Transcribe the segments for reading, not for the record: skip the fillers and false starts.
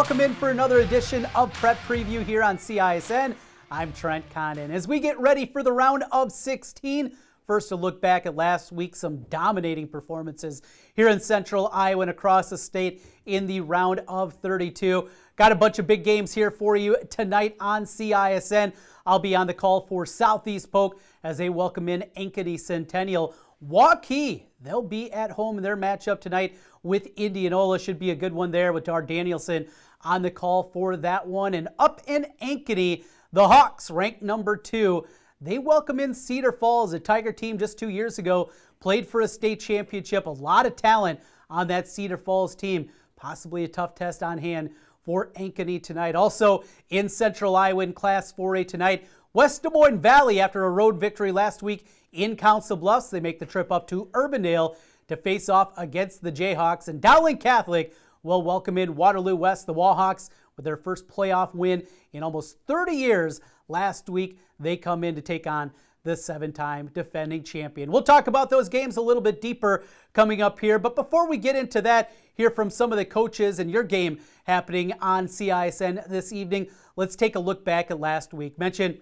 Welcome in for another edition of Prep Preview here on CISN. I'm Trent Condon. As we get ready for the round of 16, first a look back at last week, some dominating performances here in Central Iowa and across the state in the round of 32. Got a bunch of big games here for you tonight on CISN. I'll be on the call for Southeast Polk as they welcome in Ankeny Centennial. Waukee, they'll be at home in their matchup tonight with Indianola. Should be a good one there with Dar Danielson on the call for that one. And up in Ankeny, the Hawks, ranked number 2, they welcome in Cedar Falls, a Tiger team just 2 years ago, played for a state championship. A lot of talent on that Cedar Falls team. Possibly a tough test on hand for Ankeny tonight. Also in Central Iowa in Class 4A tonight, West Des Moines Valley, after a road victory last week in Council Bluffs, they make the trip up to Urbandale to face off against the Jayhawks. And Dowling Catholic will welcome in Waterloo West, the Wallhawks, with their first playoff win in almost 30 years. Last week, they come in to take on the 7-time defending champion. We'll talk about those games a little bit deeper coming up here. But before we get into that, hear from some of the coaches and your game happening on CISN this evening, let's take a look back at last week. Mentioned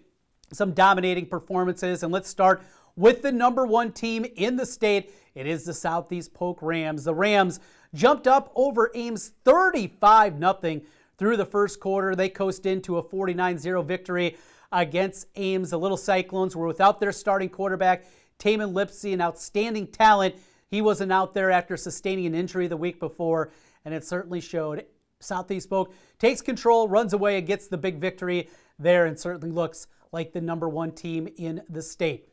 some dominating performances, and let's start with the number 1 team in the state. It is the Southeast Polk Rams. The Rams jumped up over Ames 35-0 through the first quarter. They coast into a 49-0 victory against Ames. The Little Cyclones were without their starting quarterback, Taman Lipsy, an outstanding talent. He wasn't out there after sustaining an injury the week before, and it certainly showed. Southeast Polk takes control, runs away, and gets the big victory there, and certainly looks like the number 1 team in the state.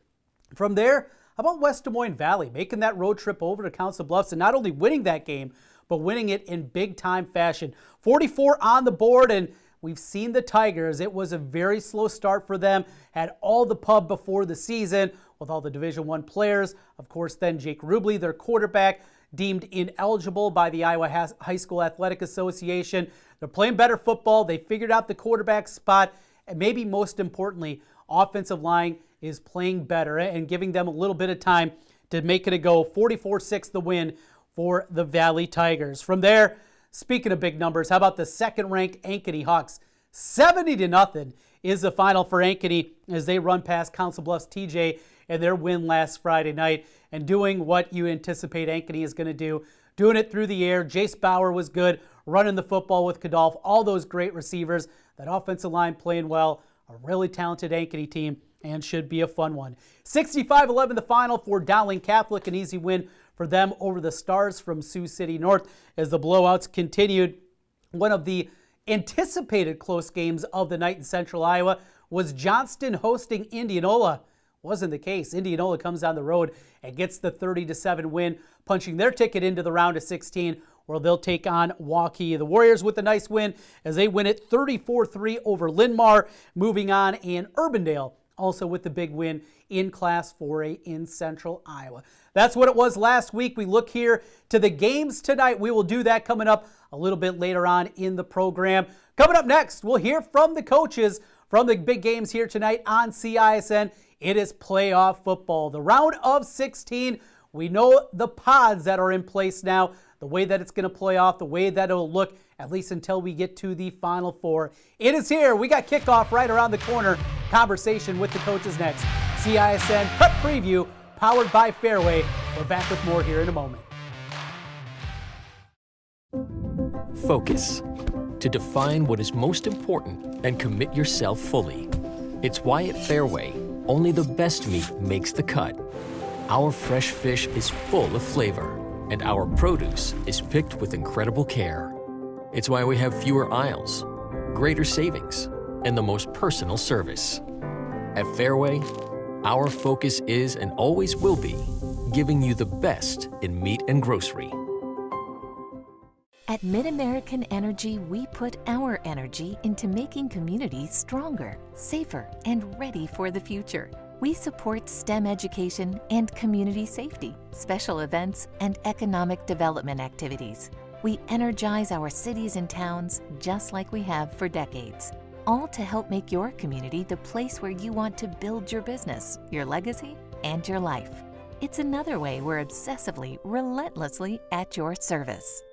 From there, how about West Des Moines Valley making that road trip over to Council Bluffs and not only winning that game, but winning it in big-time fashion. 44 on the board, and we've seen the Tigers. It was a very slow start for them. Had all the pub before the season with all the Division I players. Of course, then Jake Rubley, their quarterback, deemed ineligible by the Iowa High School Athletic Association. They're playing better football. They figured out the quarterback spot. And maybe most importantly, offensive line is playing better and giving them a little bit of time to make it a go. 44-6 the win for the Valley Tigers. From there, speaking of big numbers, how about the second-ranked Ankeny Hawks? 70-0 is the final for Ankeny as they run past Council Bluffs TJ in their win last Friday night and doing what you anticipate Ankeny is going to do. Doing it through the air. Jace Bauer was good, running the football with Kadolf. All those great receivers. That offensive line playing well. A really talented Ankeny team and should be a fun one. 65-11 the final for Dowling Catholic. An easy win for them over the Stars from Sioux City North as the blowouts continued. One of the anticipated close games of the night in Central Iowa was Johnston hosting Indianola. Wasn't the case. Indianola comes down the road and gets the 30-7 win, punching their ticket into the round of 16, where they'll take on Waukee. The Warriors with a nice win as they win it 34-3 over Linn-Mar. Moving on, and Urbandale also with the big win in Class 4A in Central Iowa. That's what it was last week. We look here to the games tonight. We will do that coming up a little bit later on in the program. Coming up next, we'll hear from the coaches from the big games here tonight on CISN. It is playoff football. The round of 16. We know the pods that are in place now, the way that it's going to play off, the way that it'll look, at least until we get to the Final Four. It is here. We got kickoff right around the corner. Conversation with the coaches next. CISN Prep Preview, powered by Fairway. We're back with more here in a moment. Focus. To define what is most important and commit yourself fully. It's why at Fairway, only the best meat makes the cut. Our fresh fish is full of flavor, and our produce is picked with incredible care. It's why we have fewer aisles, greater savings, and the most personal service. At Fairway, our focus is and always will be giving you the best in meat and grocery. At MidAmerican Energy, we put our energy into making communities stronger, safer, and ready for the future. We support STEM education and community safety, special events, and economic development activities. We energize our cities and towns just like we have for decades, all to help make your community the place where you want to build your business, your legacy, and your life. It's another way we're obsessively, relentlessly at your service.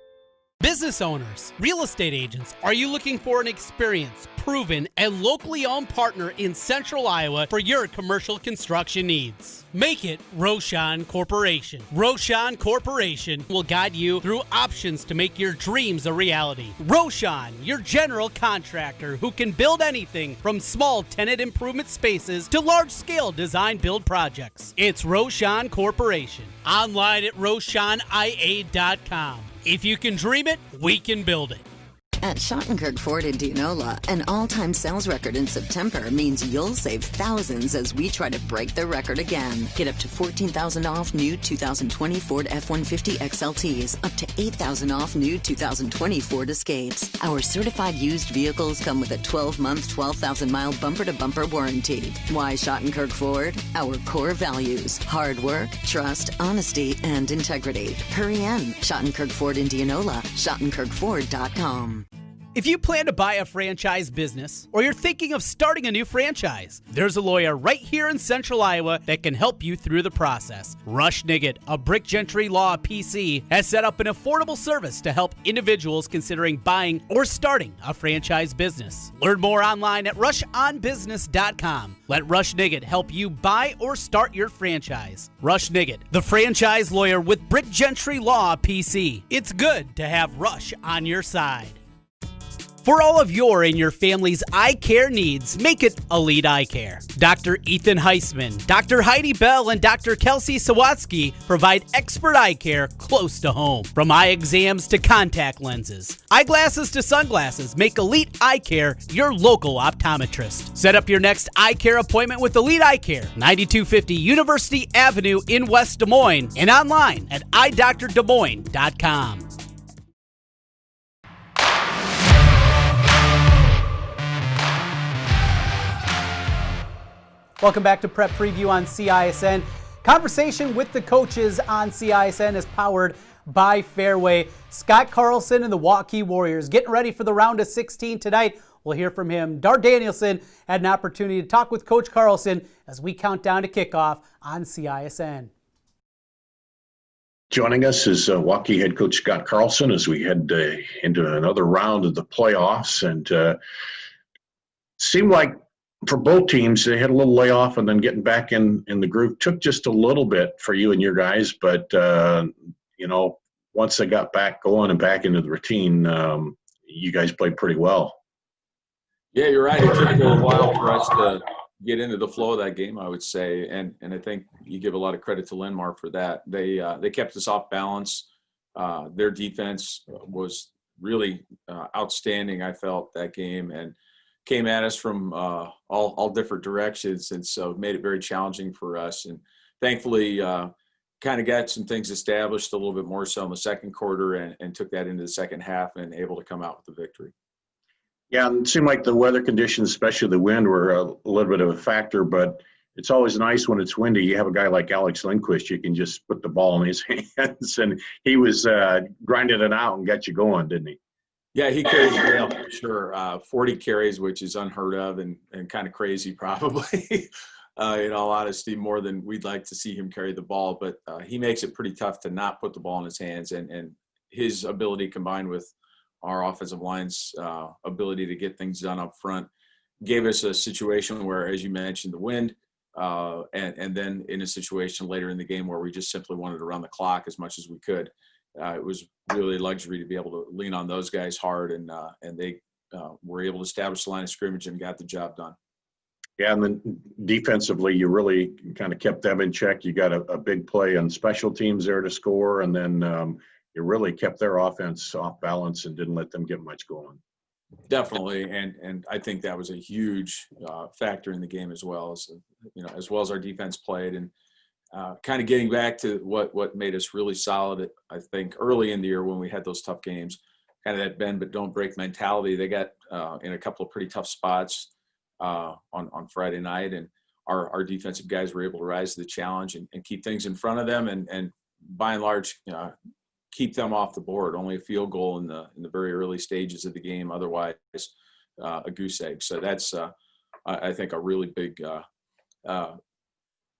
Business owners, real estate agents, are you looking for an experienced, proven, and locally owned partner in Central Iowa for your commercial construction needs? Make it Roshan Corporation. Roshan Corporation will guide you through options to make your dreams a reality. Roshan, your general contractor who can build anything from small tenant improvement spaces to large-scale design-build projects. It's Roshan Corporation. Online at RoshanIA.com. If you can dream it, we can build it. At Schottenkirk Ford Indianola, an all-time sales record in September means you'll save thousands as we try to break the record again. Get up to $14,000 off new 2020 Ford F-150 XLTs, up to $8,000 off new 2020 Ford Escapes. Our certified used vehicles come with a 12-month, 12,000-mile bumper-to-bumper warranty. Why Schottenkirk Ford? Our core values: hard work, trust, honesty, and integrity. Hurry in. Schottenkirk Ford Indianola, SchottenkirkFord.com. If you plan to buy a franchise business or you're thinking of starting a new franchise, there's a lawyer right here in Central Iowa that can help you through the process. Rush Niggett of Brick Gentry Law PC has set up an affordable service to help individuals considering buying or starting a franchise business. Learn more online at rushonbusiness.com. Let Rush Niggett help you buy or start your franchise. Rush Niggett, the franchise lawyer with Brick Gentry Law PC. It's good to have Rush on your side. For all of your and your family's eye care needs, make it Elite Eye Care. Dr. Ethan Heisman, Dr. Heidi Bell, and Dr. Kelsey Sawatsky provide expert eye care close to home. From eye exams to contact lenses, eyeglasses to sunglasses, make Elite Eye Care your local optometrist. Set up your next eye care appointment with Elite Eye Care, 9250 University Avenue in West Des Moines, and online at eyedoctordemoines.com. Welcome back to Prep Preview on CISN. Conversation with the coaches on CISN is powered by Fairway. Scott Carlson and the Waukee Warriors getting ready for the round of 16 tonight. We'll hear from him. Dar Danielson had an opportunity to talk with Coach Carlson as we count down to kickoff on CISN. Joining us is Waukee head coach Scott Carlson as we head into another round of the playoffs. And seemed like for both teams, they had a little layoff and then getting back in the groove took just a little bit for you and your guys. But, once they got back going and back into the routine, you guys played pretty well. Yeah, you're right. It took a little while for us to get into the flow of that game, I would say. And I think you give a lot of credit to Linmar for that. They kept us off balance. Their defense was really outstanding, I felt, that game. And came at us from all different directions, and so it made it very challenging for us. And thankfully, kind of got some things established a little bit more so in the second quarter and took that into the second half and able to come out with the victory. Yeah, and it seemed like the weather conditions, especially the wind, were a little bit of a factor, but it's always nice when it's windy. You have a guy like Alex Lindquist, you can just put the ball in his hands, and he was grinding it out and got you going, didn't he? Yeah, he carried the ball for sure. 40 carries, which is unheard of and kind of crazy probably, in all honesty, more than we'd like to see him carry the ball. But he makes it pretty tough to not put the ball in his hands. And his ability combined with our offensive line's ability to get things done up front gave us a situation where, as you mentioned, the wind, and then in a situation later in the game where we just simply wanted to run the clock as much as we could. It was really a luxury to be able to lean on those guys hard, and they were able to establish the line of scrimmage and got the job done. Yeah, and then defensively, you really kind of kept them in check. You got a big play on special teams there to score, and then you really kept their offense off balance and didn't let them get much going. Definitely, and I think that was a huge factor in the game as well as our defense played. And kind of getting back to what made us really solid, I think, early in the year when we had those tough games, kind of that bend but don't break mentality. They got in a couple of pretty tough spots on Friday night, and our defensive guys were able to rise to the challenge and keep things in front of them and by and large keep them off the board. Only a field goal in the very early stages of the game, otherwise a goose egg. So that's I think a really big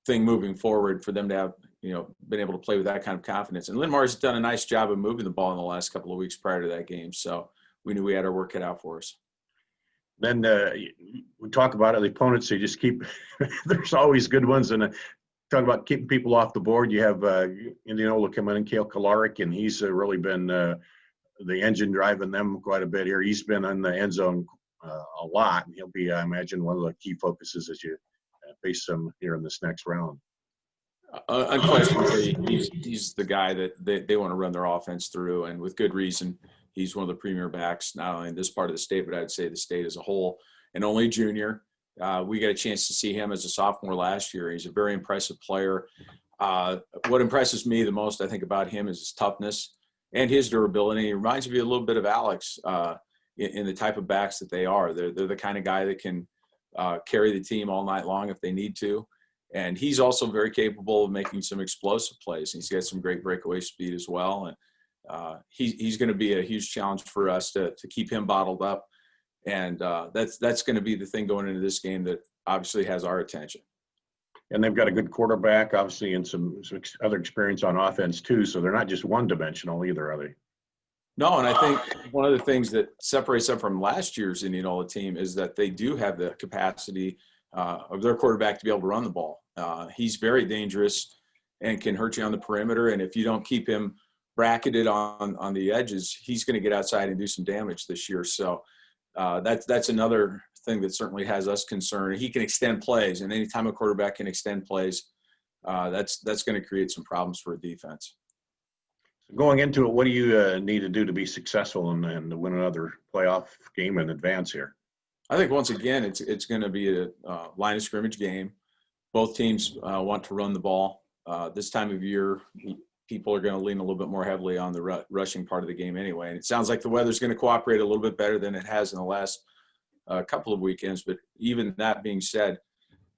thing moving forward for them to have been able to play with that kind of confidence. And Linmar's done a nice job of moving the ball in the last couple of weeks prior to that game. So we knew we had our work cut out for us. Then we talk about it, the opponents, they just keep – there's always good ones. And talk about keeping people off the board. You have Indianola coming in, Cale Kalarick, and he's really been the engine driving them quite a bit here. He's been in the end zone a lot, and he'll be, I imagine, one of the key focuses as you face them here in this next round. Unquestionably, he's the guy that they want to run their offense through, and with good reason. He's one of the premier backs, not only in this part of the state, but I'd say the state as a whole, and only a junior. We got a chance to see him as a sophomore last year. He's a very impressive player. What impresses me the most, I think, about him is his toughness and his durability. He reminds me a little bit of Alex in the type of backs that they are. They're the kind of guy that can carry the team all night long if they need to. And he's also very capable of making some explosive plays. He's got some great breakaway speed as well. And he's going to be a huge challenge for us to keep him bottled up. And that's going to be the thing going into this game that obviously has our attention. And they've got a good quarterback, obviously, and some other experience on offense too. So they're not just one-dimensional either, are they? No, and I think one of the things that separates them from last year's Indianola team is that they do have the capacity of their quarterback to be able to run the ball. He's very dangerous and can hurt you on the perimeter. And if you don't keep him bracketed on the edges, he's going to get outside and do some damage this year. So that's another thing that certainly has us concerned. He can extend plays, and anytime a quarterback can extend plays, that's going to create some problems for a defense. Going into it, what do you need to do to be successful and to win another playoff game in advance here? I think once again, it's going to be a line of scrimmage game. Both teams want to run the ball. This time of year, people are going to lean a little bit more heavily on the rushing part of the game anyway. And it sounds like the weather's going to cooperate a little bit better than it has in the last couple of weekends. But even that being said,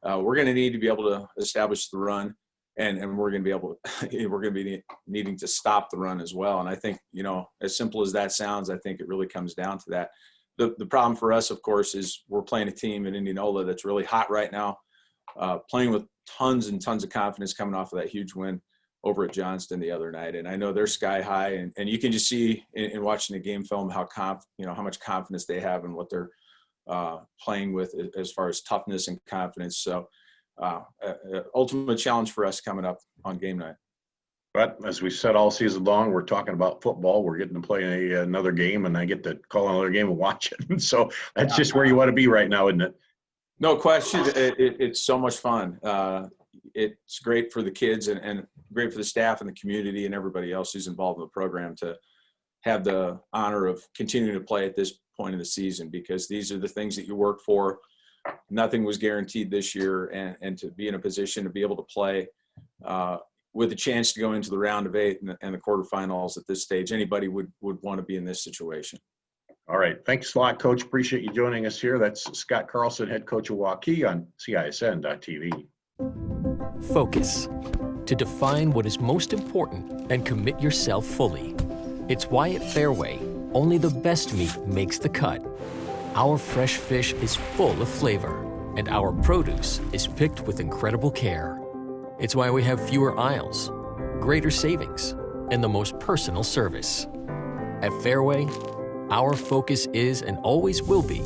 we're going to need to be able to establish the run, and we're going to be needing to stop the run as well. And I think, as simple as that sounds, I think it really comes down to that. The problem for us, of course, is we're playing a team in Indianola that's really hot right now, playing with tons and tons of confidence coming off of that huge win over at Johnston the other night. And I know they're sky high, and you can just see in watching the game film how much confidence they have in what they're playing with as far as toughness and confidence. So ultimate challenge for us coming up on game night. But as we said all season long, we're talking about football. We're getting to play another game, and I get to call another game and watch it. And so that's just where you want to be right now, isn't it? No question. It's so much fun. It's great for the kids and great for the staff and the community and everybody else who's involved in the program to have the honor of continuing to play at this point in the season, because these are the things that you work for. Nothing was guaranteed this year, and to be in a position to be able to play with a chance to go into the round of 8 and the quarterfinals at this stage, anybody would want to be in this situation. All right. Thanks a lot, Coach. Appreciate you joining us here. That's Scott Carlson, head coach of Waukee on CISN.TV. Focus. To define what is most important and commit yourself fully. It's why at Fairway, only the best meat makes the cut. Our fresh fish is full of flavor, and our produce is picked with incredible care. It's why we have fewer aisles, greater savings, and the most personal service. At Fairway, our focus is and always will be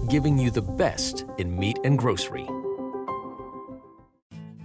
giving you the best in meat and grocery.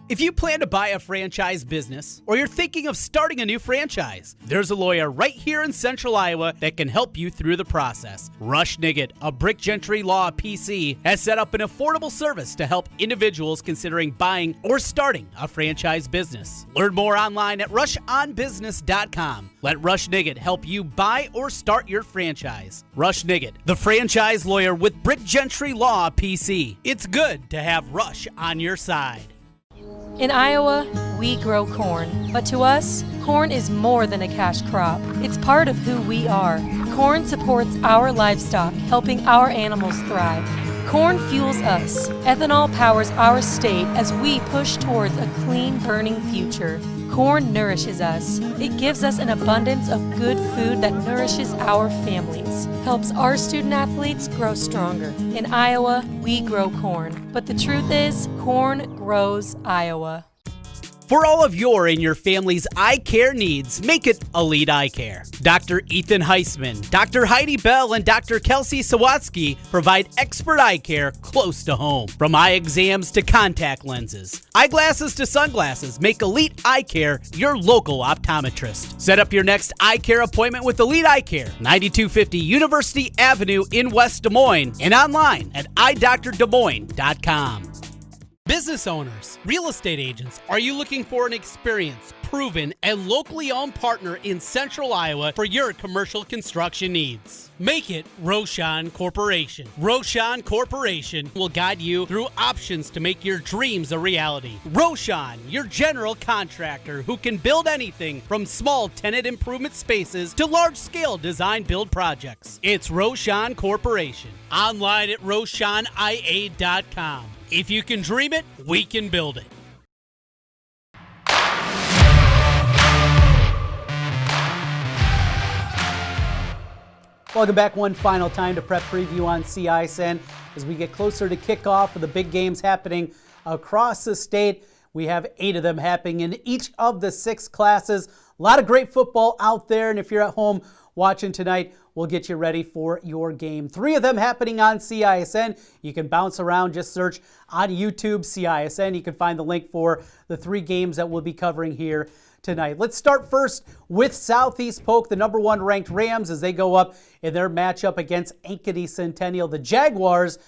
If you plan to buy a franchise business, or you're thinking of starting a new franchise, there's a lawyer right here in Central Iowa that can help you through the process. Rush Niggett of Brick Gentry Law PC has set up an affordable service to help individuals considering buying or starting a franchise business. Learn more online at rushonbusiness.com. Let Rush Niggett help you buy or start your franchise. Rush Niggett, the franchise lawyer with Brick Gentry Law PC. It's good to have Rush on your side. In Iowa, we grow corn, but to us, corn is more than a cash crop. It's part of who we are. Corn supports our livestock, helping our animals thrive. Corn fuels us. Ethanol powers our state as we push towards a clean, burning future. Corn nourishes us. It gives us an abundance of good food that nourishes our families, helps our student athletes grow stronger. In Iowa, we grow corn. But the truth is, corn grows Iowa. For all of your and your family's eye care needs, make it Elite Eye Care. Dr. Ethan Heisman, Dr. Heidi Bell, and Dr. Kelsey Sawatsky provide expert eye care close to home. From eye exams to contact lenses, eyeglasses to sunglasses, make Elite Eye Care your local optometrist. Set up your next eye care appointment with Elite Eye Care, 9250 University Avenue in West Des Moines, and online at eyedoctordesmoines.com. Business owners, real estate agents, are you looking for an experienced, proven, and locally owned partner in Central Iowa for your commercial construction needs? Make it Roshan Corporation. Roshan Corporation will guide you through options to make your dreams a reality. Roshan, your general contractor who can build anything from small tenant improvement spaces to large-scale design-build projects. It's Roshan Corporation. Online at RoshanIA.com. If you can dream it, we can build it. Welcome back one final time to Prep Preview on CISN. As we get closer to kickoff with the big games happening across the state, we have 8 of them happening in each of the 6 classes. A lot of great football out there, and if you're at home watching tonight, we'll get you ready for your game. 3 of them happening on CISN. You can bounce around, just search on YouTube CISN. You can find the link for the 3 games that we'll be covering here tonight. Let's start first with Southeast Polk, the number 1 ranked Rams, as they go up in their matchup against Ankeny Centennial. The Jaguars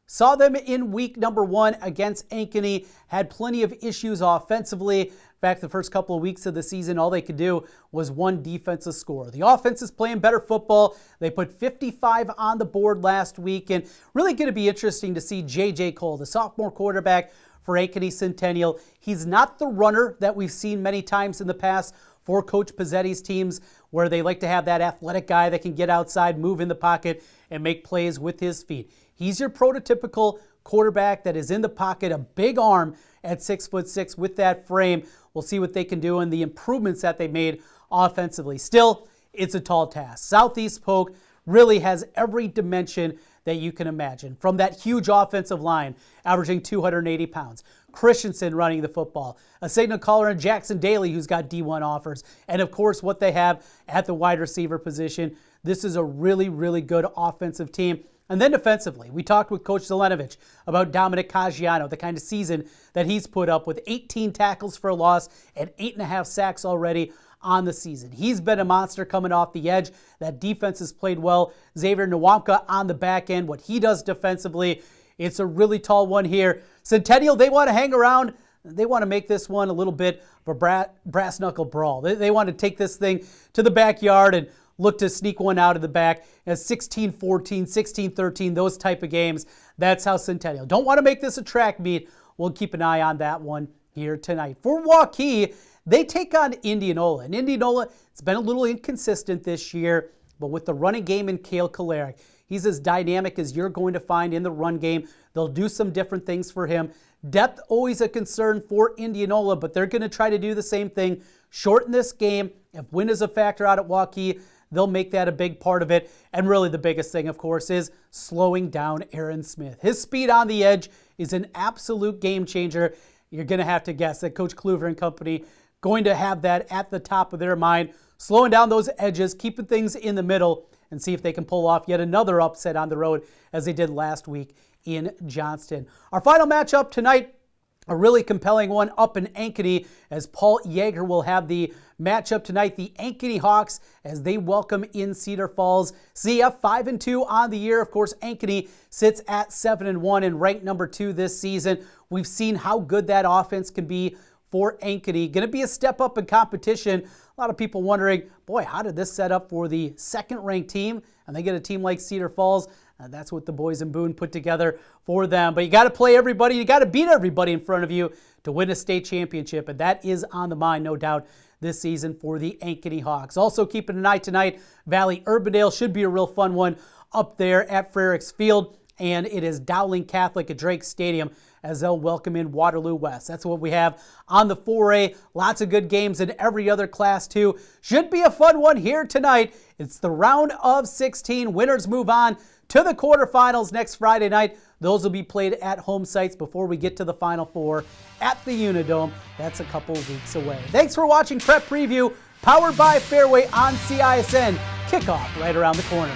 saw them in week number 1 against Ankeny, had plenty of issues offensively. In fact, the first couple of weeks of the season, all they could do was 1 defensive score. The offense is playing better football. They put 55 on the board last week, and really going to be interesting to see J.J. Cole, the sophomore quarterback for Ankeny Centennial. He's not the runner that we've seen many times in the past for Coach Pizzetti's teams, where they like to have that athletic guy that can get outside, move in the pocket, and make plays with his feet. He's your prototypical quarterback that is in the pocket, a big arm at 6'6" with that frame. We'll see what they can do and the improvements that they made offensively. Still, it's a tall task. Southeast Polk really has every dimension that you can imagine. From that huge offensive line, averaging 280 pounds. Christensen running the football. A signal caller in Jackson Daly who's got D1 offers. And of course, what they have at the wide receiver position. This is a really, really good offensive team. And then defensively, we talked with Coach Zelenovich about Dominic Caggiano, the kind of season that he's put up with 18 tackles for a loss and 8.5 sacks already on the season. He's been a monster coming off the edge. That defense has played well. Xavier Nwamka on the back end, what he does defensively, it's a really tall one here. Centennial, they want to hang around. They want to make this one a little bit of a brass knuckle brawl. They want to take this thing to the backyard and look to sneak one out of the back. 16-14, 16-13, those type of games. That's how Centennial. Don't want to make this a track meet. We'll keep an eye on that one here tonight. For Waukee, they take on Indianola. And Indianola, it's been a little inconsistent this year, but with the running game in Cale Kolarek, he's as dynamic as you're going to find in the run game. They'll do some different things for him. Depth, always a concern for Indianola, but they're going to try to do the same thing. Shorten this game. If wind is a factor out at Waukee, they'll make that a big part of it. And really the biggest thing, of course, is slowing down Aaron Smith. His speed on the edge is an absolute game changer. You're going to have to guess that Coach Kluver and company going to have that at the top of their mind, slowing down those edges, keeping things in the middle, and see if they can pull off yet another upset on the road as they did last week in Johnston. Our final matchup tonight, a really compelling one up in Ankeny, as Paul Yeager will have the matchup tonight. The Ankeny Hawks, as they welcome in Cedar Falls. CF 5-2 on the year. Of course, Ankeny sits at 7-1 and ranked number 2 this season. We've seen how good that offense can be for Ankeny. Going to be a step up in competition. A lot of people wondering, boy, how did this set up for the second-ranked team? And they get a team like Cedar Falls. That's what the boys in Boone put together for them. But you got to play everybody. You got to beat everybody in front of you to win a state championship. And that is on the mind, no doubt, this season for the Ankeny Hawks. Also keeping an eye tonight, Valley Urbandale should be a real fun one up there at Frericks Field. And it is Dowling Catholic at Drake Stadium as they'll welcome in Waterloo West. That's what we have on the 4A. Lots of good games in every other class too. Should be a fun one here tonight. It's the round of 16. Winners move on to the quarterfinals next Friday night. Those will be played at home sites before we get to the Final Four at the Unidome. That's a couple weeks away. Thanks for watching Prep Preview, powered by Fairway on CISN. Kickoff right around the corner.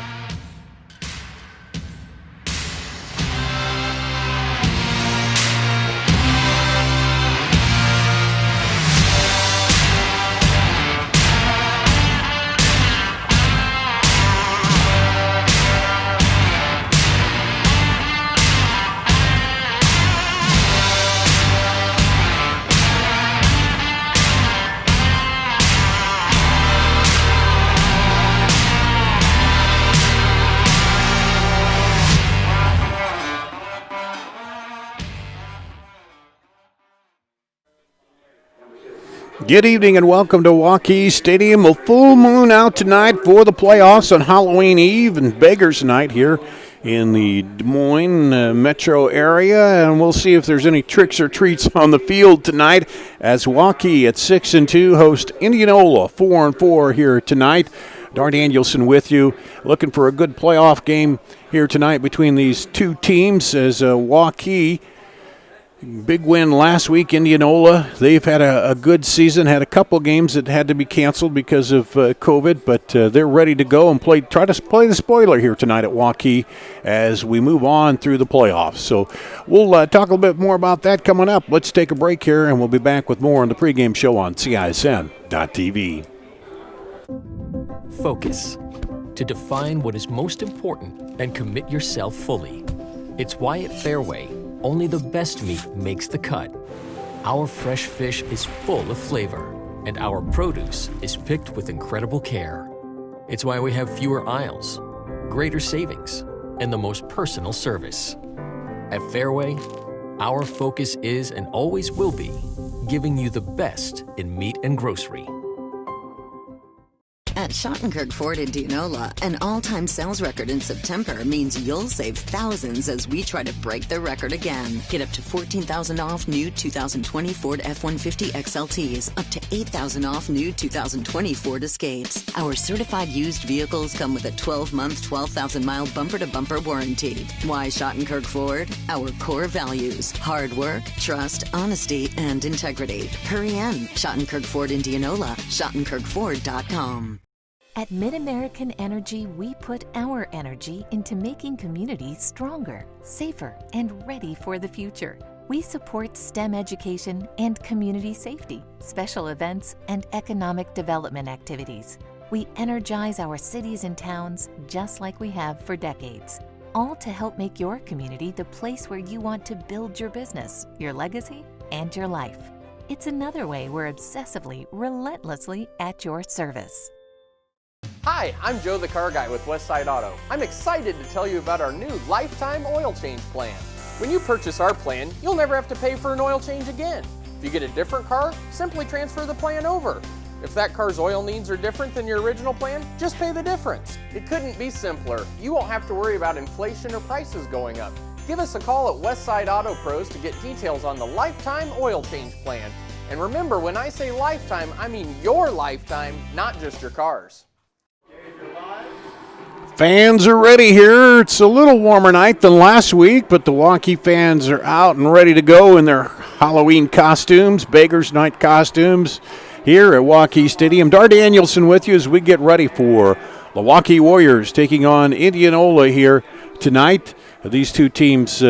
Good evening and welcome to Waukee Stadium. A full moon out tonight for the playoffs on Halloween Eve and Beggars Night here in the Des Moines metro area. And we'll see if there's any tricks or treats on the field tonight as Waukee at 6-2 host Indianola 4-4 here tonight. Dar Danielson with you, looking for a good playoff game here tonight between these two teams as Waukee. Big win last week, Indianola. They've had a good season, had a couple games that had to be canceled because of COVID, but they're ready to go and try to play the spoiler here tonight at Waukee as we move on through the playoffs. So we'll talk a little bit more about that coming up. Let's take a break here, and we'll be back with more on the pregame show on CISN.TV. Focus. To define what is most important and commit yourself fully. It's why at Fairway, only the best meat makes the cut. Our fresh fish is full of flavor, and our produce is picked with incredible care. It's why we have fewer aisles, greater savings, and the most personal service. At Fairway, our focus is and always will be giving you the best in meat and grocery. At Schottenkirk Ford Indianola, an all-time sales record in September means you'll save thousands as we try to break the record again. Get up to $14,000 off new 2020 Ford F-150 XLTs, up to $8,000 off new 2020 Ford Escapes. Our certified used vehicles come with a 12-month, 12,000-mile bumper-to-bumper warranty. Why Schottenkirk Ford? Our core values: hard work, trust, honesty, and integrity. Hurry in. Schottenkirk Ford Indianola, SchottenkirkFord.com. At MidAmerican Energy, we put our energy into making communities stronger, safer, and ready for the future. We support STEM education and community safety, special events, and economic development activities. We energize our cities and towns just like we have for decades, all to help make your community the place where you want to build your business, your legacy, and your life. It's another way we're obsessively, relentlessly at your service. Hi, I'm Joe the Car Guy with Westside Auto. I'm excited to tell you about our new lifetime oil change plan. When you purchase our plan, you'll never have to pay for an oil change again. If you get a different car, simply transfer the plan over. If that car's oil needs are different than your original plan, just pay the difference. It couldn't be simpler. You won't have to worry about inflation or prices going up. Give us a call at Westside Auto Pros to get details on the lifetime oil change plan. And remember, when I say lifetime, I mean your lifetime, not just your car's. Fans are ready here. It's a little warmer night than last week, but the Waukee fans are out and ready to go in their Halloween costumes, Beggars Night costumes, here at Waukee Stadium. Dar Danielson with you as we get ready for the Waukee Warriors taking on Indianola here tonight. These two teams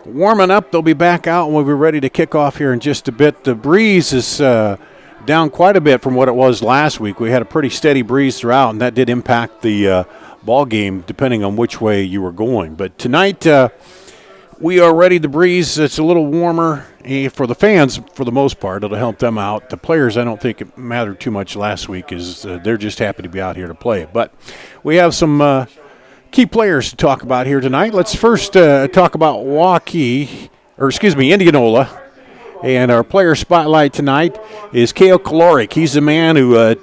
warming up. They'll be back out and we'll be ready to kick off here in just a bit. The breeze is down quite a bit from what it was last week. We had a pretty steady breeze throughout, and that did impact the ball game depending on which way you were going. But tonight we are ready. The breeze, it's a little warmer for the fans for the most part. It'll help them out. The players, I don't think it mattered too much last week, is they're just happy to be out here to play. But we have some key players to talk about here tonight. Let's first talk about Indianola. And our player spotlight tonight is Kale Kaloric. He's the man who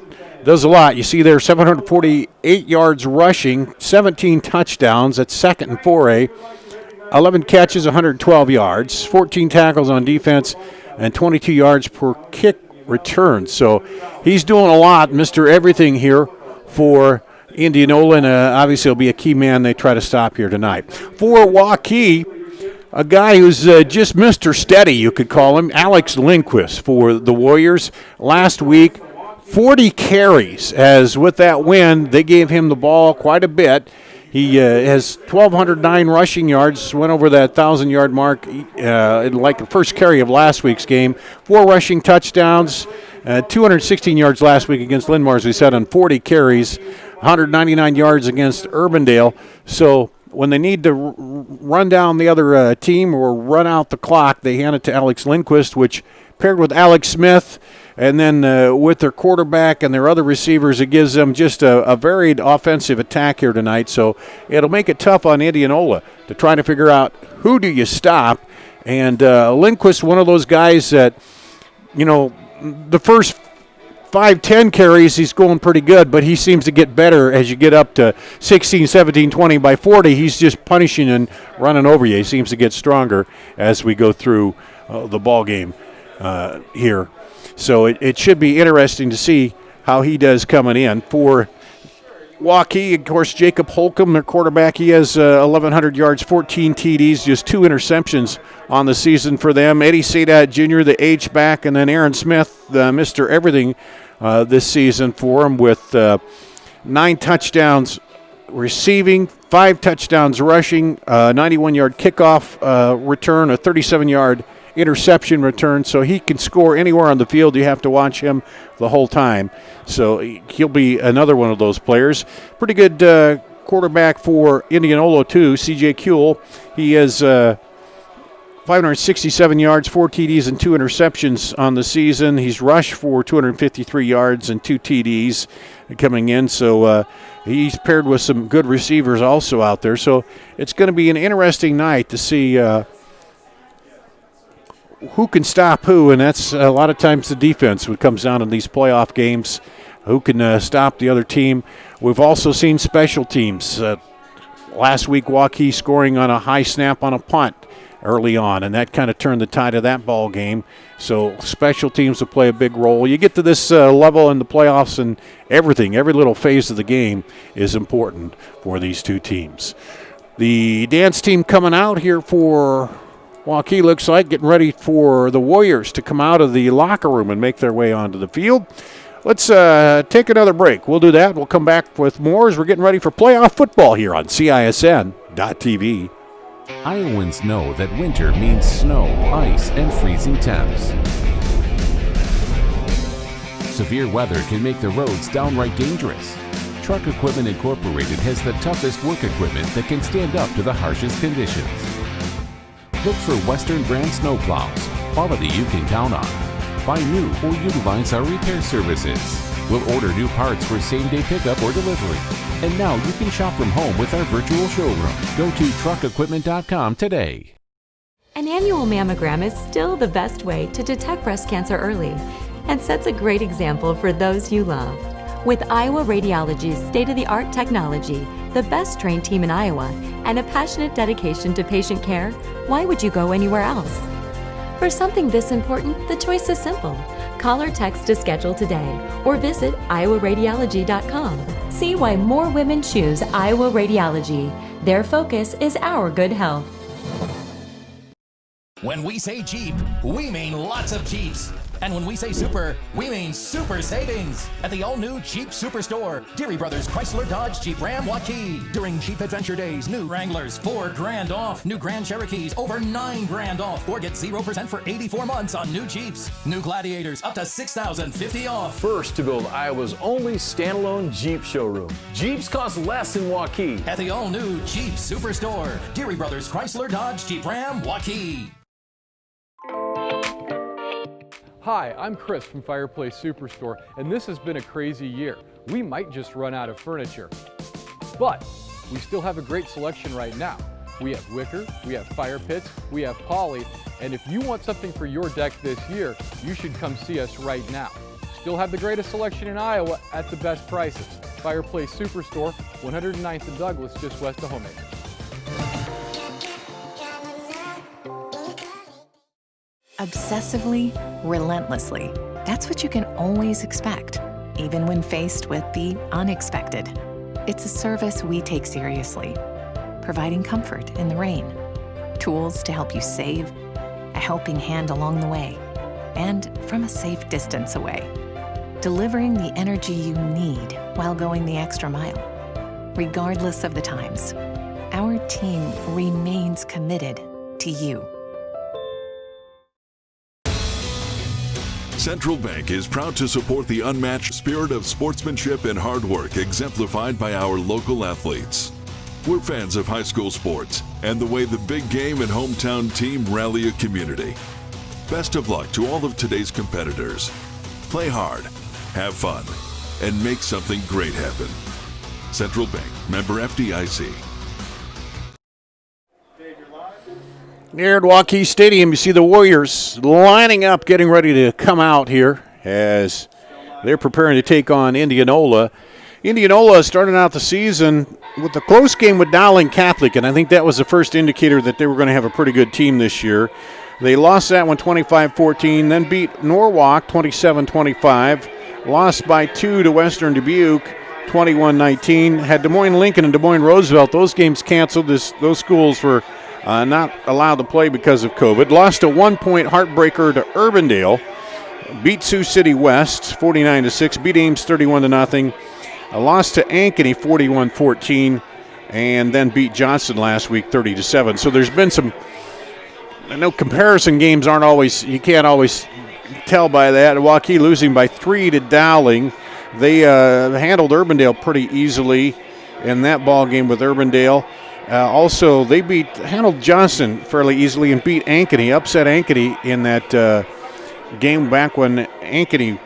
does a lot. You see there, 748 yards rushing, 17 touchdowns. That's second in 4A. 11 catches, 112 yards, 14 tackles on defense, and 22 yards per kick return. So he's doing a lot, Mr. Everything here for Indianola, and obviously he'll be a key man they try to stop here tonight. For Waukee, a guy who's just Mr. Steady, you could call him, Alex Lindquist for the Warriors. Last week, 40 carries, as with that win, they gave him the ball quite a bit. He has 1,209 rushing yards, went over that 1,000-yard mark like the first carry of last week's game. 4 rushing touchdowns, 216 yards last week against Linn-Mar, as we said, on 40 carries, 199 yards against Urbandale. So when they need to run down the other team or run out the clock, they hand it to Alex Lindquist, which paired with Alex Smith, and then with their quarterback and their other receivers, it gives them just a varied offensive attack here tonight. So it'll make it tough on Indianola to try to figure out who do you stop. And Lindquist, one of those guys that, you know, the first 5-10 carries, he's going pretty good, but he seems to get better as you get up to 16, 17, 20. By 40, he's just punishing and running over you. He seems to get stronger as we go through the ball game here. So it should be interesting to see how he does coming in. For Waukee, of course, Jacob Holcomb, their quarterback, he has 1,100 yards, 14 TDs, just 2 interceptions on the season for them. Eddie Sadat Jr., the H-back, and then Aaron Smith, Mr. Everything this season for him, with 9 touchdowns receiving, 5 touchdowns rushing, 91-yard kickoff return, a 37-yard interception return, so he can score anywhere on the field. You have to watch him the whole time. So he'll be another one of those players. Pretty good quarterback for Indianola, too, C.J. Kuehl. He has 567 yards, 4 TDs, and 2 interceptions on the season. He's rushed for 253 yards and 2 TDs coming in. So he's paired with some good receivers also out there. So it's going to be an interesting night to see who can stop who, and that's a lot of times the defense when it comes down in these playoff games. Who can stop the other team? We've also seen special teams. Last week, Waukee scoring on a high snap on a punt early on, and that kind of turned the tide of that ball game. So special teams will play a big role. You get to this level in the playoffs, and everything, every little phase of the game is important for these two teams. The dance team coming out here for Waukee looks like getting ready for the Warriors to come out of the locker room and make their way onto the field. Let's take another break. We'll do that. We'll come back with more as we're getting ready for playoff football here on CISN.TV. Iowans know that winter means snow, ice, and freezing temps. Severe weather can make the roads downright dangerous. Truck Equipment Incorporated has the toughest work equipment that can stand up to the harshest conditions. Look for Western brand snowplows, quality you can count on. Buy new or utilize our repair services. We'll order new parts for same-day pickup or delivery. And now you can shop from home with our virtual showroom. Go to truckequipment.com today. An annual mammogram is still the best way to detect breast cancer early and sets a great example for those you love. With Iowa Radiology's state-of-the-art technology, the best trained team in Iowa, and a passionate dedication to patient care, why would you go anywhere else? For something this important, the choice is simple. Call or text to schedule today or visit iowaradiology.com. See why more women choose Iowa Radiology. Their focus is our good health. When we say Jeep, we mean lots of Jeeps. And when we say super, we mean super savings at the all-new Jeep Superstore, Deary Brothers Chrysler Dodge Jeep Ram Waukee. During Jeep Adventure Days, new Wranglers $4,000 off, new Grand Cherokees over $9,000 off, or get 0% for 84 months on new Jeeps. New Gladiators up to $6,050 off. First to build Iowa's only standalone Jeep showroom. Jeeps cost less in Waukee. At the all-new Jeep Superstore, Deary Brothers Chrysler Dodge Jeep Ram Waukee. Hi, I'm Chris from Fireplace Superstore, and this has been a crazy year. We might just run out of furniture, but we still have a great selection right now. We have wicker, we have fire pits, we have poly, and if you want something for your deck this year, you should come see us right now. Still have the greatest selection in Iowa at the best prices. Fireplace Superstore, 109th and Douglas, just west of Homemaker. Obsessively, relentlessly. That's what you can always expect, even when faced with the unexpected. It's a service we take seriously, providing comfort in the rain, tools to help you save, a helping hand along the way, and from a safe distance away. Delivering the energy you need while going the extra mile. Regardless of the times, our team remains committed to you. Central Bank is proud to support the unmatched spirit of sportsmanship and hard work exemplified by our local athletes. We're fans of high school sports and the way the big game and hometown team rally a community. Best of luck to all of today's competitors. Play hard, have fun, and make something great happen. Central Bank, member FDIC. Here at Waukee Stadium, you see the Warriors lining up, getting ready to come out here as they're preparing to take on Indianola. Indianola started out the season with a close game with Dowling Catholic, and I think that was the first indicator that they were going to have a pretty good team this year. They lost that one 25-14, then beat Norwalk 27-25, lost by 2 to Western Dubuque 21-19, had Des Moines Lincoln and Des Moines Roosevelt. Those games canceled. Those schools were not allowed to play because of COVID. Lost a 1-point heartbreaker to Urbandale. Beat Sioux City West 49-6. Beat Ames 31-0. Lost to Ankeny 41-14. And then beat Johnson last week 30-7. So there's been some. I know comparison games aren't always. You can't always tell by that. Waukee losing by 3 to Dowling. They handled Urbandale pretty easily in that ball game with Urbandale. Also, they handled Johnson fairly easily and beat Ankeny, upset Ankeny in that game back when Ankeny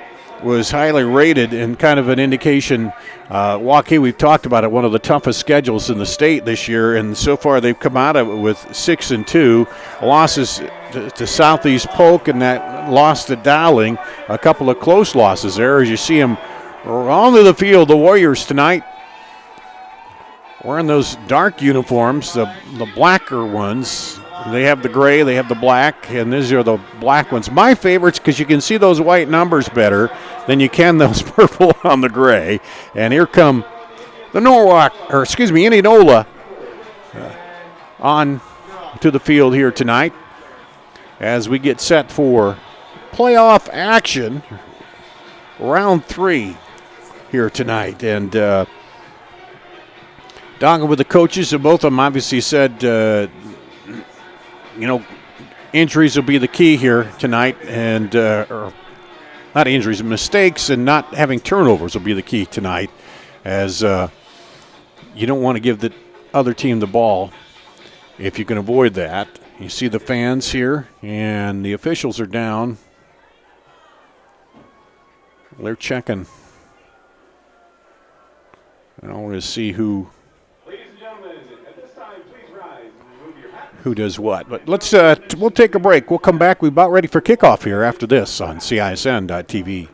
was highly rated, and kind of an indication. Waukee, we've talked about it, one of the toughest schedules in the state this year, and so far they've come out of it with 6-2 losses to Southeast Polk, and that loss to Dowling. A couple of close losses there as you see them onto the field. The Warriors tonight wearing those dark uniforms, the blacker ones. They have the gray, they have the black, and these are the black ones. My favorites because you can see those white numbers better than you can those purple on the gray. And here come the Indianola on to the field here tonight as we get set for playoff action, round 3 here tonight. And talking with the coaches, and both of them obviously said, injuries will be the key here tonight, and or not injuries, mistakes, and not having turnovers will be the key tonight, as you don't want to give the other team the ball if you can avoid that. You see the fans here, and the officials are down. They're checking. I want to see who does what. But let's we'll take a break. We'll come back. We're about ready for kickoff here after this on CISN.TV.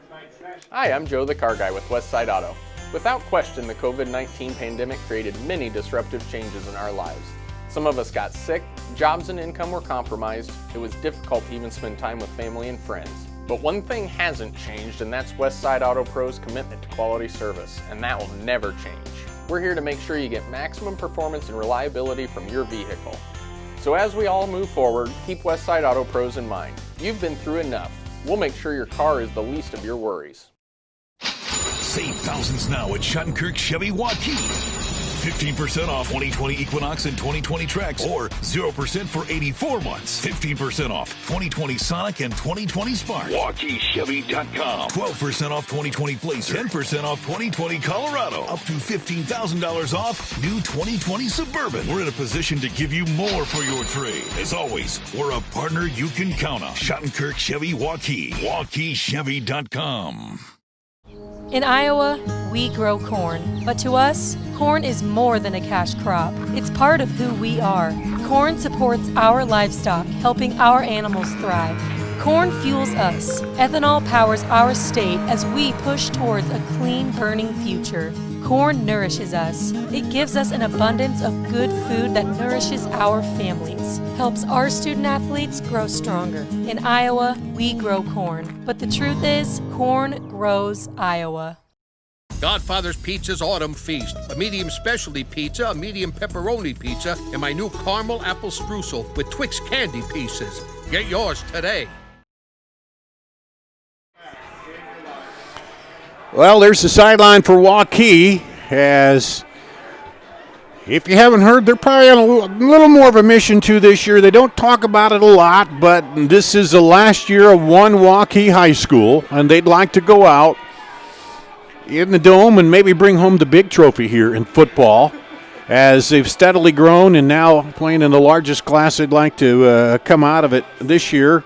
Hi, I'm Joe the Car Guy with Westside Auto. Without question, the COVID-19 pandemic created many disruptive changes in our lives. Some of us got sick, jobs and income were compromised, it was difficult to even spend time with family and friends. But one thing hasn't changed, and that's Westside Auto Pro's commitment to quality service, and that will never change. We're here to make sure you get maximum performance and reliability from your vehicle. So as we all move forward, keep Westside Auto Pros in mind. You've been through enough. We'll make sure your car is the least of your worries. Save thousands now at Schottenkirk Chevy Waukee. 15% off 2020 Equinox and 2020 Trax, or 0% for 84 months. 15% off 2020 Sonic and 2020 Spark. WaukeeChevy.com. 12% off 2020 Blazer. 10% off 2020 Colorado. Up to $15,000 off new 2020 Suburban. We're in a position to give you more for your trade. As always, we're a partner you can count on. Schottenkirk Chevy Waukee. WaukeeChevy.com. In Iowa, we grow corn, but to us, corn is more than a cash crop. It's part of who we are. Corn supports our livestock, helping our animals thrive. Corn fuels us. Ethanol powers our state as we push towards a clean, burning future. Corn nourishes us. It gives us an abundance of good food that nourishes our families, helps our student athletes grow stronger. In Iowa, we grow corn, but the truth is, corn grows Iowa. Godfather's Pizza's Autumn Feast. A medium specialty pizza, a medium pepperoni pizza, and my new caramel apple streusel with Twix candy pieces. Get yours today. Well, there's the sideline for Waukee, as if you haven't heard, they're probably on a little more of a mission too this year. They don't talk about it a lot, but this is the last year of one Waukee high school, and they'd like to go out in the dome and maybe bring home the big trophy here in football, as they've steadily grown and now playing in the largest class. They'd like to come out of it this year.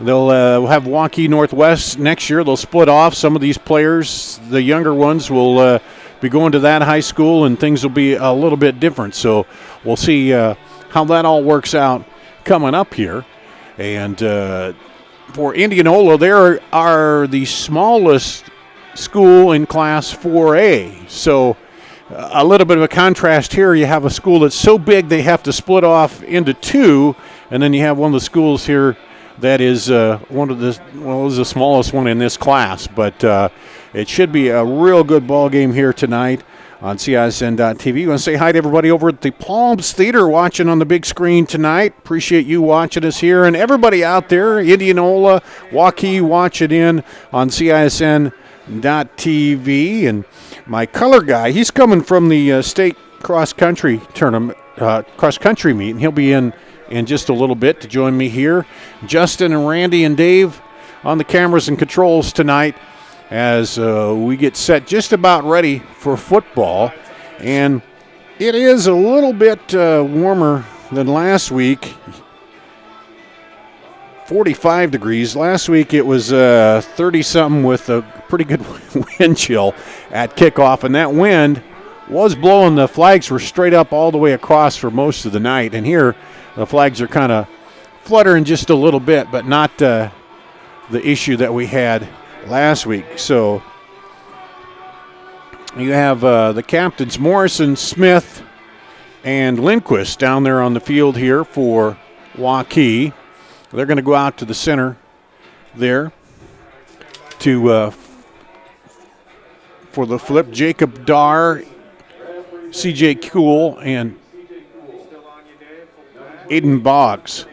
They'll have Waukee Northwest next year. They'll split off. Some of these players, the younger ones, will be going to that high school, and things will be a little bit different. So we'll see how that all works out coming up here. And for Indianola, they are the smallest school in Class 4A. So a little bit of a contrast here. You have a school that's so big they have to split off into two, and then you have one of the schools here that is is the smallest one in this class. But it should be a real good ball game here tonight on CISN.TV. You want to say hi to everybody over at the Palms Theater watching on the big screen tonight. Appreciate you watching us here, and everybody out there, Indianola, Waukee, watching in on CISN.TV. And my color guy, he's coming from the state cross-country tournament, cross-country meet, and he'll be in just a little bit to join me here. Justin and Randy and Dave on the cameras and controls tonight as we get set just about ready for football. And it is a little bit warmer than last week. 45 degrees. Last week it was 30-something with a pretty good wind chill at kickoff, and that wind was blowing. The flags were straight up all the way across for most of the night, and here the flags are kind of fluttering just a little bit, but not the issue that we had last week. So you have the captains Morrison, Smith, and Lindquist down there on the field here for Waukee. They're going to go out to the center there to for the flip. Jacob Darr, C.J. Kuhl, and Aiden Boggs.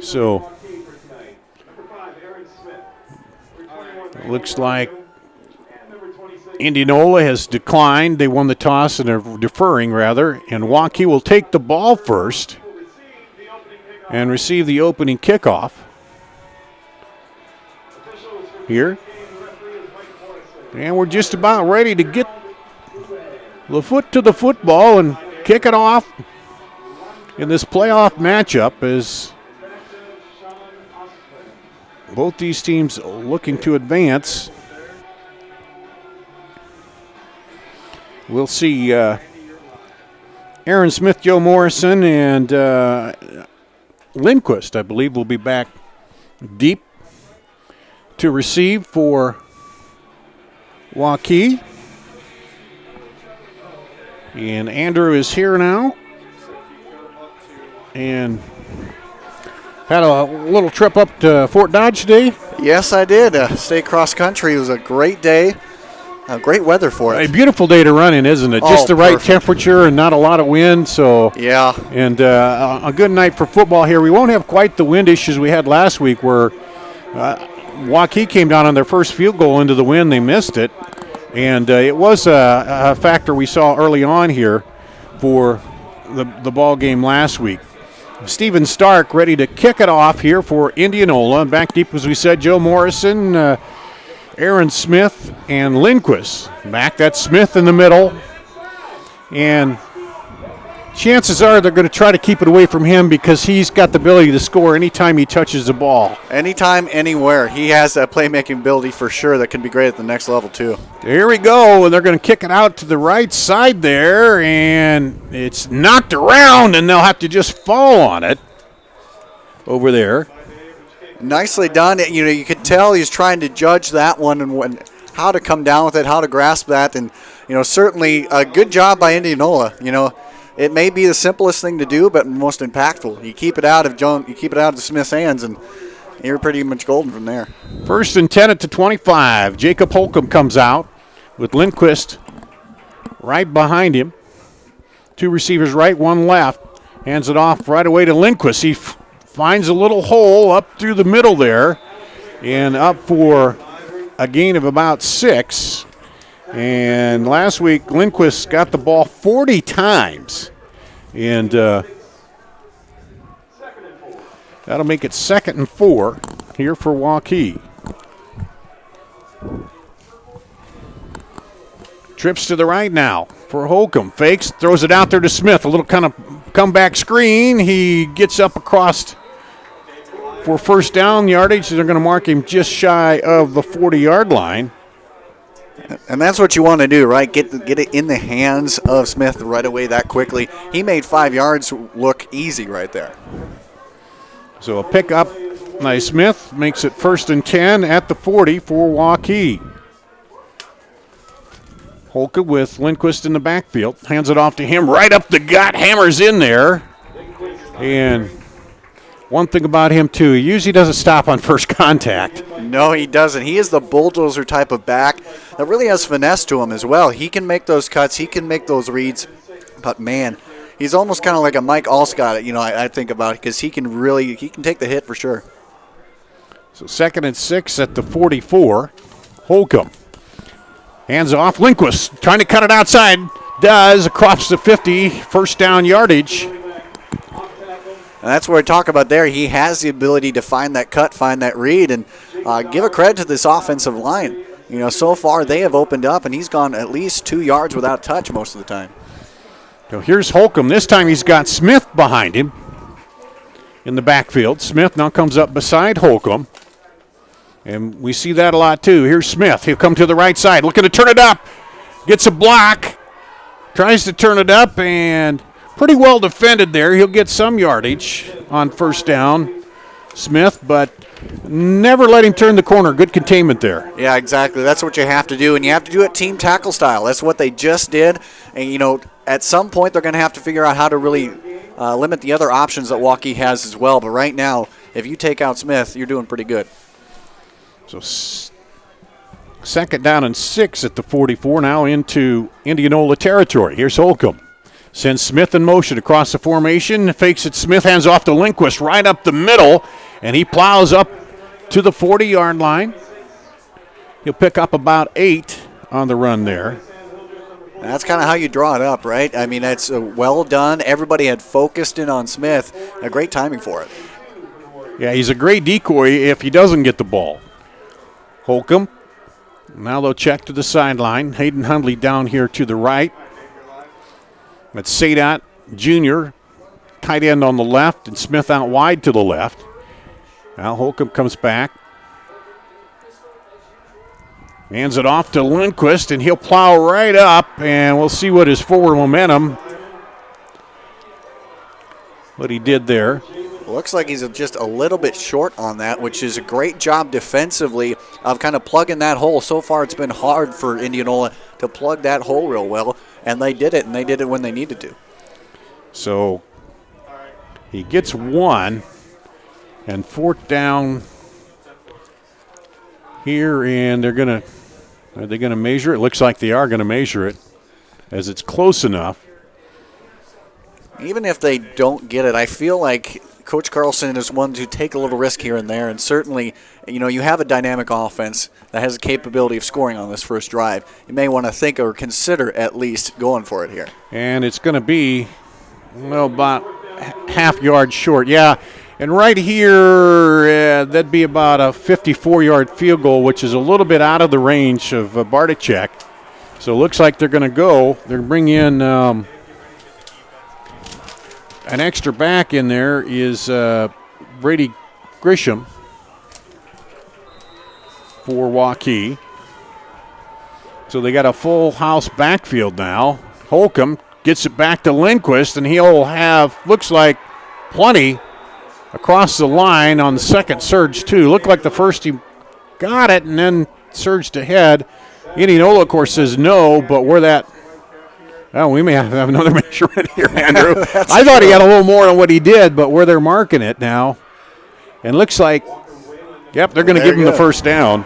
So looks like Indianola has declined. They won the toss and are deferring, rather. And Waukee will take the ball first and receive the opening kickoff here. And we're just about ready to get the foot to the football and kick it off in this playoff matchup, as both these teams looking to advance. We'll see Aaron Smith, Joe Morrison, and Lindquist, I believe, will be back deep to receive for Waukee. And Andrew is here now. And had a little trip up to Fort Dodge today. Yes, I did. State cross country. It was a great day. Great weather for it. A beautiful day to run in, isn't it? Just the right temperature and not a lot of wind. So yeah. And a good night for football here. We won't have quite the wind issues we had last week, where Waukee came down on their first field goal into the wind. They missed it. And it was a factor we saw early on here for the ball game last week. Stephen Stark ready to kick it off here for Indianola. And back deep, as we said, Joe Morrison, Aaron Smith, and Lindquist. Back, that's Smith in the middle. And chances are they're going to try to keep it away from him because he's got the ability to score anytime he touches the ball. Anytime, anywhere. He has that playmaking ability for sure that can be great at the next level too. Here we go, and they're going to kick it out to the right side there, and it's knocked around, and they'll have to just fall on it over there. Nicely done. You know, you could tell he's trying to judge that one and how to come down with it, how to grasp that, and certainly a good job by Indianola. It may be the simplest thing to do, but most impactful. You keep it out of Smith's hands, and you're pretty much golden from there. 1st and 10 at the 25. Jacob Holcomb comes out with Lindquist right behind him. 2 receivers right, 1 left. Hands it off right away to Lindquist. He finds a little hole up through the middle there and up for a gain of about 6. And last week, Lindquist got the ball 40 times. And that'll make it 2nd and 4 here for Waukee. Trips to the right now for Holcomb. Fakes, throws it out there to Smith. A little kind of comeback screen. He gets up across for 1st down yardage. They're going to mark him just shy of the 40-yard line. And that's what you want to do, right? Get it in the hands of Smith right away that quickly. He made 5 yards look easy right there. So a pickup by Smith makes it 1st and 10 at the 40 for Waukee. Holcomb with Lindquist in the backfield. Hands it off to him right up the gut. Hammers in there. And one thing about him, too, he usually doesn't stop on first contact. No, he doesn't. He is the bulldozer type of back that really has finesse to him as well. He can make those cuts. He can make those reads. But, man, he's almost kind of like a Mike Alscott, I think about it, because he can take the hit for sure. So 2nd and 6 at the 44. Holcomb. Hands off. Lindquist trying to cut it outside. Does across the 50. 1st down yardage. And that's what we talk about there. He has the ability to find that cut, find that read, and give a credit to this offensive line. So far they have opened up, and he's gone at least 2 yards without touch most of the time. So here's Holcomb. This time he's got Smith behind him in the backfield. Smith now comes up beside Holcomb. And we see that a lot, too. Here's Smith. He'll come to the right side, looking to turn it up. Gets a block. Tries to turn it up, and pretty well defended there. He'll get some yardage on 1st down, Smith, but never let him turn the corner. Good containment there. Yeah, exactly. That's what you have to do, and you have to do it team tackle style. That's what they just did. And, at some point they're going to have to figure out how to really limit the other options that Waukee has as well. But right now, if you take out Smith, you're doing pretty good. So 2nd down and 6 at the 44, now into Indianola territory. Here's Holcomb. Sends Smith in motion across the formation. Fakes it. Smith hands off to Lindquist right up the middle, and he plows up to the 40-yard line. He'll pick up about 8 on the run there. That's kind of how you draw it up, right? I mean, that's well done. Everybody had focused in on Smith. A great timing for it. Yeah, he's a great decoy if he doesn't get the ball. Holcomb. Now they'll check to the sideline. Hayden Hundley down here to the right. That's Sadat Jr., tight end on the left, and Smith out wide to the left. Now Holcomb comes back. Hands it off to Lindquist, and he'll plow right up, and we'll see what his forward momentum, what he did there. Looks like he's just a little bit short on that, which is a great job defensively of kind of plugging that hole. So far it's been hard for Indianola to plug that hole real well, and they did it, and they did it when they needed to. So he gets 1, and 4th down here, and are they going to measure it? Looks like they are going to measure it as it's close enough. Even if they don't get it, I feel like Coach Carlson is one to take a little risk here and there, and certainly, you have a dynamic offense that has the capability of scoring on this first drive. You may want to think or consider at least going for it here. And it's going to be, about half yard short. Yeah, and right here, that'd be about a 54-yard field goal, which is a little bit out of the range of Barticek. So it looks like they're going to bring in an extra back in there is Brady Grisham for Waukee. So they got a full house backfield now. Holcomb gets it back to Lindquist, and he'll have, looks like, plenty across the line on the second surge, too. Looked like the first he got it and then surged ahead. Indianola, of course, says no, but where that – oh, we may have another measurement here, Andrew. I thought he had a little more than what he did, but where they're marking it now, and looks like Yep, they're going to give him the first down.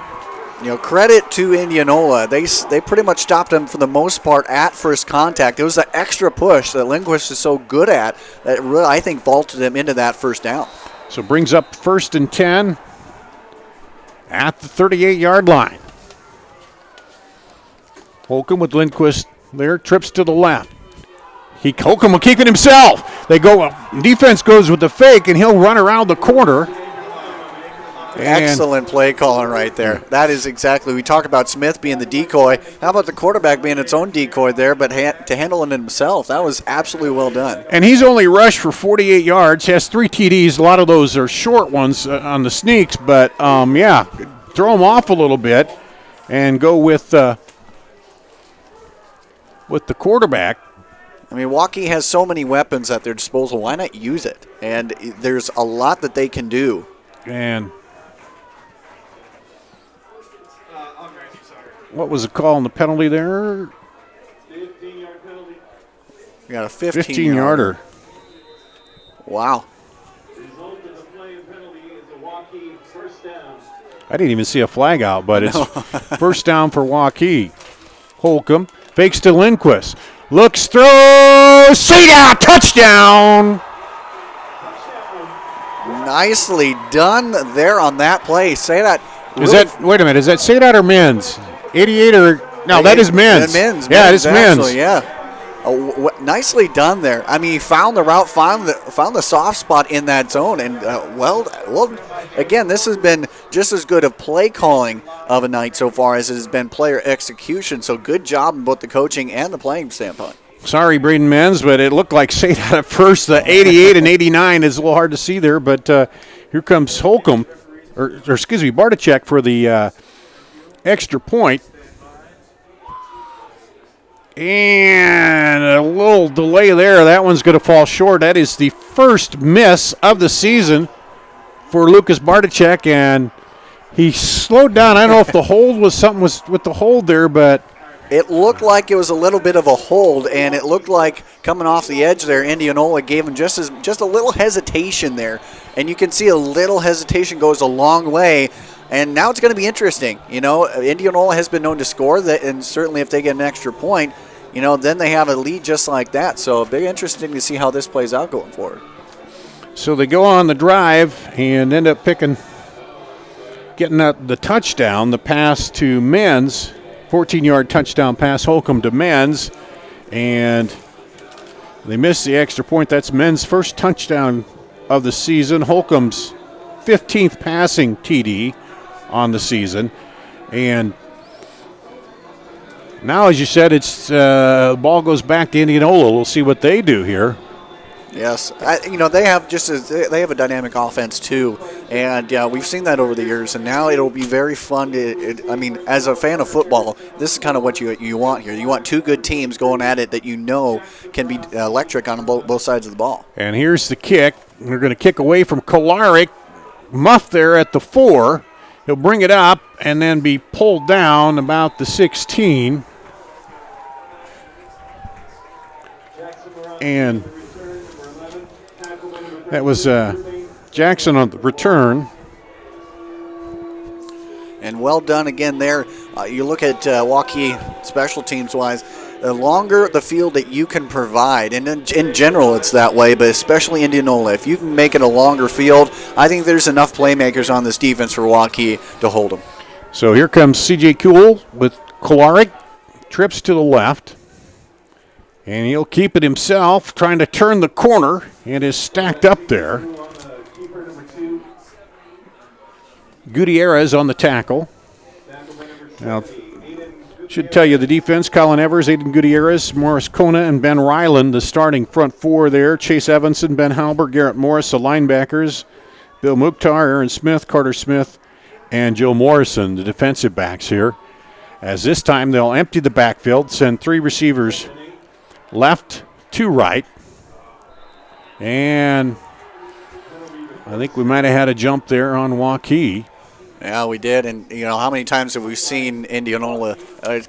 You know, credit to Indianola. They pretty much stopped him for the most part at first contact. It was the extra push that Lindquist is so good at that really, I think, vaulted him into that first down. So brings up 1st and 10 at the 38-yard line. Holcomb with Lindquist there, trips to the left. Holcomb will keep it himself. Defense goes with the fake, and he'll run around the corner. Excellent play calling right there. That is exactly, we talk about Smith being the decoy. How about the quarterback being its own decoy there, but to handle it himself? That was absolutely well done. And he's only rushed for 48 yards, has 3 TDs. A lot of those are short ones on the sneaks, but throw him off a little bit and go with the quarterback. I mean, Waukee has so many weapons at their disposal. Why not use it? And there's a lot that they can do. And what was the call on the penalty there? 15-yard penalty. We got a 15-yarder. Wow. I didn't even see a flag out, but it's first down for Waukee. Holcomb fakes to Lindquist. Looks, throws, Seda, touchdown! Nicely done there on that play. Seda. Wait a minute, is that Seda or Menz? 88 or, no, that is Menz. Yeah, it is Menz. Yeah. Nicely done there. I mean, he found the route, found the soft spot in that zone, and again, this has been just as good of play calling of a night so far as it has been player execution. So good job in both the coaching and the playing standpoint. Sorry, Braden Menz, but it looked like Seda at first. The 88 and 89 is a little hard to see there, but here comes Holcomb, or Bartachek for the extra point. And a little delay there. That one's going to fall short. That is the first miss of the season for Lucas Bartachek, and he slowed down. I don't know if the hold was something with the hold there, but it looked like it was a little bit of a hold, and it looked like coming off the edge there, Indianola gave him just a little hesitation there, and you can see a little hesitation goes a long way. And now it's going to be interesting. You know, Indianola has been known to score, and certainly if they get an extra point, you know, then they have a lead just like that. So it'll be interesting to see how this plays out going forward. So they go on the drive and end up getting the touchdown, the pass to Menz, 14-yard touchdown pass, Holcomb to Menz, and they missed the extra point. That's Men's first touchdown of the season, Holcomb's 15th passing TD on the season. And now, as you said, it's the ball goes back to Indianola. We'll see what they do here. Yes, they have a dynamic offense too, and we've seen that over the years. And now it'll be very fun. As a fan of football, this is kind of what you want here. You want two good teams going at it that you know can be electric on both sides of the ball. And here's the kick. We're going to kick away from Kolarik. Muff there at the 4. He'll bring it up and then be pulled down about the 16. And that was Jackson on the return. And well done again there. You look at Waukee special teams-wise, the longer the field that you can provide, and in general it's that way, but especially Indianola, if you can make it a longer field, I think there's enough playmakers on this defense for Waukee to hold them. So here comes C.J. Kuhl with Kolarik, trips to the left, and he'll keep it himself, trying to turn the corner, and is stacked up there. Gutierrez on the tackle. Now, should tell you the defense, Colin Evers, Aiden Gutierrez, Morris Kona, and Ben Ryland, the starting front 4 there. Chase Evanson, Ben Halber, Garrett Morris, the linebackers. Bill Mukhtar, Aaron Smith, Carter Smith, and Joe Morrison, the defensive backs here. As this time they'll empty the backfield, send 3 receivers left to right. And I think we might have had a jump there on Waukee. Yeah, we did, and how many times have we seen Indianola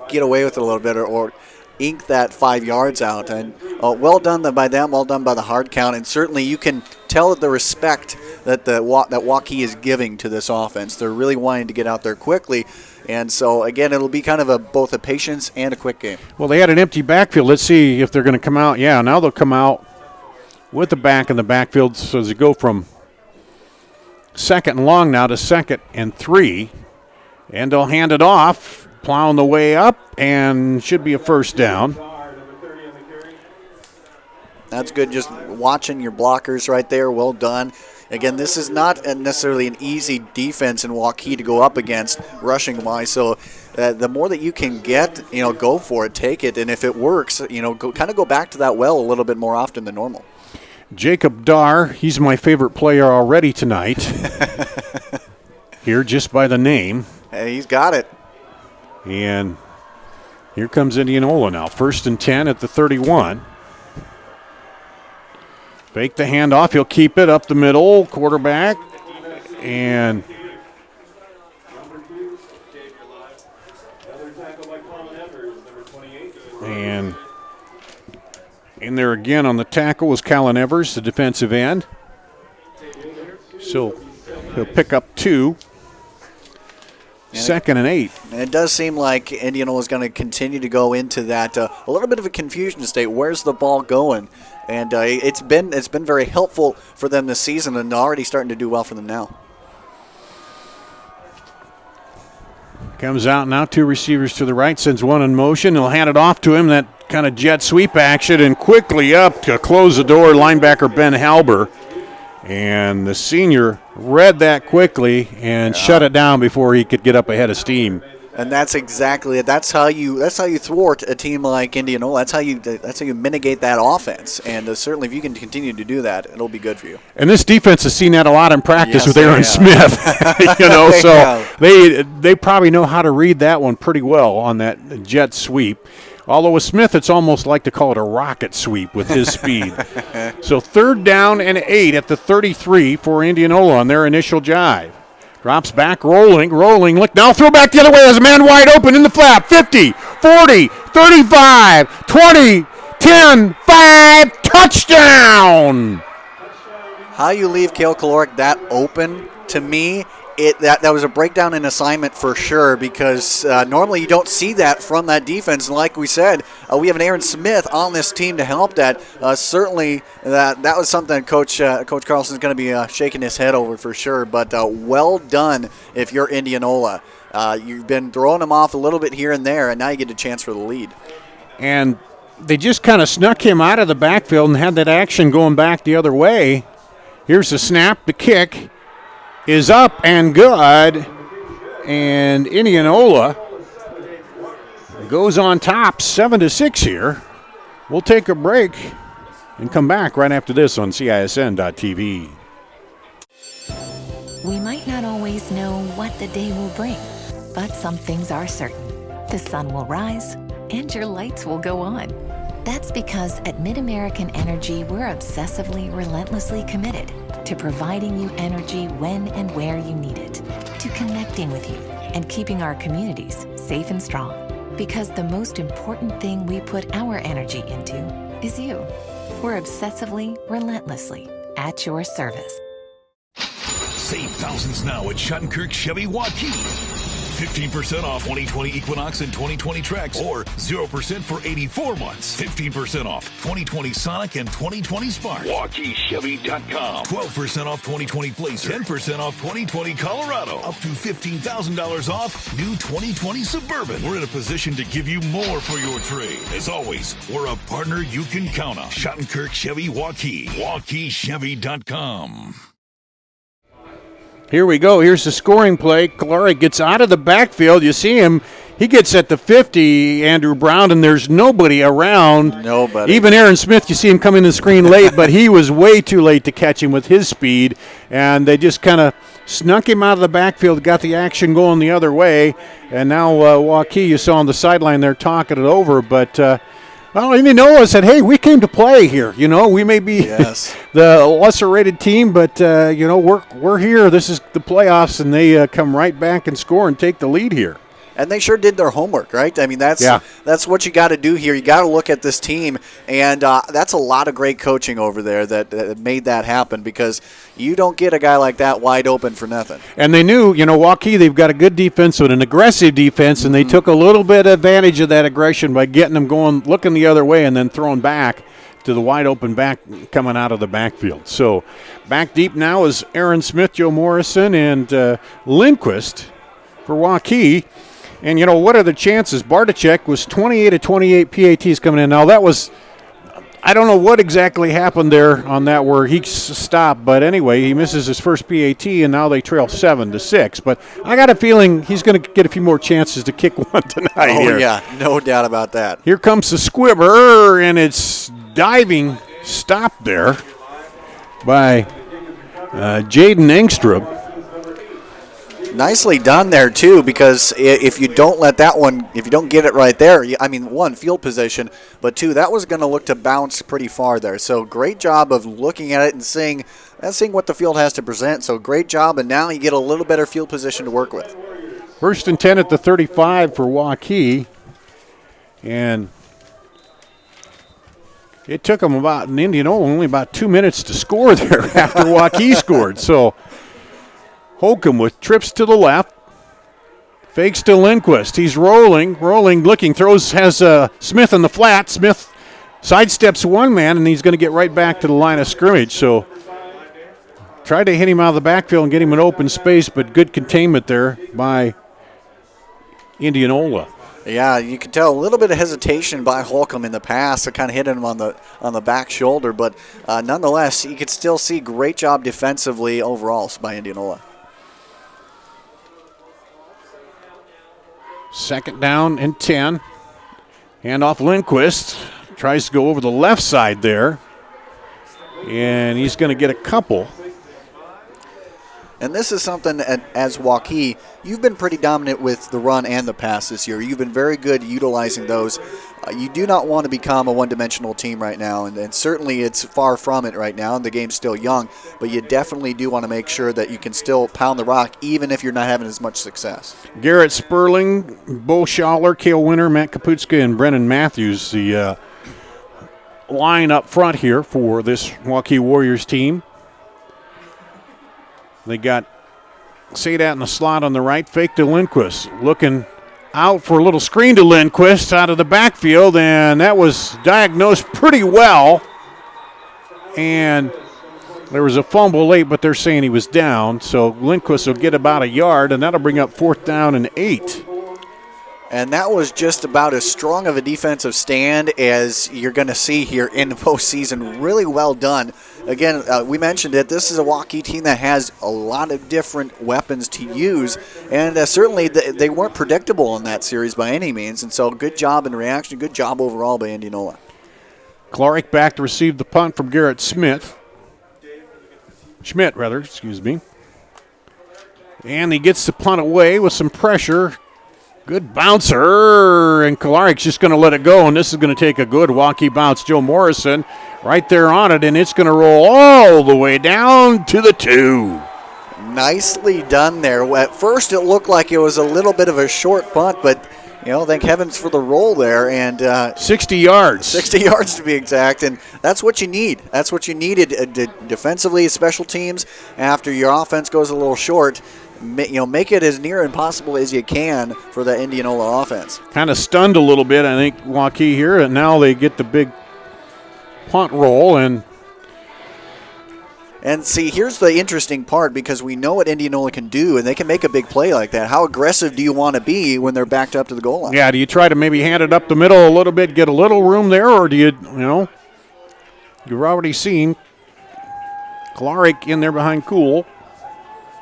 get away with it a little bit or ink that 5 yards out? And well done by them, well done by the hard count, and certainly you can tell the respect that Waukee is giving to this offense. They're really wanting to get out there quickly. And so, again, it'll be kind of both a patience and a quick game. Well, they had an empty backfield. Let's see if they're going to come out. Yeah, now they'll come out with the back in the backfield. So as they go from 2nd and long now to 2nd and 3. And they'll hand it off, plowing the way up, and should be a first down. That's good, just watching your blockers right there. Well done. Again, this is not necessarily an easy defense in Waukee to go up against rushing-wise. So the more that you can get, go for it, take it. And if it works, go back to that well a little bit more often than normal. Jacob Darr, he's my favorite player already tonight. Here, just by the name. Hey, he's got it. And here comes Indianola now. 1st and 10 at the 31. Fake the handoff. He'll keep it up the middle. Quarterback. And in there again on the tackle was Colin Evers, the defensive end. So he'll pick up 2. 2nd and 8. And it does seem like Indianola is going to continue to go into that a little bit of a confusion state. Where's the ball going? And it's been very helpful for them this season, and already starting to do well for them now. Comes out now, 2 receivers to the right, sends one in motion. He'll hand it off to him, that kind of jet sweep action, and quickly up to close the door, linebacker Ben Halber. And the senior read that quickly and shut it down before he could get up ahead of steam. And that's exactly it. That's how you thwart a team like Indianola. That's how you mitigate that offense. And certainly, if you can continue to do that, it'll be good for you. And this defense has seen that a lot in practice with Aaron Smith. They probably know how to read that one pretty well on that jet sweep. Although with Smith, it's almost like to call it a rocket sweep with his speed. So 3rd down and 8 at the 33 for Indianola on their initial jive. Drops back, rolling. Look, now throw back the other way. There's a man wide open in the flap. 50, 40, 35, 20, 10, 5, touchdown! How you leave Cale Caloric that open, to me, that was a breakdown in assignment for sure, because normally you don't see that from that defense. And like we said, we have an Aaron Smith on this team to help that. Certainly that was something Coach Carlson is going to be shaking his head over for sure. But well done if you're Indianola. You've been throwing them off a little bit here and there, and now you get a chance for the lead. And they just kind of snuck him out of the backfield and had that action going back the other way. Here's the snap, the kick is up and good, and Indianola goes on top 7-6 here. We'll take a break and come back right after this on CISN.TV. We might not always know what the day will bring, but some things are certain. The sun will rise and your lights will go on. That's because at MidAmerican Energy, we're obsessively, relentlessly committed to providing you energy when and where you need it, to connecting with you and keeping our communities safe and strong. Because the most important thing we put our energy into is you. We're obsessively, relentlessly at your service. Save thousands now at Schottenkirk Chevy Waukee. 15% off 2020 Equinox and 2020 Trax, or 0% for 84 months. 15% off 2020 Sonic and 2020 Spark. WaukeeChevy.com. 12% off 2020 Blazer. 10% off 2020 Colorado. Up to $15,000 off new 2020 Suburban. We're in a position to give you more for your trade. As always, we're a partner you can count on. Schottenkirk Chevy Waukee. WaukeeChevy.com. Here we go. Here's the scoring play. Caloric gets out of the backfield. You see him. He gets at the 50, Andrew Brown, and there's nobody around. Nobody. Even Aaron Smith, you see him come in the screen late, but he was way too late to catch him with his speed, and they just kind of snuck him out of the backfield, got the action going the other way, and now Waukee, you saw on the sideline there talking it over, but well, Indianola said, hey, we came to play here. You know, we may be the lesser-rated team, but, you know, we're here. This is the playoffs, and they come right back and score and take the lead here. And they sure did their homework, right? I mean, that's what you got to do here. You got to look at this team, and that's a lot of great coaching over there that made that happen, because you don't get a guy like that wide open for nothing. And they knew, Waukee, they've got a good defense with an aggressive defense, and they took a little bit of advantage of that aggression by getting them going, looking the other way, and then throwing back to the wide open back coming out of the backfield. So back deep now is Aaron Smith, Joe Morrison, and Lindquist for Waukee. And, what are the chances? Bartachek was 28 of 28 PATs coming in. Now, that was, I don't know what exactly happened there on that where he stopped. But anyway, he misses his first PAT, and now they trail 7-6. But I got a feeling he's going to get a few more chances to kick one tonight here. Oh, yeah, no doubt about that. Here comes the squibber, and it's diving stop there by Jaden Engstrom. Nicely done there, too, because if you don't let that one, if you don't get it right there, one, field position, but two, that was going to look to bounce pretty far there. So great job of looking at it and seeing what the field has to present. So great job, and now you get a little better field position to work with. 1st and 10 at the 35 for Waukee, and it took them in Indianola only about 2 minutes to score there after Waukee scored. So Holcomb with trips to the left, fakes to Lindquist. He's rolling, looking, has Smith in the flat. Smith sidesteps one man, and he's going to get right back to the line of scrimmage. So tried to hit him out of the backfield and get him an open space, but good containment there by Indianola. Yeah, you can tell a little bit of hesitation by Holcomb in the pass to kind of hit him on the back shoulder, but nonetheless, you could still see great job defensively overall by Indianola. 2nd down and 10. Handoff Lindquist. Tries to go over the left side there. And he's going to get a couple. And this is something, as Waukee, you've been pretty dominant with the run and the pass this year. You've been very good utilizing those. You do not want to become a one-dimensional team right now, and certainly it's far from it right now, and the game's still young, but you definitely do want to make sure that you can still pound the rock even if you're not having as much success. Garrett Sperling, Bo Schaller, Cale Winter, Matt Kaputska, and Brennan Matthews, the line up front here for this Waukee Warriors team. They got Sadat in the slot on the right, fake to Lindquist, looking out for a little screen to Lindquist out of the backfield, and that was diagnosed pretty well. And there was a fumble late, but they're saying he was down, so Lindquist will get about a yard, and that'll bring up 4th down and 8. And that was just about as strong of a defensive stand as you're going to see here in the postseason. Really well done. Again, we mentioned it. This is a Waukee team that has a lot of different weapons to use, and certainly they weren't predictable in that series by any means. And so good job in reaction. Good job overall by Indianola. Klarick back to receive the punt from Garrett Schmidt. And he gets the punt away with some pressure. Good bouncer, and Kolarik's just going to let it go, and this is going to take a good Waukee bounce. Joe Morrison right there on it, and it's going to roll all the way down to the 2. Nicely done there. At first it looked like it was a little bit of a short punt, but thank heavens for the roll there. And 60 yards. 60 yards to be exact, and that's what you need. That's what you needed defensively, special teams, after your offense goes a little short. Make it as near impossible as you can for the Indianola offense. Kind of stunned a little bit, I think, Waukee here, and now they get the big punt roll. And see, here's the interesting part, because we know what Indianola can do, and they can make a big play like that. How aggressive do you want to be when they're backed up to the goal line? Yeah, do you try to maybe hand it up the middle a little bit, get a little room there, or do you've already seen Klarick in there behind Kuhl.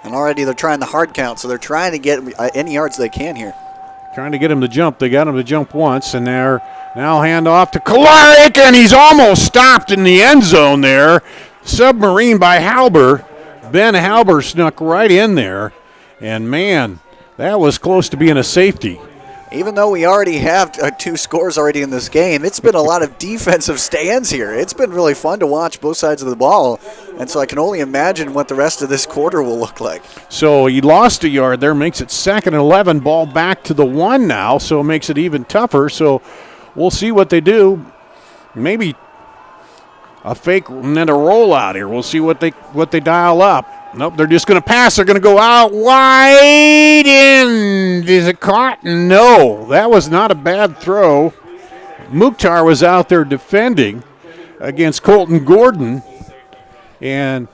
And already they're trying the hard count, so they're trying to get any yards they can here. Trying to get him to jump. They got him to jump once, and they're now hand off to Klarick, and he's almost stopped in the end zone there. Submarine by Halber. Ben Halber snuck right in there, and man, that was close to being a safety. even though we already have 2 scores already in this game, it's been a lot of defensive stands here. It's been really fun to watch both sides of the ball, and so I can only imagine what the rest of this quarter will look like. So he lost a yard there, makes it 2nd and 11, ball back to the 1 now, so it makes it even tougher. So we'll see what they do. Maybe a fake and then a rollout here. We'll see what they dial up. Nope, they're just going to pass. They're going to go out wide in. Is it caught? No, that was not a bad throw. Mukhtar was out there defending against Colton Gordon. And,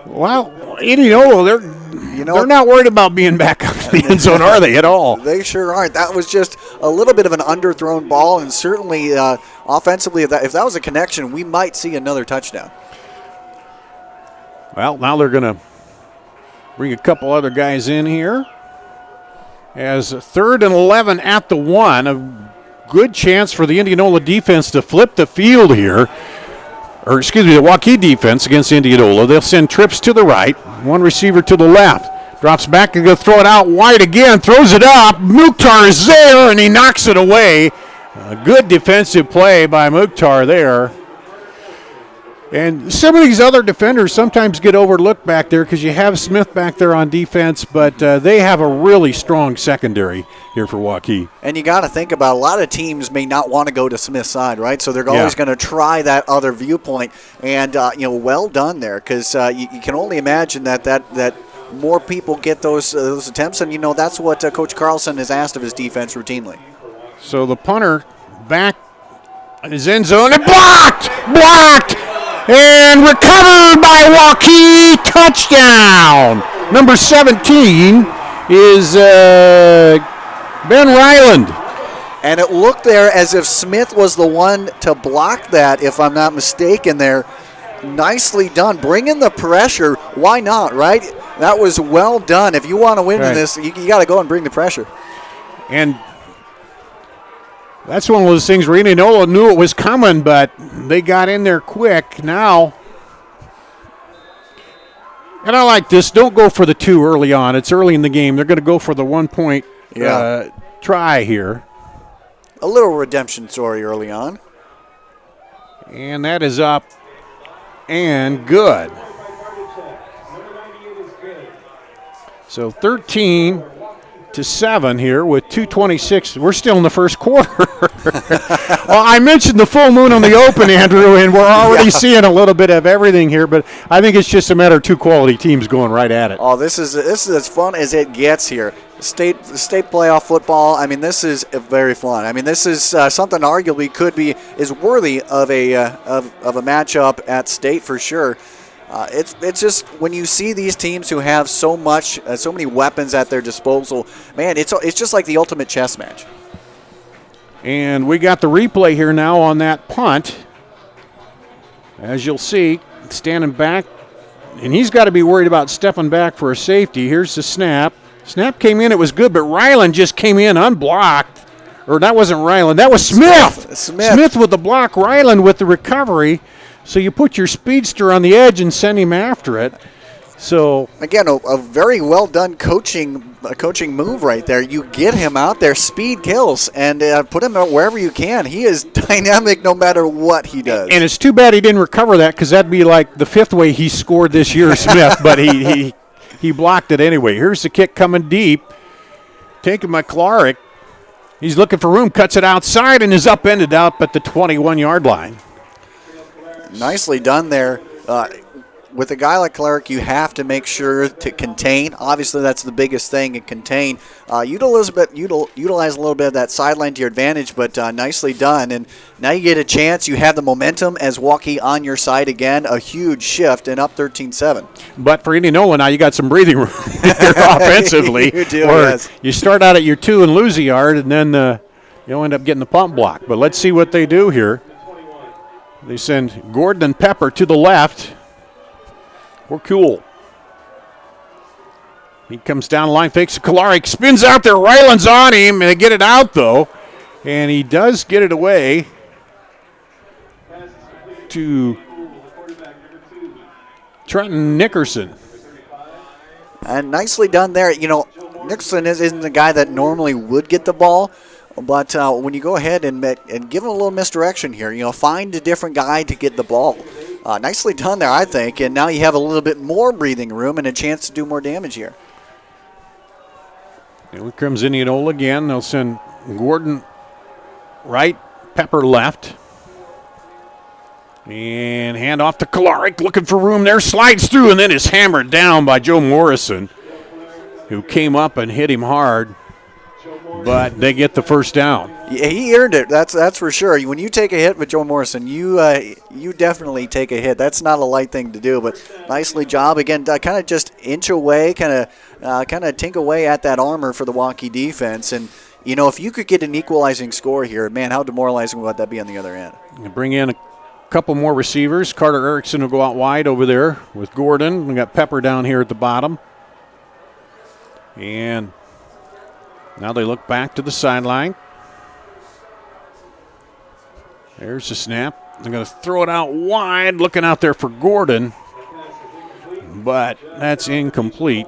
well, Indianola, they're not worried about being back up in the end zone, are they, at all? They sure aren't. That was just a little bit of an underthrown ball, and certainly offensively, if that was a connection, we might see another touchdown. Well, now they're going to bring a couple other guys in here. As 3rd and 11 at the 1, a good chance for the Indianola defense to flip the field here. Or, excuse me, the Waukee defense against Indianola. They'll send trips to the right, 1 receiver to the left. Drops back and going to throw it out wide again, throws it up. Mukhtar is there, and he knocks it away. A good defensive play by Mukhtar there. And some of these other defenders sometimes get overlooked back there because you have Smith back there on defense, but they have a really strong secondary here for Waukee. And you got to think about a lot of teams may not want to go to Smith's side, right? So they're always going to try that other viewpoint. And, well done there because you can only imagine that more people get those attempts. And, that's what Coach Carlson has asked of his defense routinely. So the punter back in his end zone and blocked! And recovered by Waukee, touchdown. Number 17 is Ben Ryland. And it looked there as if Smith was the one to block that, if I'm not mistaken there. Nicely done. Bring in the pressure. Why not, right? That was well done. If you want to win in this, you got to go and bring the pressure. And that's one of those things where Indianola knew it was coming, but they got in there quick now. And I like this. Don't go for the 2 early on. It's early in the game. They're going to go for the 1-point try here. A little redemption story early on. And that is up and good. So 13-7 here with 2:26. We're still in the first quarter. Well, I mentioned the full moon on the open, Andrew, and we're already seeing a little bit of everything here, but I think it's just a matter of 2 quality teams going right at it. Oh, this is as fun as it gets here. State playoff football. I mean, this is very fun. I mean, this is something arguably is worthy of a matchup at state for sure. It's just when you see these teams who have so many weapons at their disposal, man, it's just like the ultimate chess match. And we got the replay here now on that punt. As you'll see, standing back, and he's got to be worried about stepping back for a safety. Here's the snap. Snap came in, it was good, but Ryland just came in unblocked. Or that wasn't Ryland, that was Smith. Smith with the block, Ryland with the recovery. So you put your speedster on the edge and send him after it. So again, a very well done coaching move right there. You get him out there, speed kills, and put him wherever you can. He is dynamic no matter what he does. And it's too bad he didn't recover that because that'd be like the 5th way he scored this year, Smith. But he blocked it anyway. Here's the kick coming deep. Taking McClarick. He's looking for room, cuts it outside, and is upended up at the 21-yard line. Nicely done there. With a guy like Clark, you have to make sure to contain. Obviously, that's the biggest thing, and contain. Utilize a little bit of that sideline to your advantage, but nicely done. And now you get a chance. You have the momentum as Waukee on your side again. A huge shift and up 13-7. But for Indianola, now you got some breathing room offensively. You do, or yes. You start out at your 2 and lose a yard, and then you'll end up getting the pump block. But let's see what they do here. They send Gordon and Pepper to the left. We're cool. He comes down the line, fakes a Kolarik, spins out there. Ryland's on him, and they get it out, though. And he does get it away to Trenton Nickerson. And nicely done there. Nicholson isn't the guy that normally would get the ball, but when you go ahead and give him a little misdirection here, find a different guy to get the ball. Nicely done there, I think, and now you have a little bit more breathing room and a chance to do more damage here. Here comes Indianola again. They'll send Gordon right, Pepper left. And hand off to Kolarik, looking for room there, slides through, and then is hammered down by Joe Morrison, who came up and hit him hard, but they get the first down. Yeah, he earned it. That's for sure. When you take a hit with Joe Morrison, you definitely take a hit. That's not a light thing to do, but nicely job. Again, kind of just inch away, kind of tink away at that armor for the Waukee defense. And, if you could get an equalizing score here, man, how demoralizing would that be on the other end? You bring in a couple more receivers. Carter Erickson will go out wide over there with Gordon. We got Pepper down here at the bottom. And now they look back to the sideline. There's the snap. They're going to throw it out wide, looking out there for Gordon. But that's incomplete.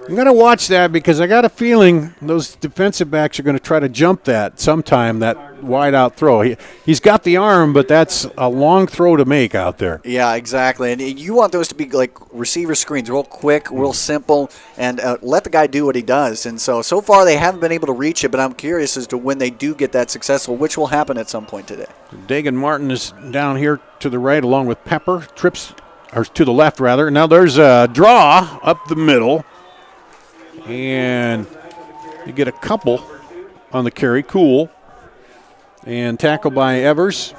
I'm going to watch that because I got a feeling those defensive backs are going to try to jump that sometime, that wide out throw. He's got the arm, but that's a long throw to make out there. Yeah, exactly. And you want those to be like receiver screens, real quick, real simple, and let the guy do what he does. And so far they haven't been able to reach it, but I'm curious as to when they do get that successful, which will happen at some point today. Dagan Martin is down here to the right along with Pepper. Trips, or to the left rather. Now there's a draw up the middle. And you get a couple on the carry. Cool. And tackle by Evers.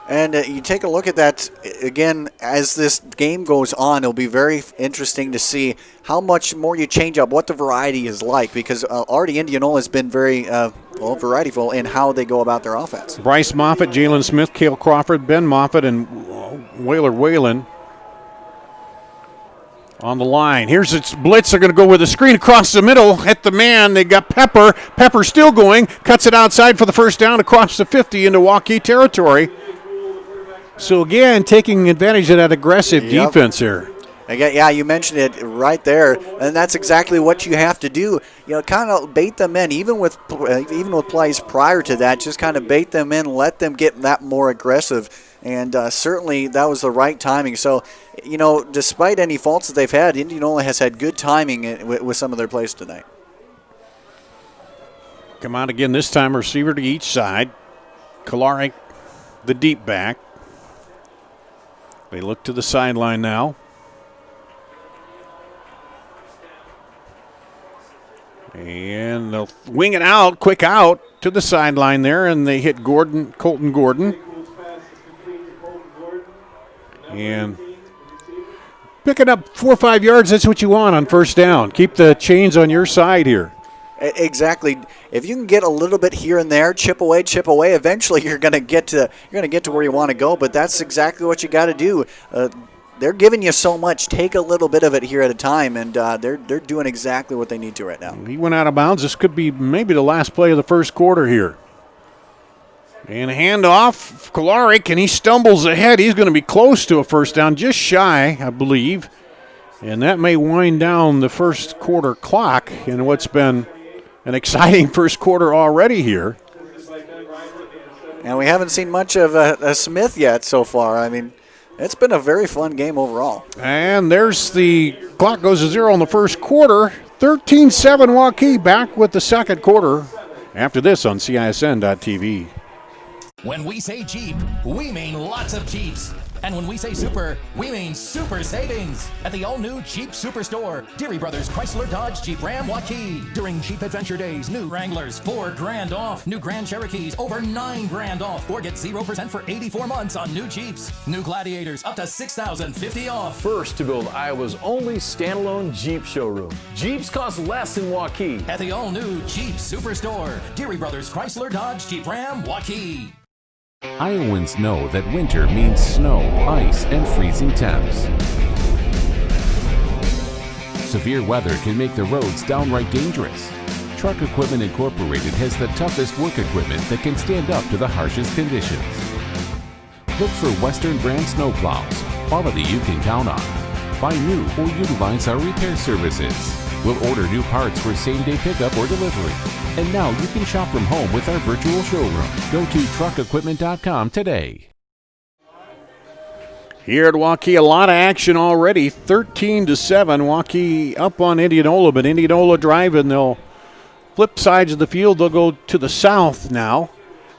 And you take a look at that, again, as this game goes on, it'll be very interesting to see how much more you change up, what the variety is like, because already Indianola has been very varietyful in how they go about their offense. Bryce Moffitt, Jalen Smith, Cale Crawford, Ben Moffitt, and Whaler Whalen on the line. Here's its blitz. They're going to go with a screen across the middle. Hit the man. They got Pepper. Pepper still going. Cuts it outside for the first down across the 50 into Waukee territory. So, again, taking advantage of that aggressive defense here. Again, yeah, you mentioned it right there, and that's exactly what you have to do. Kind of bait them in, even with plays prior to that. Just kind of bait them in, let them get that more aggressive, and certainly that was the right timing. So, despite any faults that they've had, Indianola has had good timing with some of their plays tonight. Come out again this time, receiver to each side. Kolarik, the deep back. They look to the sideline now. And they'll wing it out, quick out to the sideline there, and they hit Colton Gordon. And picking up 4 or 5 yards, that's what you want on first down. Keep the chains on your side here. Exactly. If you can get a little bit here and there, chip away, eventually you're going to get to where you want to go, but that's exactly what you got to do. They're giving you so much. Take a little bit of it here at a time, and they're doing exactly what they need to right now. He went out of bounds. This could be maybe the last play of the first quarter here. And a handoff, Kolarik, and he stumbles ahead. He's going to be close to a first down, just shy, I believe. And that may wind down the first quarter clock in what's been an exciting first quarter already here. And we haven't seen much of a Smith yet so far. I mean, it's been a very fun game overall. And there's the clock goes to 0 in the first quarter. 13-7 Waukee, back with the second quarter after this on CISN.TV. When we say Jeep, we mean lots of Jeeps. And when we say super, we mean super savings at the all-new Jeep Superstore, Deary Brothers Chrysler Dodge Jeep Ram Waukee. During Jeep Adventure Days, new Wranglers $4 grand off, new Grand Cherokees over $9 grand off, or get 0% for 84 months on new Jeeps. New Gladiators up to $6,050 off. First to build Iowa's only standalone Jeep showroom. Jeeps cost less in Waukee. At the all-new Jeep Superstore, Deary Brothers Chrysler Dodge Jeep Ram Waukee. Iowans know that winter means snow, ice, and freezing temps. Severe weather can make the roads downright dangerous. Truck Equipment Incorporated has the toughest work equipment that can stand up to the harshest conditions. Look for Western brand snowplows, quality you can count on. Buy new or utilize our repair services. We'll order new parts for same-day pickup or delivery. And now you can shop from home with our virtual showroom. Go to truckequipment.com today. Here at Waukee, a lot of action already. 13-7. Waukee up on Indianola, but Indianola driving. They'll flip sides of the field. They'll go to the south now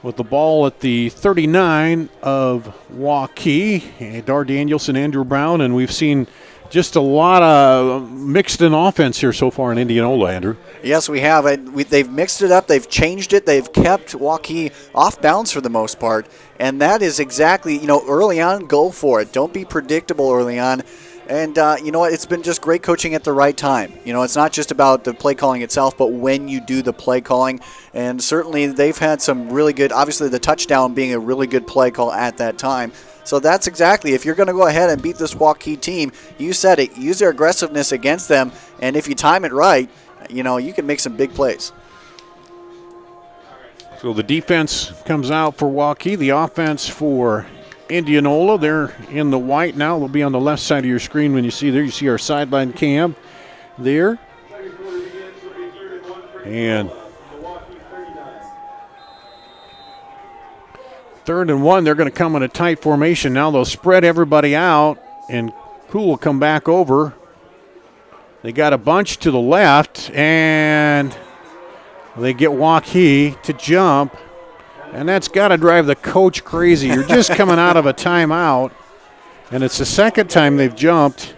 with the ball at the 39 of Waukee. Dar Danielson, Andrew Brown, and we've seen just a lot of mixed in offense here so far in Indianola, Andrew. Yes, we have. They've mixed it up. They've changed it. They've kept Waukee off balance for the most part. And that is exactly, early on, go for it. Don't be predictable early on. And you know what? It's been just great coaching at the right time. It's not just about the play calling itself, but when you do the play calling. And certainly they've had some really good, obviously the touchdown being a really good play call at that time. So that's exactly, if you're going to go ahead and beat this Waukee team, you said it, use their aggressiveness against them, and if you time it right, you can make some big plays. So the defense comes out for Waukee, the offense for Indianola. They're in the white now. They'll be on the left side of your screen when you see there. You see our sideline cam there. And 3rd and 1, they're going to come in a tight formation. Now they'll spread everybody out, and Cool will come back over. They got a bunch to the left, and they get Waukee to jump, and that's got to drive the coach crazy. You're just coming out of a timeout, and it's the second time they've jumped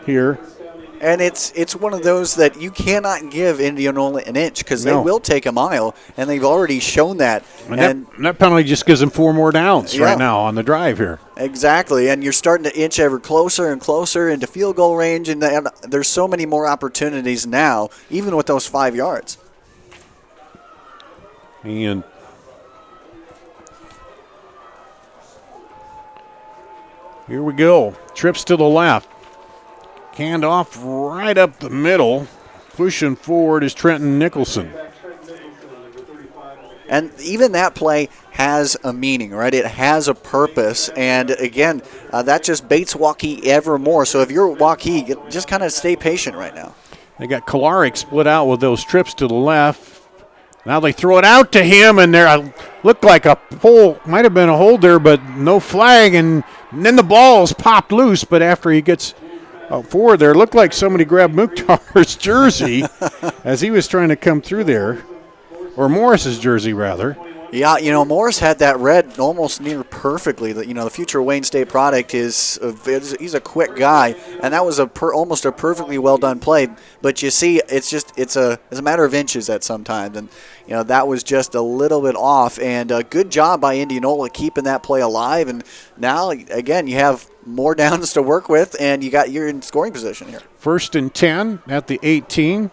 here. And it's one of those that you cannot give Indianola an inch because they will take a mile, and they've already shown that. And that penalty just gives them 4 more downs right now on the drive here. Exactly, and you're starting to inch ever closer and closer into field goal range, and there's so many more opportunities now, even with those 5 yards. And here we go. Trips to the left. Hand off right up the middle. Pushing forward is Trenton Nicholson. And even that play has a meaning, right? It has a purpose. And again, that just baits Waukee ever more. So if you're Waukee, just kind of stay patient right now. They got Kolarik split out with those trips to the left. Now they throw it out to him, and there looked like a pull. Might have been a hold there, but no flag. And then the ball's popped loose, but after he gets forward there, looked like somebody grabbed Mukhtar's jersey as he was trying to come through there, or Morris's jersey rather. Yeah, Morris had that red almost near perfectly. The future Wayne State product he's a quick guy, and that was almost a perfectly well done play. But you see, it's a matter of inches at sometimes, and that was just a little bit off. And good job by Indianola keeping that play alive. And now again, you have more downs to work with, and you're in scoring position here. 1st and 10 at the 18,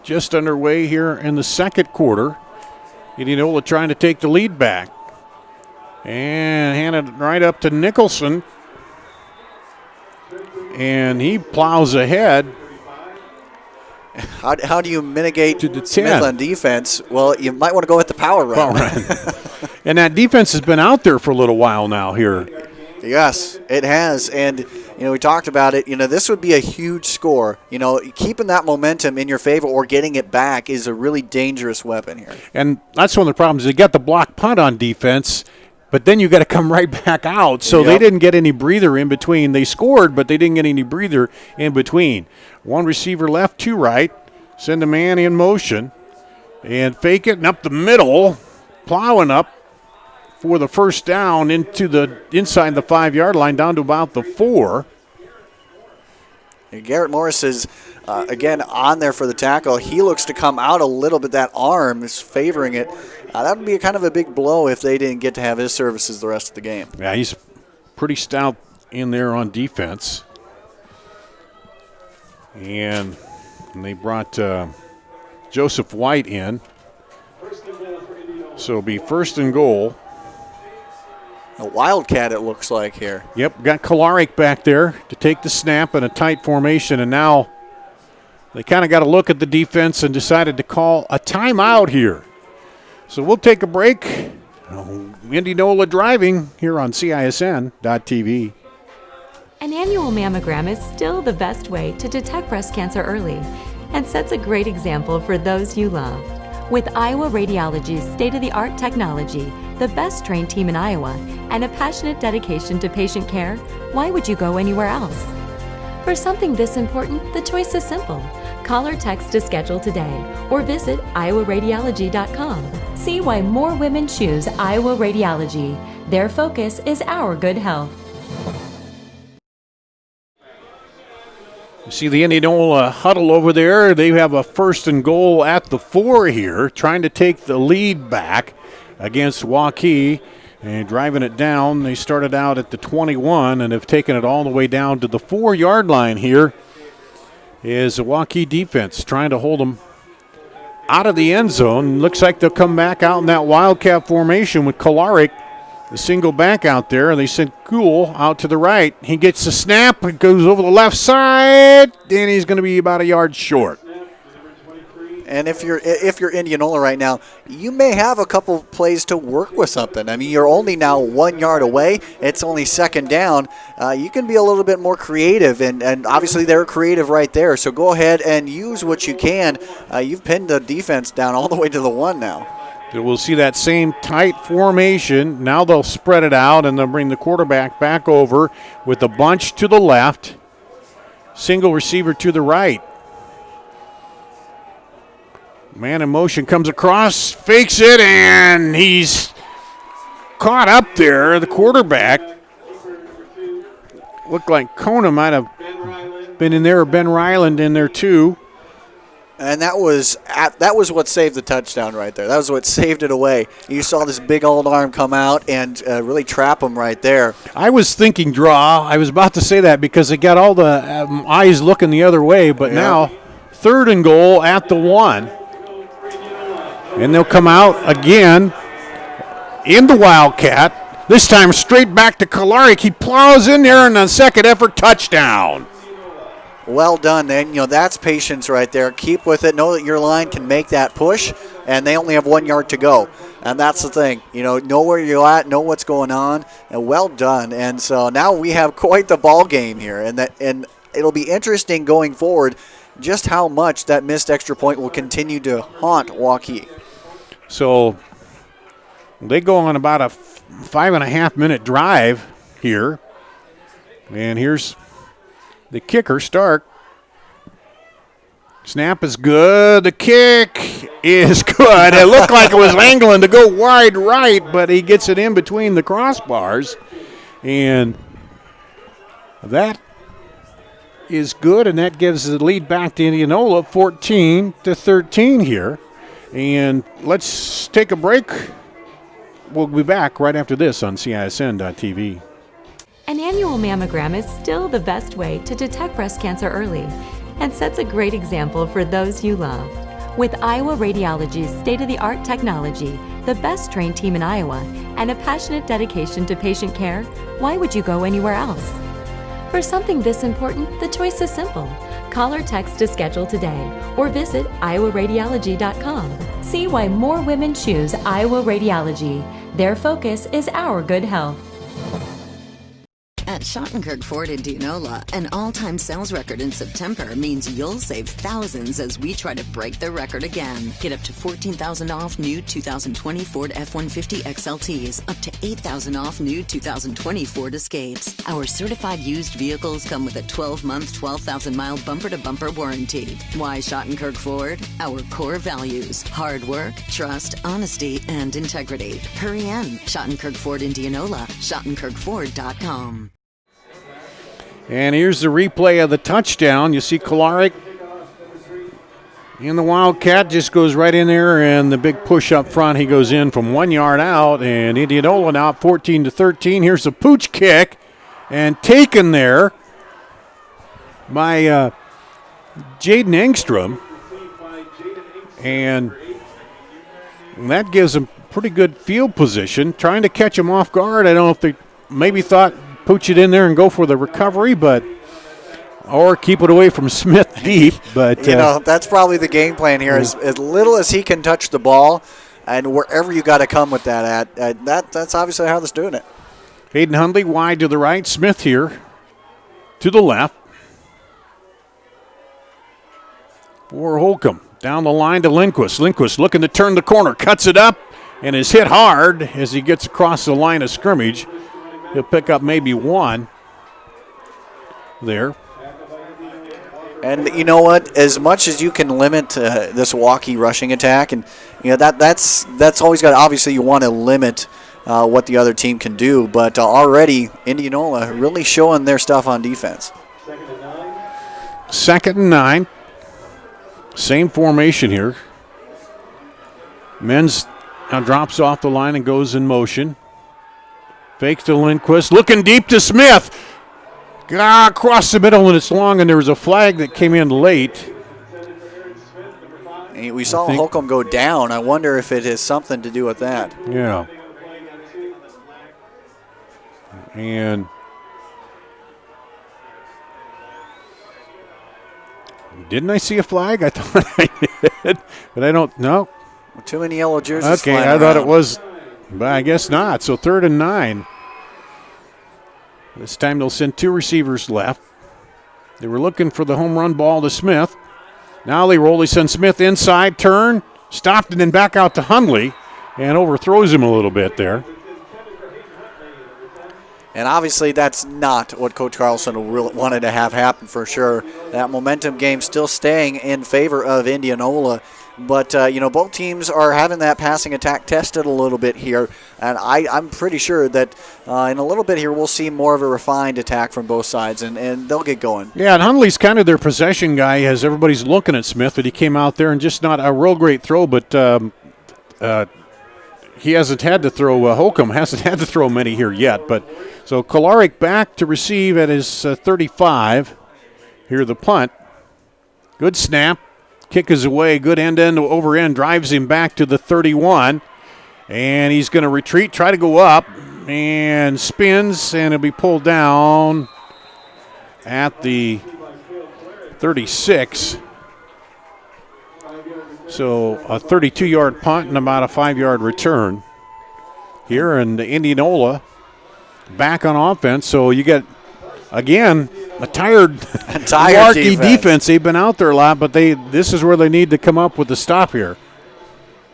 just underway here in the second quarter. Indianola trying to take the lead back. And handed right up to Nicholson. And he plows ahead. How do you mitigate to the Smith 10 on defense? Well, you might want to go with the power run. And that defense has been out there for a little while now here. Yes, it has. And, we talked about it. This would be a huge score. Keeping that momentum in your favor or getting it back is a really dangerous weapon here. And that's one of the problems. They got the block punt on defense, but then you got to come right back out. So they didn't get any breather in between. They scored, but they didn't get any breather in between. 1 receiver left, 2 right. Send a man in motion and fake it and up the middle, plowing up for the first down into the inside the 5-yard line down to about the 4. And Garrett Morris is, again, on there for the tackle. He looks to come out a little bit. That arm is favoring it. That would be kind of a big blow if they didn't get to have his services the rest of the game. Yeah, he's pretty stout in there on defense. And they brought Joseph White in. So it'll be 1st and goal. A wildcat, it looks like here. Yep, got Kolarik back there to take the snap in a tight formation, and now they kind of got to look at the defense and decided to call a timeout here. So we'll take a break. Indianola driving here on CISN.TV. An annual mammogram is still the best way to detect breast cancer early and sets a great example for those you love. With Iowa Radiology's state-of-the-art technology, the best trained team in Iowa, and a passionate dedication to patient care, why would you go anywhere else? For something this important, the choice is simple. Call or text to schedule today or visit iowaradiology.com. See why more women choose Iowa Radiology. Their focus is our good health. You see the Indianola huddle over there. They have a 1st and goal at the 4 here, trying to take the lead back against Waukee and driving it down. They started out at the 21 and have taken it all the way down to the 4-yard line here. Is the Waukee defense trying to hold them out of the end zone. Looks like they'll come back out in that Wildcat formation with Kolarik, the single back out there. And they send Kuhl out to the right. He gets the snap. It goes over the left side, and he's going to be about a yard short. And if you're Indianola right now, you may have a couple plays to work with something. I mean, you're only now 1 yard away. It's only 2nd down. You can be a little bit more creative, and obviously they're creative right there. So go ahead and use what you can. You've pinned the defense down all the way to the 1 now. We'll see that same tight formation. Now they'll spread it out, and they'll bring the quarterback back over with a bunch to the left, single receiver to the right. Man in motion comes across, fakes it, and he's caught up there. The quarterback looked like Kona might have been in there, or Ben Ryland in there too. And that was what saved the touchdown right there. That was what saved it away. You saw this big old arm come out and really trap him right there. I was thinking draw. I was about to say that because they got all the eyes looking the other way, but now 3rd and goal at the 1. And they'll come out again in the Wildcat. This time straight back to Kolarik. He plows in there and on second effort, touchdown. Well done. And, that's patience right there. Keep with it. Know that your line can make that push, and they only have 1 yard to go. And that's the thing. Know where you're at, know what's going on, and well done. And so now we have quite the ball game here, and it'll be interesting going forward just how much that missed extra point will continue to haunt Waukee. So they go on about a 5.5 minute drive here. And here's the kicker, Stark. Snap is good. The kick is good. It looked like it was angling to go wide right, but he gets it in between the crossbars. And that is good, and that gives the lead back to Indianola, 14-13 here. And let's take a break. We'll be back right after this on CISN.TV. An annual mammogram is still the best way to detect breast cancer early and sets a great example for those you love. With Iowa Radiology's state-of-the-art technology, the best trained team in Iowa, and a passionate dedication to patient care, why would you go anywhere else? For something this important, the choice is simple. Call or text to schedule today or visit iowaradiology.com. See why more women choose Iowa Radiology. Their focus is our good health. At Schottenkirk Ford Indianola, an all-time sales record in September means you'll save thousands as we try to break the record again. Get up to $14,000 off new 2020 Ford F-150 XLTs, up to $8,000 off new 2020 Ford Escapes. Our certified used vehicles come with a 12-month, 12,000-mile bumper-to-bumper warranty. Why Schottenkirk Ford? Our core values: hard work, trust, honesty, and integrity. Hurry in. Schottenkirk Ford Indianola, schottenkirkford.com. And here's the replay of the touchdown. You see Kolarik and the Wildcat just goes right in there, and the big push up front. He goes in from 1 yard out, and Indianola now 14-13. Here's the pooch kick, and taken there by Jaden Engstrom. And that gives him pretty good field position, trying to catch him off guard. I don't know if they maybe thought pooch it in there and go for the recovery, or keep it away from Smith deep. But that's probably the game plan here. As little as he can touch the ball, and wherever you got to come with that at, that's obviously how they're doing it. Hayden Hundley wide to the right. Smith here to the left. For Holcomb. Down the line to Lindquist. Lindquist looking to turn the corner. Cuts it up and is hit hard as he gets across the line of scrimmage. He'll pick up maybe one there. And you know what? As much as you can limit this Waukee rushing attack, and that's always got. Obviously, you want to limit what the other team can do, but already Indianola really showing their stuff on defense. 2nd and 9. Same formation here. Menz now drops off the line and goes in motion. Fakes to Lindquist. Looking deep to Smith. Across the middle, and it's long, and there was a flag that came in late. We saw Holcomb go down. I wonder if it has something to do with that. Yeah. And didn't I see a flag? I thought I did, but I don't know. Too many yellow jerseys. Okay, I thought it was, but I guess not. So 3rd and 9. This time they'll send 2 receivers left. They were looking for the home run ball to Smith. Now they roll. They send Smith inside, turn, stopped, and then back out to Hundley, and overthrows him a little bit there. And obviously that's not what Coach Carlson wanted to have happen for sure. That momentum game still staying in favor of Indianola. But, both teams are having that passing attack tested a little bit here. And I'm pretty sure that in a little bit here we'll see more of a refined attack from both sides, and they'll get going. Yeah, and Hundley's kind of their possession guy as everybody's looking at Smith, but he came out there and just not a real great throw, but he hasn't had to throw, Holcomb hasn't had to throw many here yet. But so Kolarik back to receive at his 35. Here the punt. Good snap. Kick is away. Good end-end over end. Drives him back to the 31. And he's going to retreat, try to go up, and spins, and he'll be pulled down at the 36. So a 32-yard punt and about a 5-yard return here, and Indianola back on offense. So you get, again, a tired Waukee defense. They've been out there a lot, but this is where they need to come up with the stop here.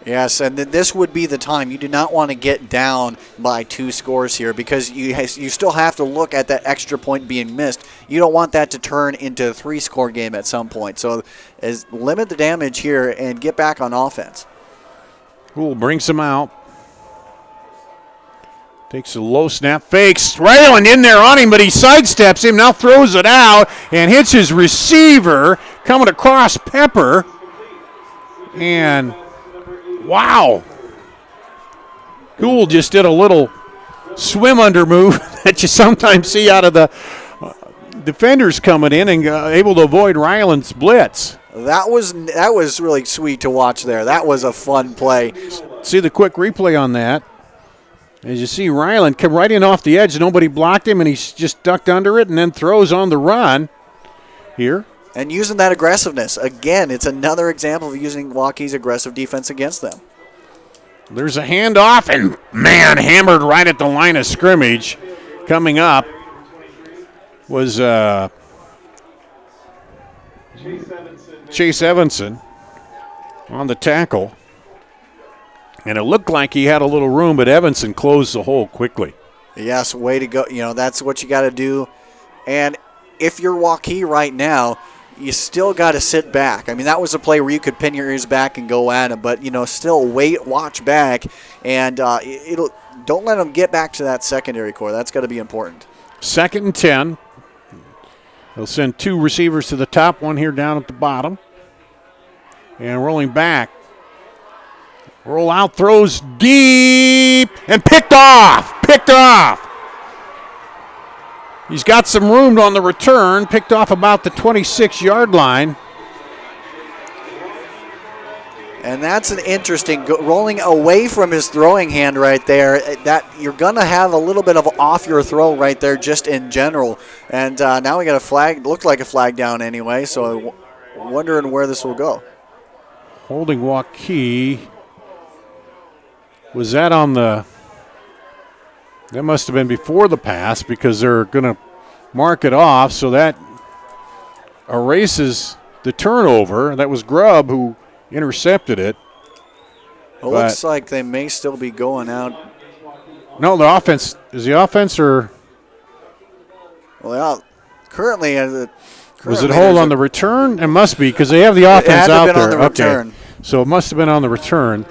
Yes, and this would be the time. You do not want to get down by 2 scores here because you still have to look at that extra point being missed. You don't want that to turn into a 3-score game at some point. So limit the damage here and get back on offense. Cool, brings him out. Takes a low snap, fakes, Ryland in there on him, but he sidesteps him, now throws it out and hits his receiver coming across Pepper. And wow. Cool just did a little swim under move that you sometimes see out of the defenders coming in and able to avoid Ryland's blitz. That was really sweet to watch there. That was a fun play. See the quick replay on that. As you see, Ryland come right in off the edge. Nobody blocked him, and he's just ducked under it and then throws on the run here. And using that aggressiveness. Again, it's another example of using Waukee's aggressive defense against them. There's a handoff, and, man, hammered right at the line of scrimmage. Coming up was Chase Evanson on the tackle. And it looked like he had a little room, but Evanson closed the hole quickly. Yes, way to go. That's what you got to do. And if you're Waukee right now, you still got to sit back. I mean, that was a play where you could pin your ears back and go at him, but, still wait, watch back, and don't let them get back to that secondary core. That's got to be important. 2nd and 10. They'll send 2 receivers to the top, one here down at the bottom. And rolling back. Roll out, throws deep, and picked off. He's got some room on the return, picked off about the 26-yard line. And that's an interesting, rolling away from his throwing hand right there. That you're going to have a little bit of off your throw right there just in general. And now we got a flag, looked like a flag down anyway, so wondering where this will go. Holding Waukee. Was that on the – that must have been before the pass because they're going to mark it off, so that erases the turnover. That was Grubb who intercepted it. It looks like they may still be going out. No, the offense. Is the offense or? Well, currently was it hold on the return? It must be because they have the offense out there. On the return. So it must have been on the return.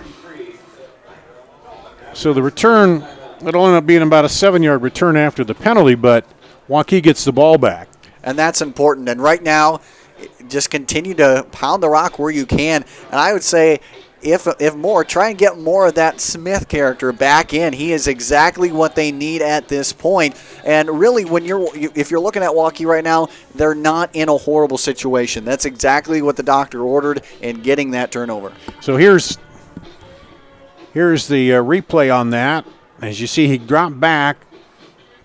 So the return, it'll end up being about a 7-yard return after the penalty, but Waukee gets the ball back. And that's important. And right now, just continue to pound the rock where you can. And I would say, if more, try and get more of that Smith character back in. He is exactly what they need at this point. And really, if you're looking at Waukee right now, they're not in a horrible situation. That's exactly what the doctor ordered in getting that turnover. So here's the replay on that. As you see, he dropped back,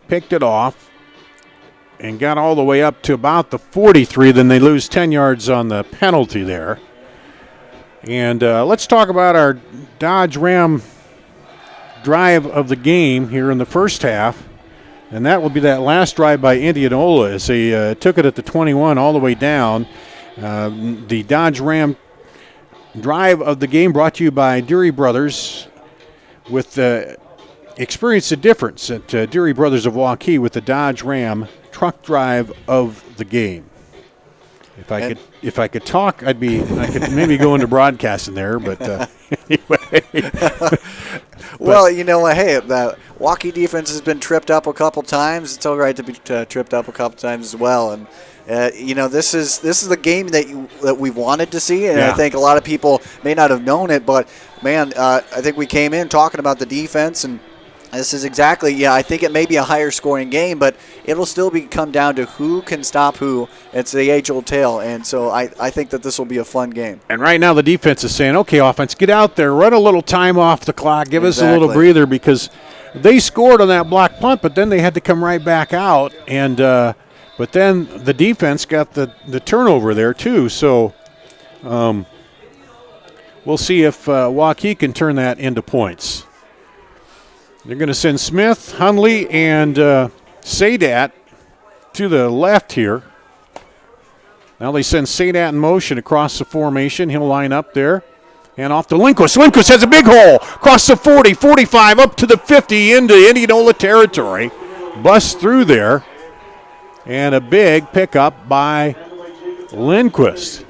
picked it off, and got all the way up to about the 43. Then they lose 10 yards on the penalty there. And let's talk about our Dodge Ram drive of the game here in the first half. And that will be that last drive by Indianola as they took it at the 21 all the way down. The Dodge Ram drive of the game brought to you by Deary Brothers with experience the difference at Deary Brothers of Waukee with the Dodge Ram truck drive of the game. If I could talk, I could maybe go into broadcasting there, but anyway. Well, you know what? Hey, the Waukee defense has been tripped up a couple times. It's all right to be tripped up a couple times as well. And this is the game that we wanted to see, and I think a lot of people may not have known it, but man, I think we came in talking about the defense, and this is exactly, I think it may be a higher scoring game, but it'll still come down to who can stop who. It's the age-old tale, and so I think that this will be a fun game. And right now the defense is saying, okay, offense, get out there, run a little time off the clock, give us a little breather, because they scored on that block punt, but then they had to come right back out, and but then the defense got the turnover there too, so we'll see if Waukee can turn that into points. They're going to send Smith, Hundley, and Sadat to the left here. Now they send Sadat in motion across the formation. He'll line up there. And off to Lindquist. Lindquist has a big hole. Across the 40, 45, up to the 50 into Indianola territory. Busts through there. And a big pickup by Lindquist.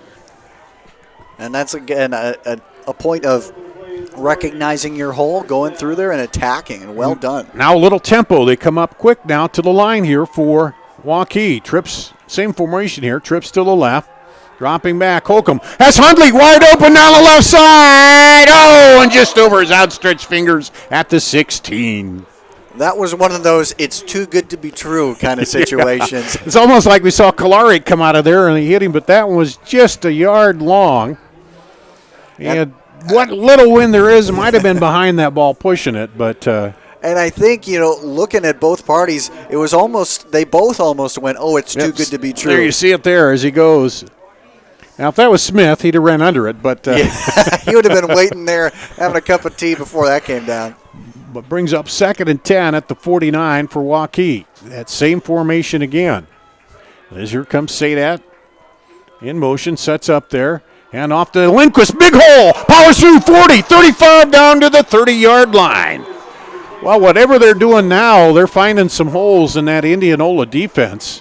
And that's, again, a point of recognizing your hole, going through there and attacking, and well done. Now a little tempo. They come up quick now to the line here for Waukee. Trips, same formation here, trips to the left, dropping back. Holcomb has Hundley wide open down the left side. Oh, and just over his outstretched fingers at the 16. That was one of those it's too good to be true kind of situations. It's almost like we saw Kalari come out of there and he hit him, but that one was just a yard long. And what little wind there is, it might have been behind that ball pushing it, but. And I think, looking at both parties, it was almost, they both almost went, oh, it's too good to be true. There you see it there as he goes. Now, if that was Smith, he'd have ran under it, but. He would have been waiting there having a cup of tea before that came down. But brings up 2nd and 10 at the 49 for Waukee. That same formation again. As here comes Sadat in motion, sets up there. And off to Lindquist, big hole, powers through 40, 35 down to the 30-yard line. Well, whatever they're doing now, they're finding some holes in that Indianola defense.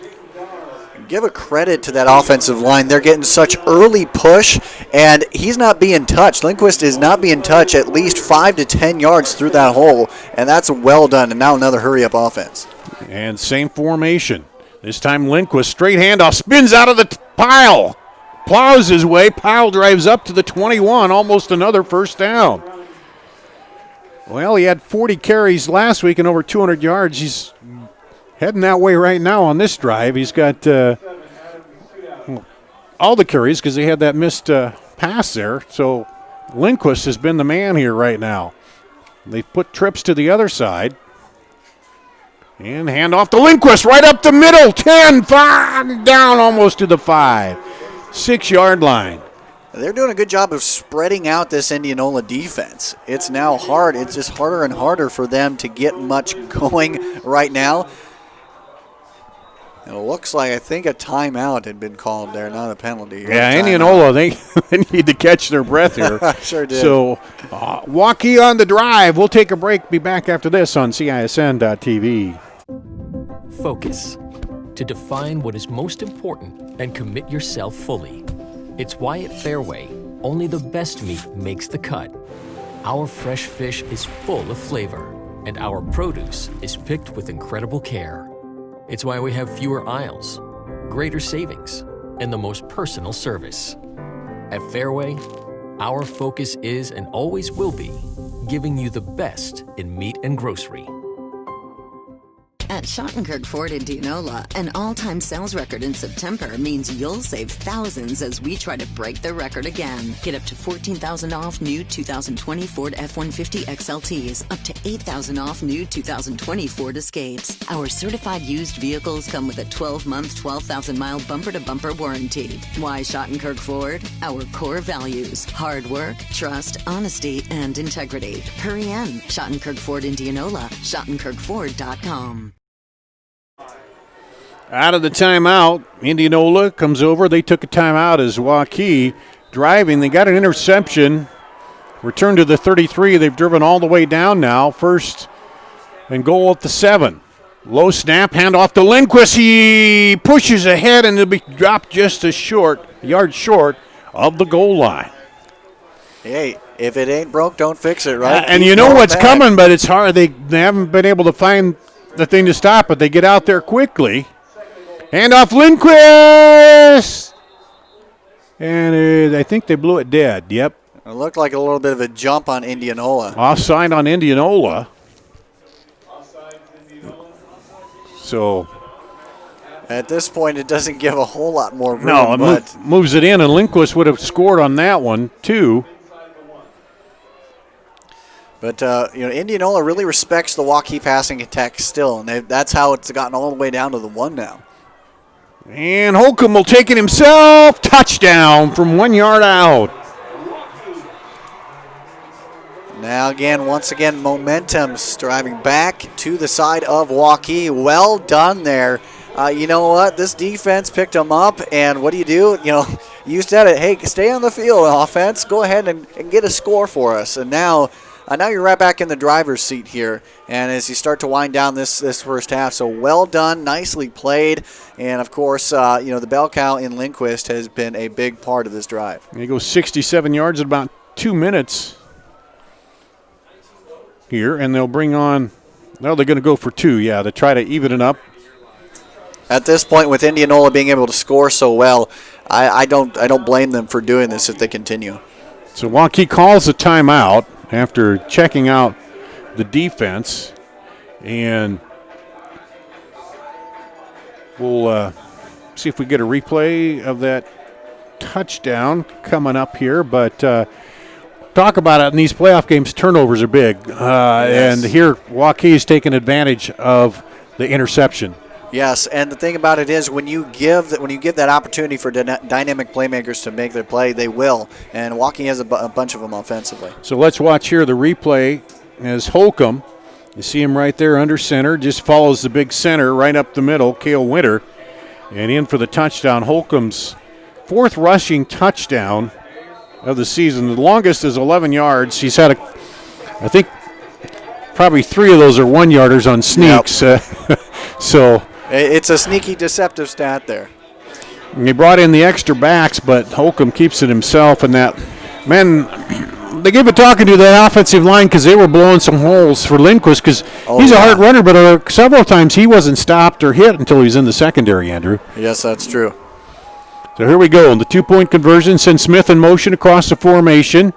Give a credit to that offensive line. They're getting such early push, and he's not being touched. Lindquist is not being touched at least 5 to 10 yards through that hole, and that's well done. And now another hurry-up offense. And same formation. This time Lindquist, straight handoff, spins out of the pile. Plows his way, pile drives up to the 21, almost another first down. Well, he had 40 carries last week and over 200 yards. He's heading that way right now on this drive. He's got all the carries because he had that missed pass there. So Lindquist has been the man here right now. They put trips to the other side. And hand off to Lindquist right up the middle. 10, 5, down almost to the 5. 6-yard line. They're doing a good job of spreading out this Indianola defense. It's now hard. It's just harder and harder for them to get much going right now. It looks like, I think a timeout had been called there, not a penalty. Yeah, Indianola, they need to catch their breath here. Sure did. So, Waukee on the drive. We'll take a break. Be back after this on CISN.TV. Focus. To define what is most important and commit yourself fully. It's why at Fairway, only the best meat makes the cut. Our fresh fish is full of flavor, and our produce is picked with incredible care. It's why we have fewer aisles, greater savings, and the most personal service. At Fairway, our focus is and always will be giving you the best in meat and grocery. At Schottenkirk Ford Indianola, an all-time sales record in September means you'll save thousands as we try to break the record again. Get up to $14,000 off new 2020 Ford F-150 XLTs, up to $8,000 off new 2020 Ford Escapes. Our certified used vehicles come with a 12-month, 12,000-mile bumper-to-bumper warranty. Why Schottenkirk Ford? Our core values: hard work, trust, honesty, and integrity. Hurry in. Schottenkirk Ford Indianola, SchottenkirkFord.com. Out of the timeout, Indianola comes over. They took a timeout as Waukee driving. They got an interception. Return to the 33. They've driven all the way down now. First and goal at the 7. Low snap, handoff to Lindquist. He pushes ahead and it'll be dropped just a yard short of the goal line. Hey, if it ain't broke, don't fix it, right? And you know what's coming, but it's hard. They haven't been able to find the thing to stop it. They get out there quickly. Handoff Lindquist! And I think they blew it dead. Yep. It looked like a little bit of a jump on Indianola. Offside on Indianola. So at this point, it doesn't give a whole lot more room. No, it moves it in, and Lindquist would have scored on that one, too. But, Indianola really respects the Waukee passing attack still, and that's how it's gotten all the way down to the 1 now. And Holcomb will take it himself. Touchdown from 1 yard out. Now once again, momentum's driving back to the side of Waukee. Well done there. You know what? This defense picked them up, and what do? You said it. Hey, stay on the field, offense. Go ahead and get a score for us. And now you're right back in the driver's seat here, and as you start to wind down this first half. So well done, nicely played, and of course, the bell cow in Lindquist has been a big part of this drive. He goes 67 yards in about 2 minutes here, and they'll bring on. They're going to go for 2, to try to even it up. At this point, with Indianola being able to score so well, I don't blame them for doing this if they continue. So Waukee calls a timeout after checking out the defense, and we'll see if we get a replay of that touchdown coming up here. But talk about it in these playoff games, turnovers are big, Yes. and here Waukee is taking advantage of the interception. Yes, and the thing about it is when you give that opportunity for dynamic playmakers to make their play, they will. And Waukee has a bunch of them offensively. So let's watch here the replay as Holcomb. You see him right there under center, just follows the big center right up the middle, Cale Winter, and in for the touchdown. Holcomb's 4th rushing touchdown of the season. The longest is 11 yards. He's had I think probably 3 of those are 1-yarders on sneaks. Yep. So it's a sneaky, deceptive stat there. He brought in the extra backs, but Holcomb keeps it himself. And that, man, they gave a talking to that offensive line because they were blowing some holes for Lindquist because he's a hard runner, but several times he wasn't stopped or hit until he's in the secondary, Andrew. Yes, that's true. So here we go. The 2-point conversion sends Smith in motion across the formation.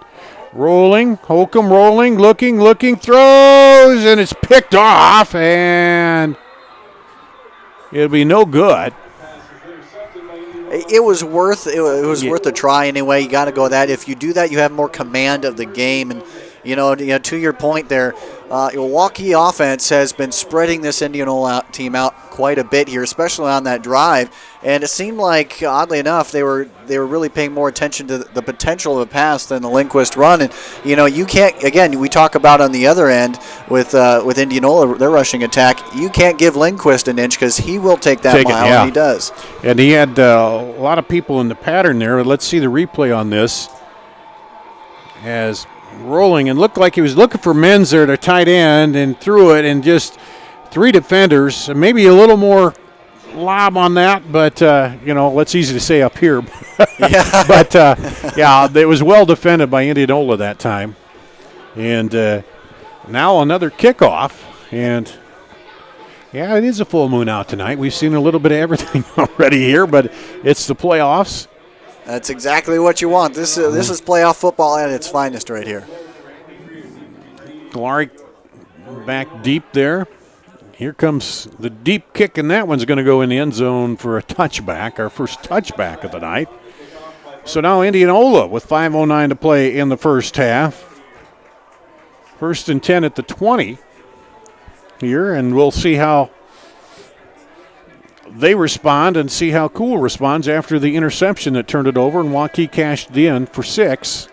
Rolling, Holcomb rolling, looking, throws, and it's picked off, and it'll be no good. It was worth a try anyway. You got to go that. If you do that, you have more command of the game, and To your point there, Waukee offense has been spreading this Indianola team out quite a bit here, especially on that drive. And it seemed like, oddly enough, they were really paying more attention to the potential of a pass than the Lindquist run. And you can't. Again, we talk about on the other end with Indianola, their rushing attack. You can't give Lindquist an inch because he will take that mile, and he does. And he had a lot of people in the pattern there. Let's see the replay on this. As rolling and looked like he was looking for Menz there to tight end and threw it, and just 3 defenders, maybe a little more lob on that, but that's easy to say up here. Yeah. But it was well defended by Indianola that time. And now another kickoff, and it is a full moon out tonight. We've seen a little bit of everything already here, but it's the playoffs. That's exactly what you want. This is playoff football at its finest right here. Glarick back deep there. Here comes the deep kick, and that one's going to go in the end zone for a touchback, our first touchback of the night. So now Indianola with 5:09 to play in the first half. 1st and 10 at the 20 here, and we'll see how they respond and see how Cool responds after the interception that turned it over, and Waukee cashed in for 6.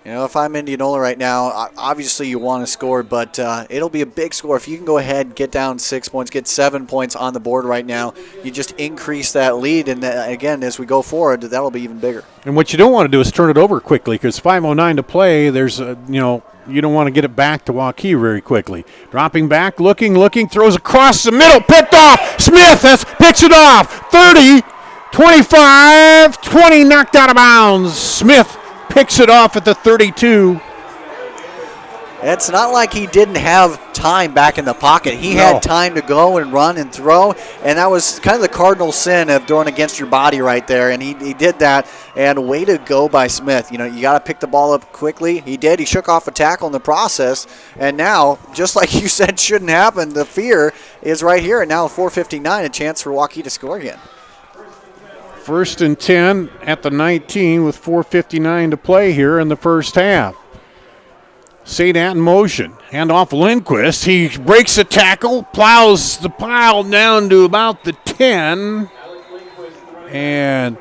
If I'm Indianola right now, obviously you want to score, but it'll be a big score. If you can go ahead, get down 6 points, get 7 points on the board right now, you just increase that lead, and again, as we go forward, that'll be even bigger. And what you don't want to do is turn it over quickly, because 5:09 to play, there's you don't want to get it back to Waukee very quickly. Dropping back, looking, throws across the middle, picked off. Smith picks it off. 30, 25, 20, knocked out of bounds. Smith picks it off at the 32. It's not like he didn't have time back in the pocket. He had time to go and run and throw, and that was kind of the cardinal sin of throwing against your body right there, and he did that, and way to go by Smith. You got to pick the ball up quickly. He did. He shook off a tackle in the process, and now, just like you said shouldn't happen, the fear is right here, and now 4:59, a chance for Waukee to score again. 1st and 10 at the 19 with 4:59 to play here in the first half. Sadat in motion. Hand off Lindquist. He breaks the tackle, plows the pile down to about the 10. And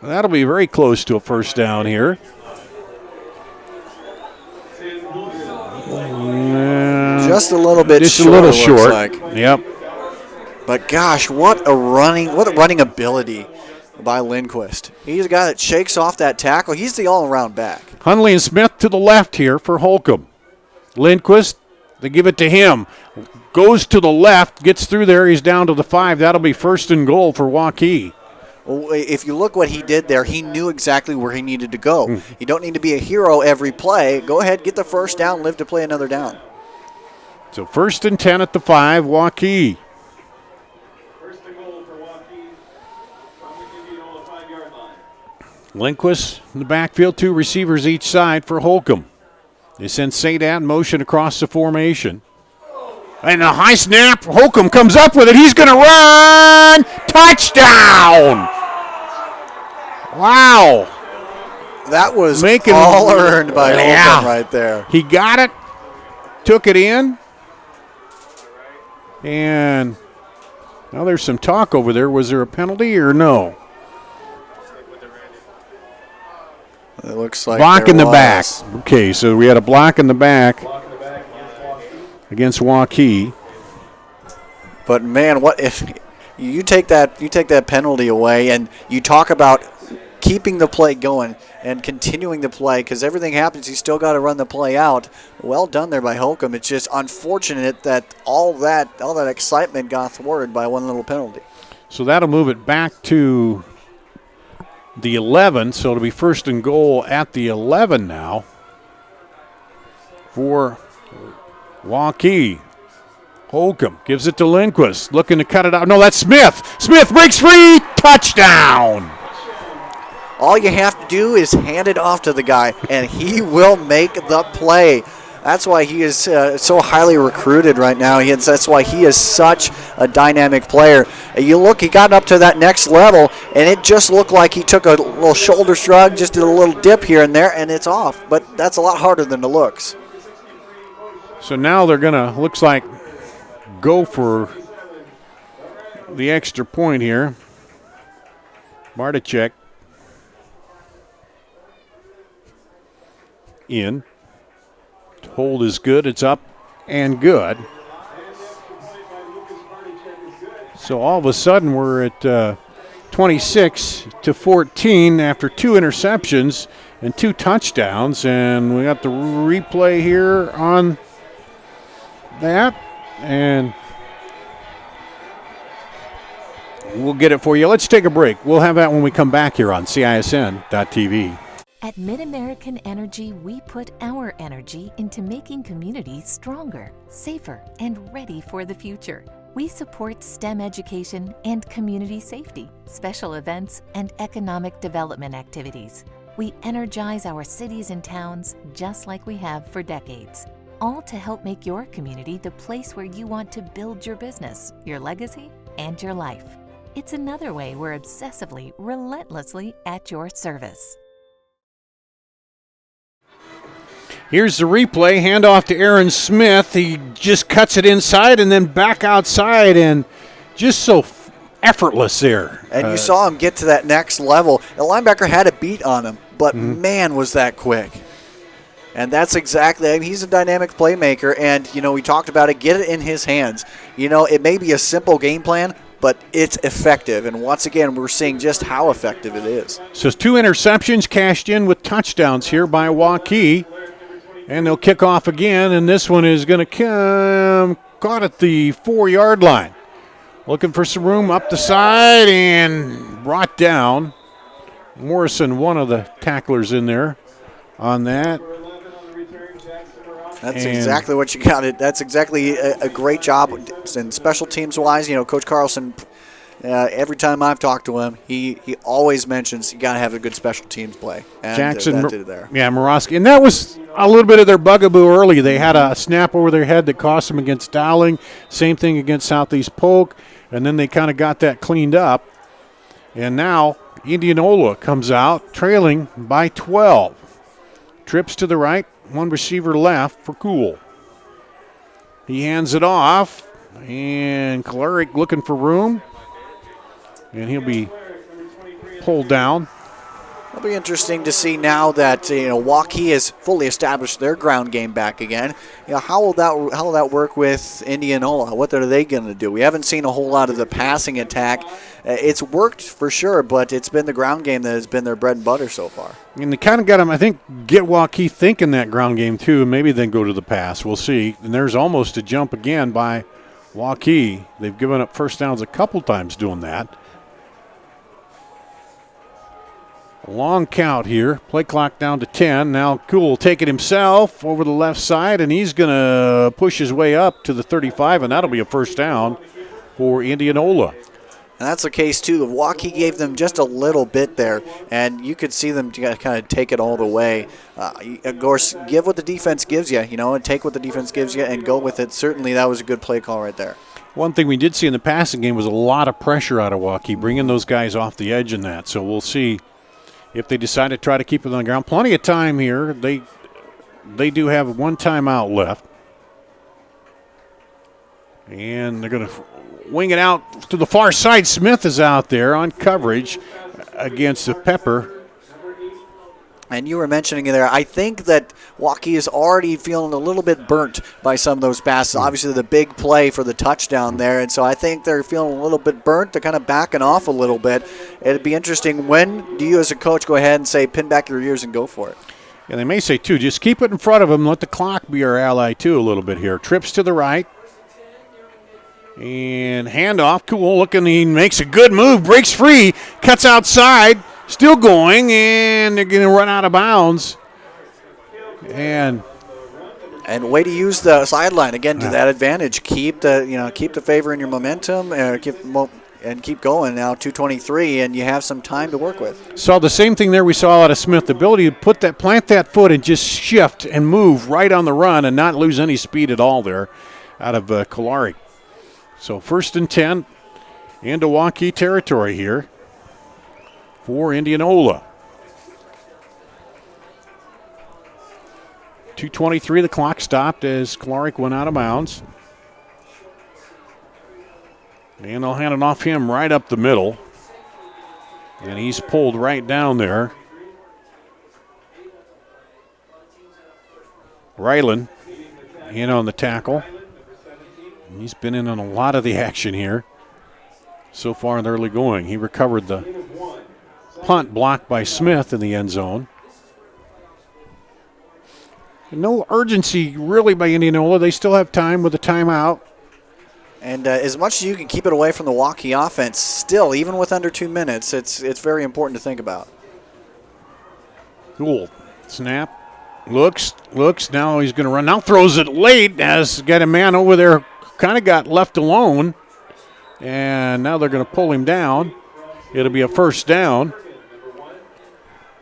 that'll be very close to a first down here. Just a little bit just short. A little short. Like. Yep. But gosh, what a running ability by Lindquist. He's a guy that shakes off that tackle. He's the all-around back. Hunley and Smith to the left here for Holcomb. Lindquist, they give it to him. Goes to the left, gets through there. He's down to the 5. That'll be 1st and goal for Waukee. Well, if you look what he did there, he knew exactly where he needed to go. You don't need to be a hero every play. Go ahead, get the first down, live to play another down. So 1st and 10 at the 5, Waukee. Lindquist in the backfield, 2 receivers each side for Holcomb. They send Sadat in motion across the formation. And a high snap. Holcomb comes up with it. He's going to run. Touchdown. Wow. That was all earned by Holcomb right there. He got it, took it in, and now there's some talk over there. Was there a penalty or no? It looks like block in the back. was. Okay, so we had a block in the back against Waukee. But man, what if you take that penalty away and you talk about keeping the play going and continuing the play, because everything happens, you still got to run the play out. Well done there by Holcomb. It's just unfortunate that all that excitement got thwarted by one little penalty. So that'll move it back to the 11, so it'll be 1st and goal at the 11 now for Waukee. Holcomb gives it to Lindquist, looking to cut it out. No, that's Smith. Smith breaks free. Touchdown. All you have to do is hand it off to the guy, and he will make the play. That's why he is so highly recruited right now. That's why he is such a dynamic player. You look, he got up to that next level, and it just looked like he took a little shoulder shrug, just did a little dip here and there, and it's off. But that's a lot harder than it looks. So now they're going to, looks like, go for the extra point here. Barticek in. Hold is good. It's up and good. So all of a sudden we're at 26-14 after 2 interceptions and 2 touchdowns. And we got the replay here on that. And we'll get it for you. Let's take a break. We'll have that when we come back here on CISN.TV. At MidAmerican Energy, we put our energy into making communities stronger, safer, and ready for the future. We support STEM education and community safety, special events, and economic development activities. We energize our cities and towns just like we have for decades, all to help make your community the place where you want to build your business, your legacy, and your life. It's another way we're obsessively, relentlessly at your service. Here's the replay. Handoff to Aaron Smith. He just cuts it inside and then back outside, and just so effortless there. And you saw him get to that next level. The linebacker had a beat on him, but man, was that quick. And that's exactly, I mean, he's a dynamic playmaker, and, we talked about it, get it in his hands. It may be a simple game plan, but it's effective. And once again, we're seeing just how effective it is. So 2 interceptions cashed in with touchdowns here by Waukee. And they'll kick off again, and this one is going to come caught at the 4-yard line. Looking for some room up the side and brought down. Morrison, one of the tacklers in there on that. That's exactly what you got. That's exactly a great job. And special teams-wise, Coach Carlson, every time I've talked to him, he always mentions you got to have a good special teams play. And Jackson, that did it there. Yeah, Morosky. And that was a little bit of their bugaboo early. They had a snap over their head that cost them against Dowling. Same thing against Southeast Polk. And then they kind of got that cleaned up. And now Indianola comes out trailing by 12. Trips to the right, 1 receiver left for Cool. He hands it off, and Kalarick looking for room. And he'll be pulled down. It'll be interesting to see now that Waukee has fully established their ground game back again. How will that work with Indianola? What are they going to do? We haven't seen a whole lot of the passing attack. It's worked for sure, but it's been the ground game that has been their bread and butter so far. And they kind of got them, I think, get Waukee thinking that ground game too, and maybe then go to the pass. We'll see. And there's almost a jump again by Waukee. They've given up first downs a couple times doing that. Long count here. Play clock down to 10. Now Cool will take it himself over the left side, and he's going to push his way up to the 35, and that'll be a first down for Indianola. And that's the case, too. Waukee gave them just a little bit there, and you could see them kind of take it all the way. Of course, give what the defense gives you, and take what the defense gives you and go with it. Certainly that was a good play call right there. One thing we did see in the passing game was a lot of pressure out of Waukee, bringing those guys off the edge in that. So we'll see if they decide to try to keep it on the ground. Plenty of time here. They do have 1 timeout left. And they're going to wing it out to the far side. Smith is out there on coverage against the Pepper. And you were mentioning there, I think that Waukee is already feeling a little bit burnt by some of those passes. Obviously, the big play for the touchdown there, and so I think they're feeling a little bit burnt. They're kind of backing off a little bit. It'd be interesting. When do you as a coach go ahead and say, pin back your ears and go for it? Yeah, they may say, too, just keep it in front of them. Let the clock be our ally, too, a little bit here. Trips to the right. And handoff. Cool looking. He makes a good move. Breaks free. Cuts outside. Still going, and they're going to run out of bounds. And way to use the sideline again to that advantage. Keep the favor in your momentum. and keep going now, 2:23, and you have some time to work with. Saw the same thing there we saw out of Smith, the ability to plant that foot and just shift and move right on the run and not lose any speed at all there out of Kalari. So 1st and 10 into Waukee territory here for Indianola. 2:23, the clock stopped as Kalari went out of bounds. And they'll hand it off him right up the middle. And he's pulled right down there. Ryland in on the tackle. He's been in on a lot of the action here so far in the early going. He recovered the punt blocked by Smith in the end zone. No urgency really by Indianola. They still have time with the timeout. And as much as you can keep it away from the Waukee offense, still, even with under 2 minutes, it's very important to think about. Cool. Snap. Looks. Now he's going to run. Now throws it late as got a man over there, kind of got left alone. And now they're going to pull him down. It'll be a 1st down.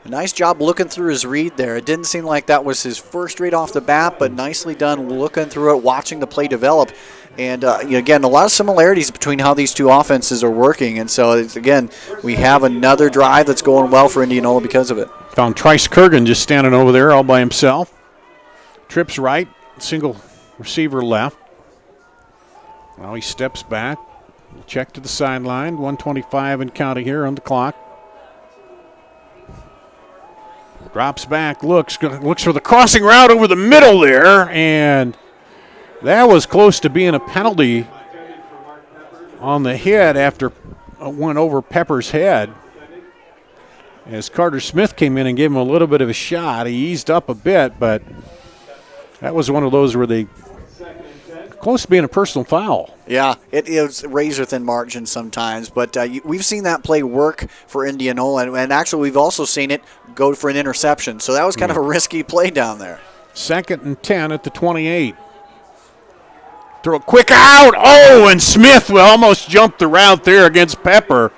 A nice job looking through his read there. It didn't seem like that was his first read off the bat, but nicely done looking through it, watching the play develop. And, again, a lot of similarities between how these two offenses are working. And so, again, we have another drive that's going well for Indianola because of it. Found Trice Kurgan just standing over there all by himself. Trips right, single receiver left. Now he steps back. Check to the sideline. 1:25 and counting here on the clock. Drops back, looks for the crossing route over the middle there, and that was close to being a penalty on the hit after it went over Pepper's head. As Carter Smith came in and gave him a little bit of a shot, he eased up a bit, but that was one of those where they close to being a personal foul. Yeah, it is razor thin margin sometimes, but we've seen that play work for Indianola, and actually we've also seen it go for an interception. So that was kind of a risky play down there. 2nd and 10 at the 28. Throw a quick out. Oh, and Smith will almost jump the route there against Pepper.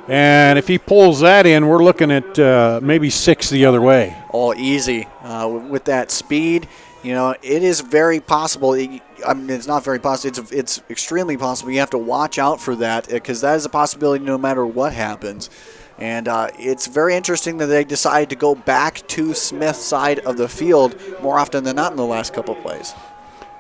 And if he pulls that in, we're looking at maybe 6 the other way. Oh, easy. With that speed, it is very possible. I mean, it's not very possible. It's extremely possible. You have to watch out for that because that is a possibility no matter what happens. And it's very interesting that they decided to go back to Smith's side of the field more often than not in the last couple of plays.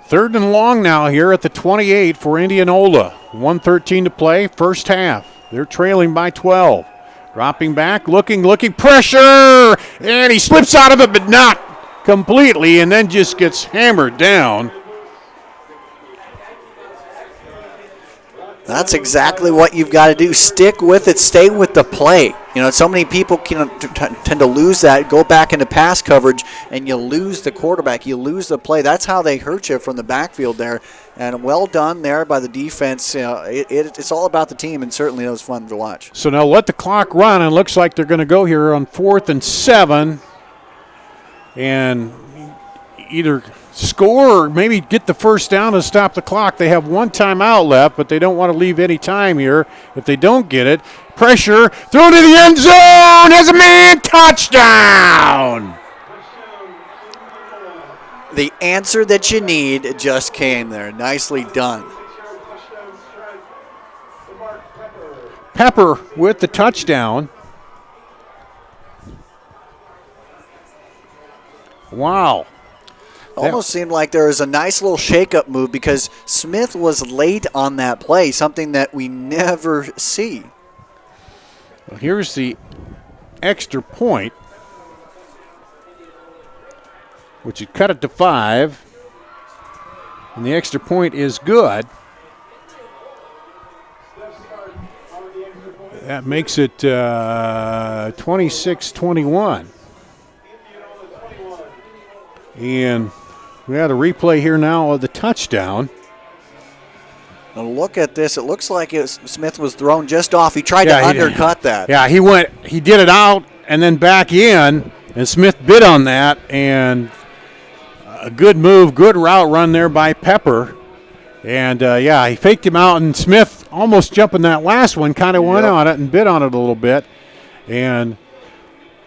3rd and long now here at the 28 for Indianola. 1:13 to play, first half. They're trailing by 12. Dropping back, looking, pressure! And he slips out of it, but not completely, and then just gets hammered down. That's exactly what you've got to do. Stick with it. Stay with the play. So many people tend to lose that, go back into pass coverage, and you lose the quarterback. You lose the play. That's how they hurt you from the backfield there. And well done there by the defense. It's all about the team, and certainly it was fun to watch. So now let the clock run, and it looks like they're going to go here on 4th and 7. And either score or maybe get the first down and stop the clock. They have 1 timeout left, but they don't want to leave any time here if they don't get it. Pressure, throw to the end zone, has a man, touchdown! The answer that you need just came there. Nicely done. Pepper with the touchdown. Wow. Almost seemed like there was a nice little shake-up move because Smith was late on that play, something that we never see. Well, here's the extra point, which would cut it to 5. And the extra point is good. That makes it 26-21. And we had a replay here now of the touchdown. Now look at this. It looks like Smith was thrown just off. He tried to undercut that. Yeah, he did it out and then back in, and Smith bid on that, and a good move, good route run there by Pepper. And, yeah, he faked him out, and Smith almost jumping that last one, kind of went on it and bit on it a little bit. And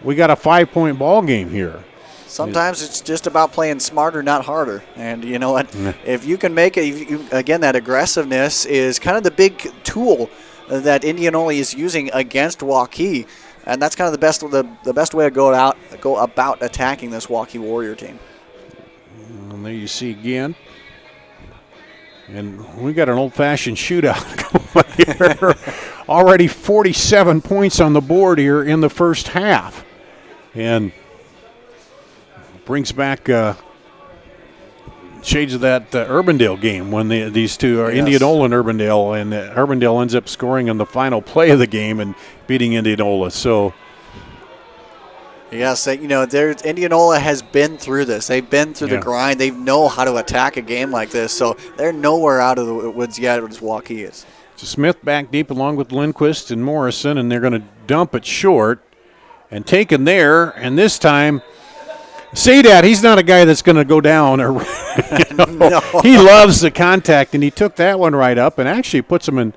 we got a 5-point ball game here. Sometimes it's just about playing smarter, not harder. And you know what? If you can make it, again, that aggressiveness is kind of the big tool that Indianola is using against Waukee. And that's kind of the best way to go about attacking this Waukee Warrior team. And there you see again. And we got an old-fashioned shootout going here. Already 47 points on the board here in the first half. And brings back shades of that Urbandale game when these two are Indianola and Urbandale, and Urbandale ends up scoring on the final play of the game and beating Indianola. So, yes, Indianola has been through this. They've been through the grind. They know how to attack a game like this. So they're nowhere out of the woods yet as Waukee is. So Smith back deep along with Lindquist and Morrison, and they're going to dump it short and taken there. And this time, Sadat, he's not a guy that's going to go down. Or No. He loves the contact, and he took that one right up and actually puts him in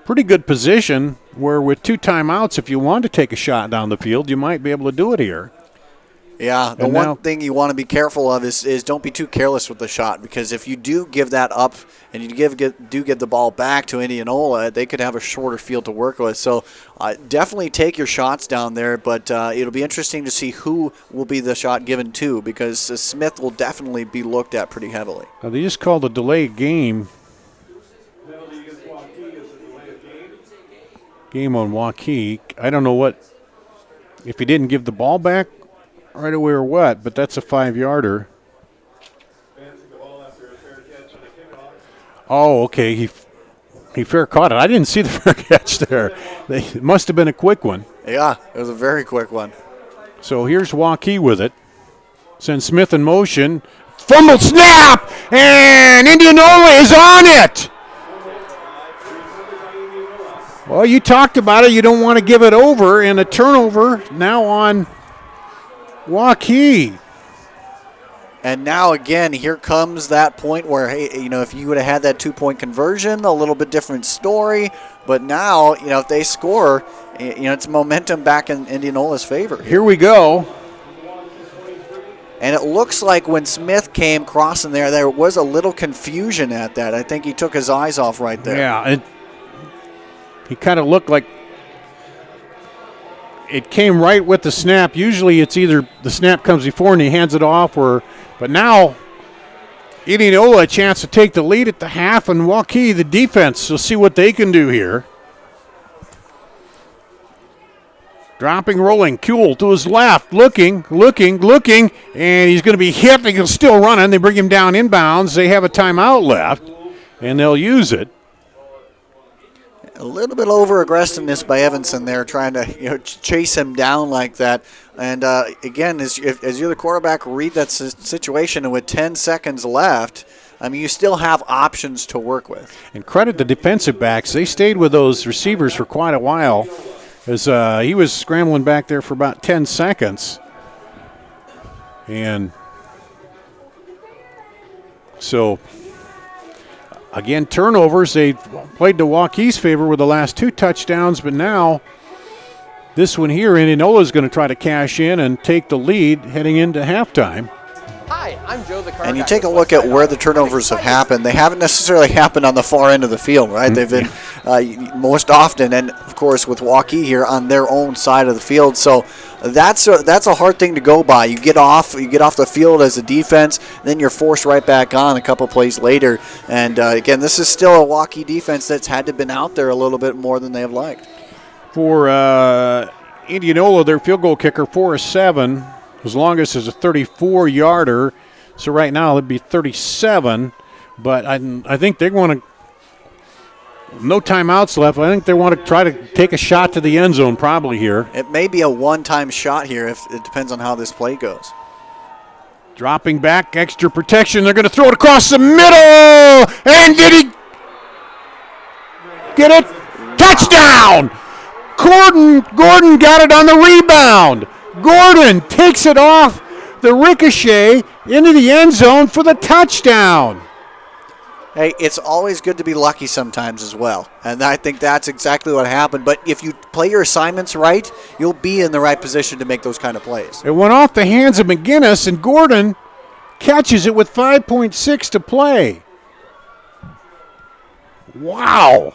pretty good position where with 2 timeouts, if you want to take a shot down the field, you might be able to do it here. Yeah, the one thing you want to be careful of is don't be too careless with the shot, because if you do give that up and you do give the ball back to Indianola, they could have a shorter field to work with. So definitely take your shots down there, but it'll be interesting to see who will be the shot given to, because Smith will definitely be looked at pretty heavily. Now, they just called a delay game. Game on Waukee. I don't know if he didn't give the ball back right away or what, but that's a 5-yarder. Oh, okay. He fair caught it. I didn't see the fair catch there. It must have been a quick one. Yeah, it was a very quick one. So here's Waukee with it. Sends Smith in motion. Fumble snap! And Indianola is on it! Well, you talked about it. You don't want to give it over, and a turnover now on Waukee. And now, again, here comes that point where, hey, if you would have had that 2-point conversion, a little bit different story. But now, if they score, it's momentum back in Indianola's favor. Here we go. And it looks like when Smith came crossing there was a little confusion at that. I think he took his eyes off right there. Yeah, he kind of looked like it came right with the snap. Usually it's either the snap comes before and he hands it off, but now Indianola a chance to take the lead at the half, and Waukee, the defense, will see what they can do here. Dropping, rolling, Kuehl to his left, looking, and he's going to be hit. He's still running. They bring him down inbounds. They have a timeout left, and they'll use it. A little bit over aggressiveness by Evanson there, trying to chase him down like that. And again, as you're the quarterback, read that situation, and with 10 seconds left, you still have options to work with. And credit the defensive backs; they stayed with those receivers for quite a while, as he was scrambling back there for about 10 seconds, and so. Again, turnovers. They played to Waukee's favor with the last 2 touchdowns, but now this one here, Indianola is going to try to cash in and take the lead heading into halftime. Hi, I'm Joe the Car Guy. And you take a look at where the turnovers have happened. They haven't necessarily happened on the far end of the field, right? They've been most often, and of course with Waukee here on their own side of the field. So that's a hard thing to go by. You get off the field as a defense, then you're forced right back on a couple plays later. And again, this is still a Waukee defense that's had to been out there a little bit more than they have liked. For Indianola, their field goal kicker, 4-7. As long as it's a 34-yarder, so right now it'd be 37. But I think they want to. No timeouts left. I think they want to try to take a shot to the end zone probably here. It may be a one-time shot here. If it depends on how this play goes. Dropping back, extra protection. They're going to throw it across the middle, and did he get it? Touchdown! Gordon got it on the rebound. Gordon takes it off the ricochet into the end zone for the touchdown. Hey, it's always good to be lucky sometimes as well. And I think that's exactly what happened. But if you play your assignments right, you'll be in the right position to make those kind of plays. It went off the hands of McGinnis, and Gordon catches it with 5.6 to play. Wow.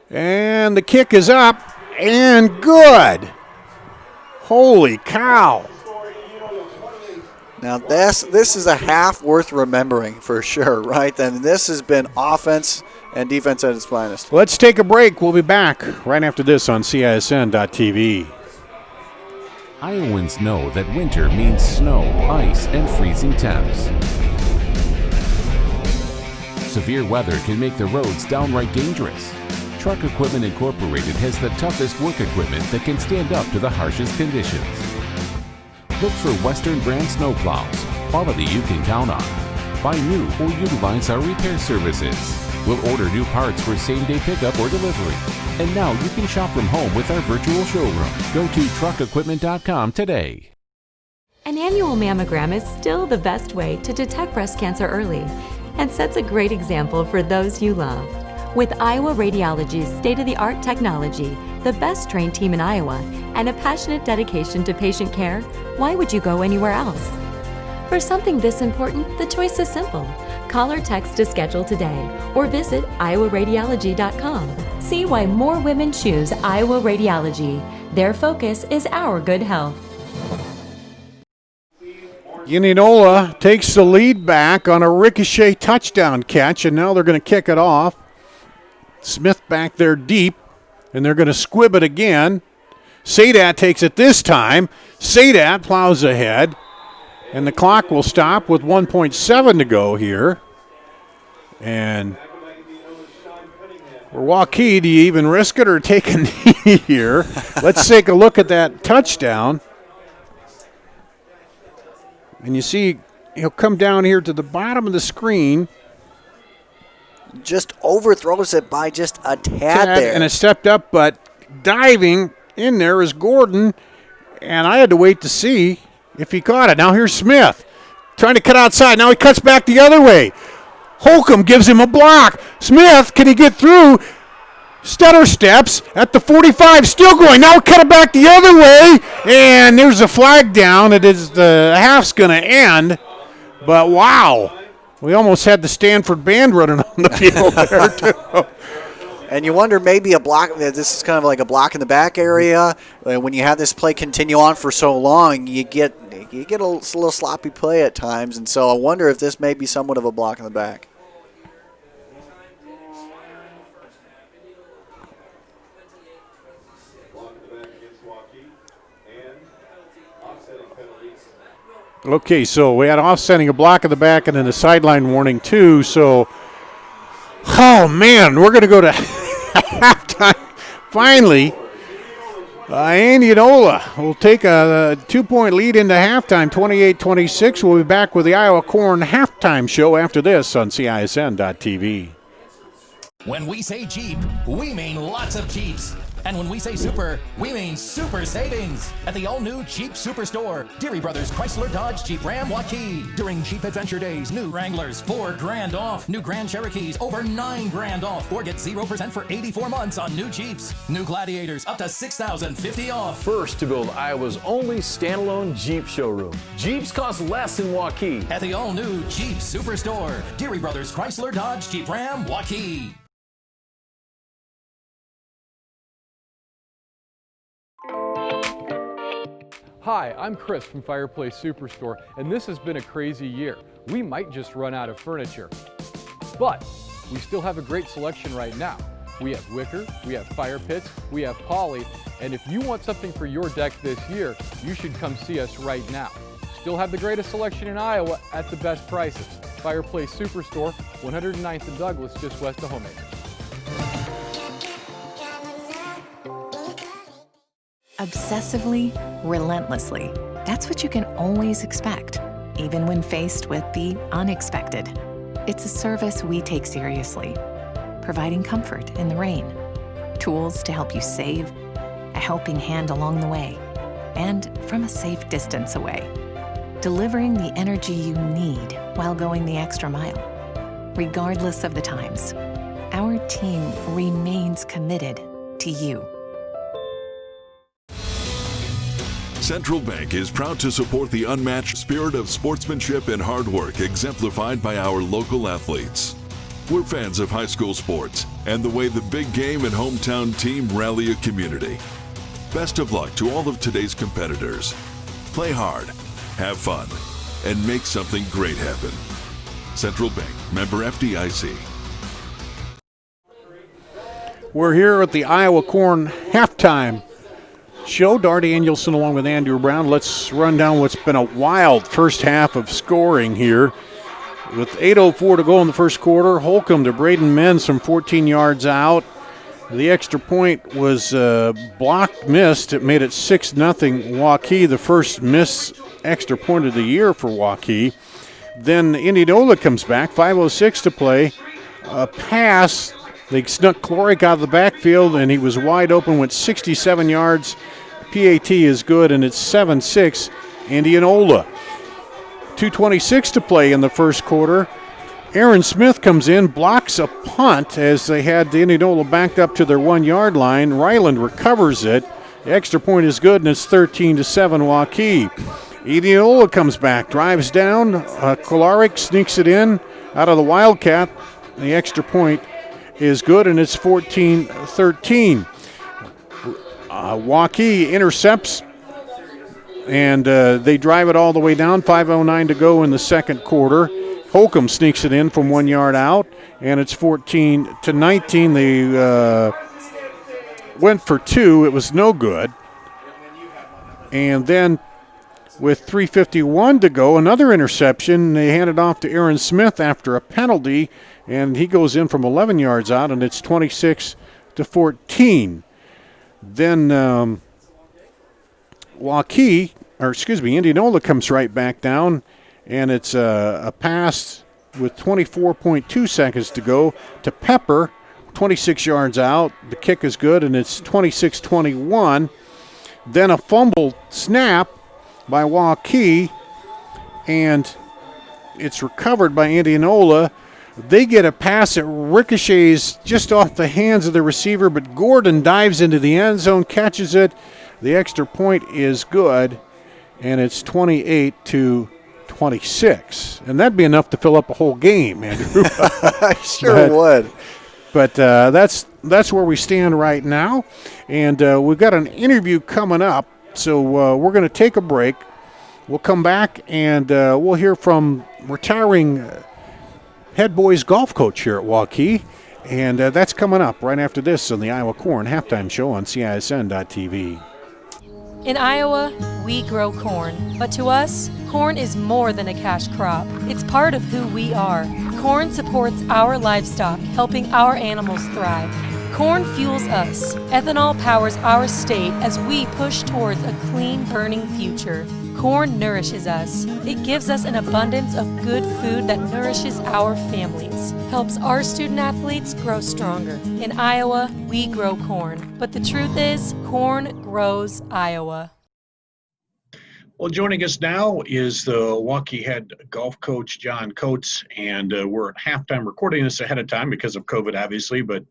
And the kick is up and good. Holy cow. Now, this is a half worth remembering for sure, right? And this has been offense and defense at its finest. Let's take a break. We'll be back right after this on CISN.TV. Iowans know that winter means snow, ice, and freezing temps. Severe weather can make the roads downright dangerous. Truck Equipment Incorporated has the toughest work equipment that can stand up to the harshest conditions. Look for Western brand snowplows, quality you can count on. Buy new or utilize our repair services. We'll order new parts for same-day pickup or delivery. And now you can shop from home with our virtual showroom. Go to truckequipment.com today. An annual mammogram is still the best way to detect breast cancer early and sets a great example for those you love. With Iowa Radiology's state-of-the-art technology, the best trained team in Iowa, and a passionate dedication to patient care, why would you go anywhere else? For something this important, the choice is simple. Call or text to schedule today or visit iowaradiology.com. See why more women choose Iowa Radiology. Their focus is our good health. Indianola takes the lead back on a ricochet touchdown catch, and now they're going to kick it off. Smith back there deep, and they're going to squib it again. Sadat takes it this time. Sadat plows ahead, and the clock will stop with 1.7 to go here. And for Waukee, do you even risk it or take a knee here? Let's take a look at that touchdown. And you see he'll come down here to the bottom of the screen. Just overthrows it by just a tad there. And it stepped up, but diving in there is Gordon. And I had to wait to see if he caught it. Now here's Smith trying to cut outside. Now he cuts back the other way. Holcomb gives him a block. Smith, can he get through? Stutter steps at the 45, still going. Now cut it back the other way. And there's a flag down. It is the half's going to end. But wow. We almost had the Stanford band running on the field there, too. And you wonder maybe a block, this is kind of like a block in the back area. When you have this play continue on for so long, you get a little sloppy play at times. And so I wonder if this may be somewhat of a block in the back. Okay, so we had offsetting a block in the back and then a sideline warning too. So, oh man, we're going to go to halftime. Finally, Indianola will take a 2-point lead into halftime, 28-26. We'll be back with the Iowa Corn halftime show after this on CISN.TV. When we say Jeep, we mean lots of Jeeps. And when we say super, we mean super savings at the all-new Jeep Superstore, Deary Brothers Chrysler Dodge Jeep Ram Waukee. During Jeep Adventure Days, new Wranglers $4,000 off, new Grand Cherokees over $9,000 off, or get 0% for 84 months on new Jeeps. New Gladiators up to $6,050 off. First to build Iowa's only standalone Jeep showroom. Jeeps cost less in Waukee. At the all-new Jeep Superstore, Deary Brothers Chrysler Dodge Jeep Ram Waukee. Hi, I'm Chris from Fireplace Superstore, and this has been a crazy year. We might just run out of furniture, but we still have a great selection right now. We have wicker, we have fire pits, we have poly, and if you want something for your deck this year, you should come see us right now. Still have the greatest selection in Iowa at the best prices. Fireplace Superstore, 109th and Douglas, just west of Homemakers. Obsessively, relentlessly. That's what you can always expect, even when faced with the unexpected. It's a service we take seriously, providing comfort in the rain, tools to help you save, a helping hand along the way, and from a safe distance away. delivering the energy you need while going the extra mile. Regardless of the times, our team remains committed to you. Central Bank is proud to support the unmatched spirit of sportsmanship and hard work exemplified by our local athletes. We're fans of high school sports and the way the big game and hometown team rally a community. Best of luck to all of today's competitors. Play hard, have fun, and make something great happen. Central Bank, member FDIC. We're here at the Iowa Corn halftime show. Dart Danielson along with Andrew Brown. Let's run down what's been a wild first half of scoring here. With 8:04 to go in the first quarter, Holcomb to Braden Menz from 14 yards out. The extra point was blocked, missed. It made it 6-0 Waukee, the first missed extra point of the year for Waukee. Then Indianola comes back, 5:06 to play. A pass. They snuck Cloric out of the backfield, and he was wide open, went 67 yards. PAT is good, and it's 7-6 Indianola. 2:26 to play in the first quarter. Aaron Smith comes in, blocks a punt as they had the Indianola backed up to their 1 yard line. Ryland recovers it. The extra point is good, and it's 13-7 Waukee. Indianola comes back, drives down. Cloric sneaks it in out of the Wildcat. The extra point is good, and it's 14-13. Waukee intercepts, and they drive it all the way down. 5:09 to go in the second quarter. Holcomb sneaks it in from 1 yard out, and it's 14-19. They went for two. It was no good. And then with 3:51 to go, another interception. They hand it off to Aaron Smith after a penalty, and he goes in from 11 yards out, and it's 26-14. Then Indianola comes right back down, and it's a pass with 24.2 seconds to go to Pepper, 26 yards out. The kick is good, and it's 26-21. Then a fumble snap by Waukee, and it's recovered by Indianola. They get a pass that ricochets just off the hands of the receiver, but Gordon dives into the end zone, catches it. The extra point is good, and it's 28-26. And that'd be enough to fill up a whole game, Andrew. I sure would. But that's where we stand right now. And we've got an interview coming up, so we're going to take a break. We'll come back, and we'll hear from retiring head boys golf coach here at Waukee. And that's coming up right after this on the Iowa Corn Halftime Show on CISN.TV. In Iowa, we grow corn, but to us, corn is more than a cash crop. It's part of who we are. Corn supports our livestock, helping our animals thrive. Corn fuels us. Ethanol powers our state as we push towards a clean, burning future. Corn nourishes us. It gives us an abundance of good food that nourishes our families, helps our student athletes grow stronger. In Iowa, we grow corn. But the truth is, corn grows Iowa. Well, joining us now is the Waukee head golf coach, John Coates, and we're at halftime recording this ahead of time because of COVID, obviously, but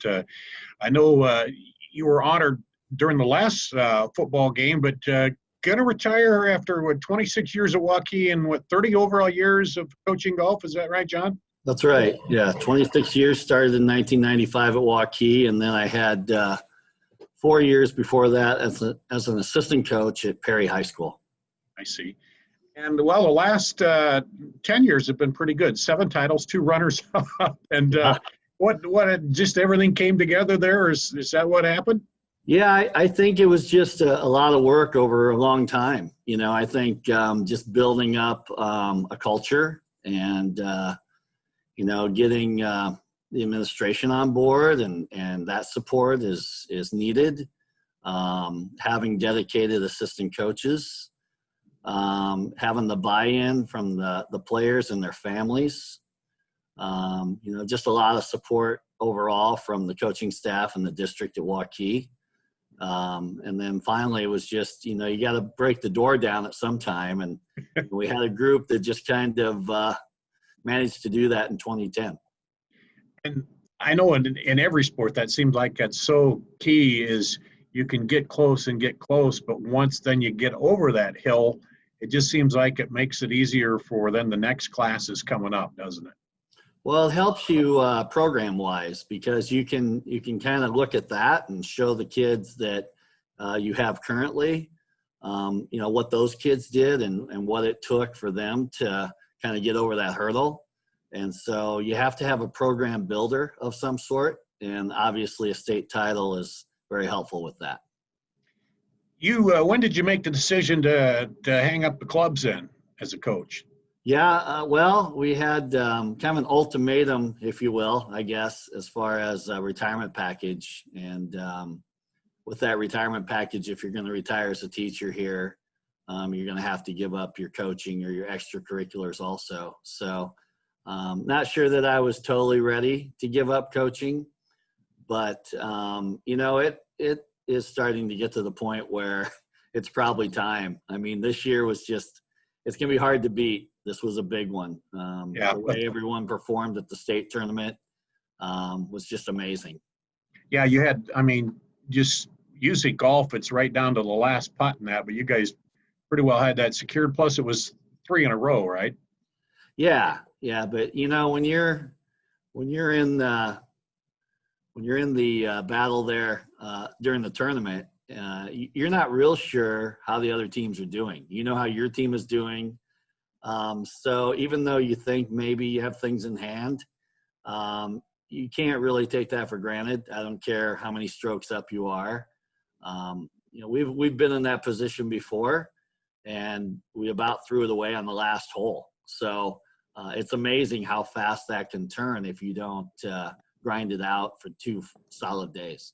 I know you were honored during the last football game, but going to retire after, 26 years at Waukee and, 30 overall years of coaching golf. Is that right, John? That's right. Yeah, 26 years, started in 1995 at Waukee, and then I had 4 years before that as an assistant coach at Perry High School. I see. And, well, the last 10 years have been pretty good. 7 titles, 2 runners-up. And what just everything came together there? Is that what happened? Yeah, I think it was just a lot of work over a long time. You know, I think just building up a culture and, getting the administration on board and that support is needed. Having dedicated assistant coaches, having the buy-in from the players and their families, just a lot of support overall from the coaching staff and the district at Waukee. And then finally it was just, you got to break the door down at some time. And we had a group that just kind of managed to do that in 2010. And I know in every sport that seems like that's so key is you can get close and get close, but once then you get over that hill, it just seems like it makes it easier for then the next classes coming up, doesn't it? Well, it helps you program wise, because you can kind of look at that and show the kids that you have currently, what those kids did and what it took for them to kind of get over that hurdle. And so you have to have a program builder of some sort. And obviously a state title is very helpful with that. When did you make the decision to hang up the clubs in as a coach? Yeah, well, we had kind of an ultimatum, if you will, I guess, as far as a retirement package. And with that retirement package, if you're going to retire as a teacher here, you're going to have to give up your coaching or your extracurriculars also. So not sure that I was totally ready to give up coaching, but, it is starting to get to the point where it's probably time. I mean, this year was just, it's going to be hard to beat. This was a big one. The way everyone performed at the state tournament was just amazing. Yeah, just usually golf, it's right down to the last putt in that, but you guys pretty well had that secured. Plus it was 3 in a row, right? Yeah. But when you're in the battle there during the tournament, you're not real sure how the other teams are doing. You know how your team is doing. So even though you think maybe you have things in hand, you can't really take that for granted. I don't care how many strokes up you are. We've been in that position before, and we about threw it away on the last hole. So it's amazing how fast that can turn if you don't grind it out for 2 solid days.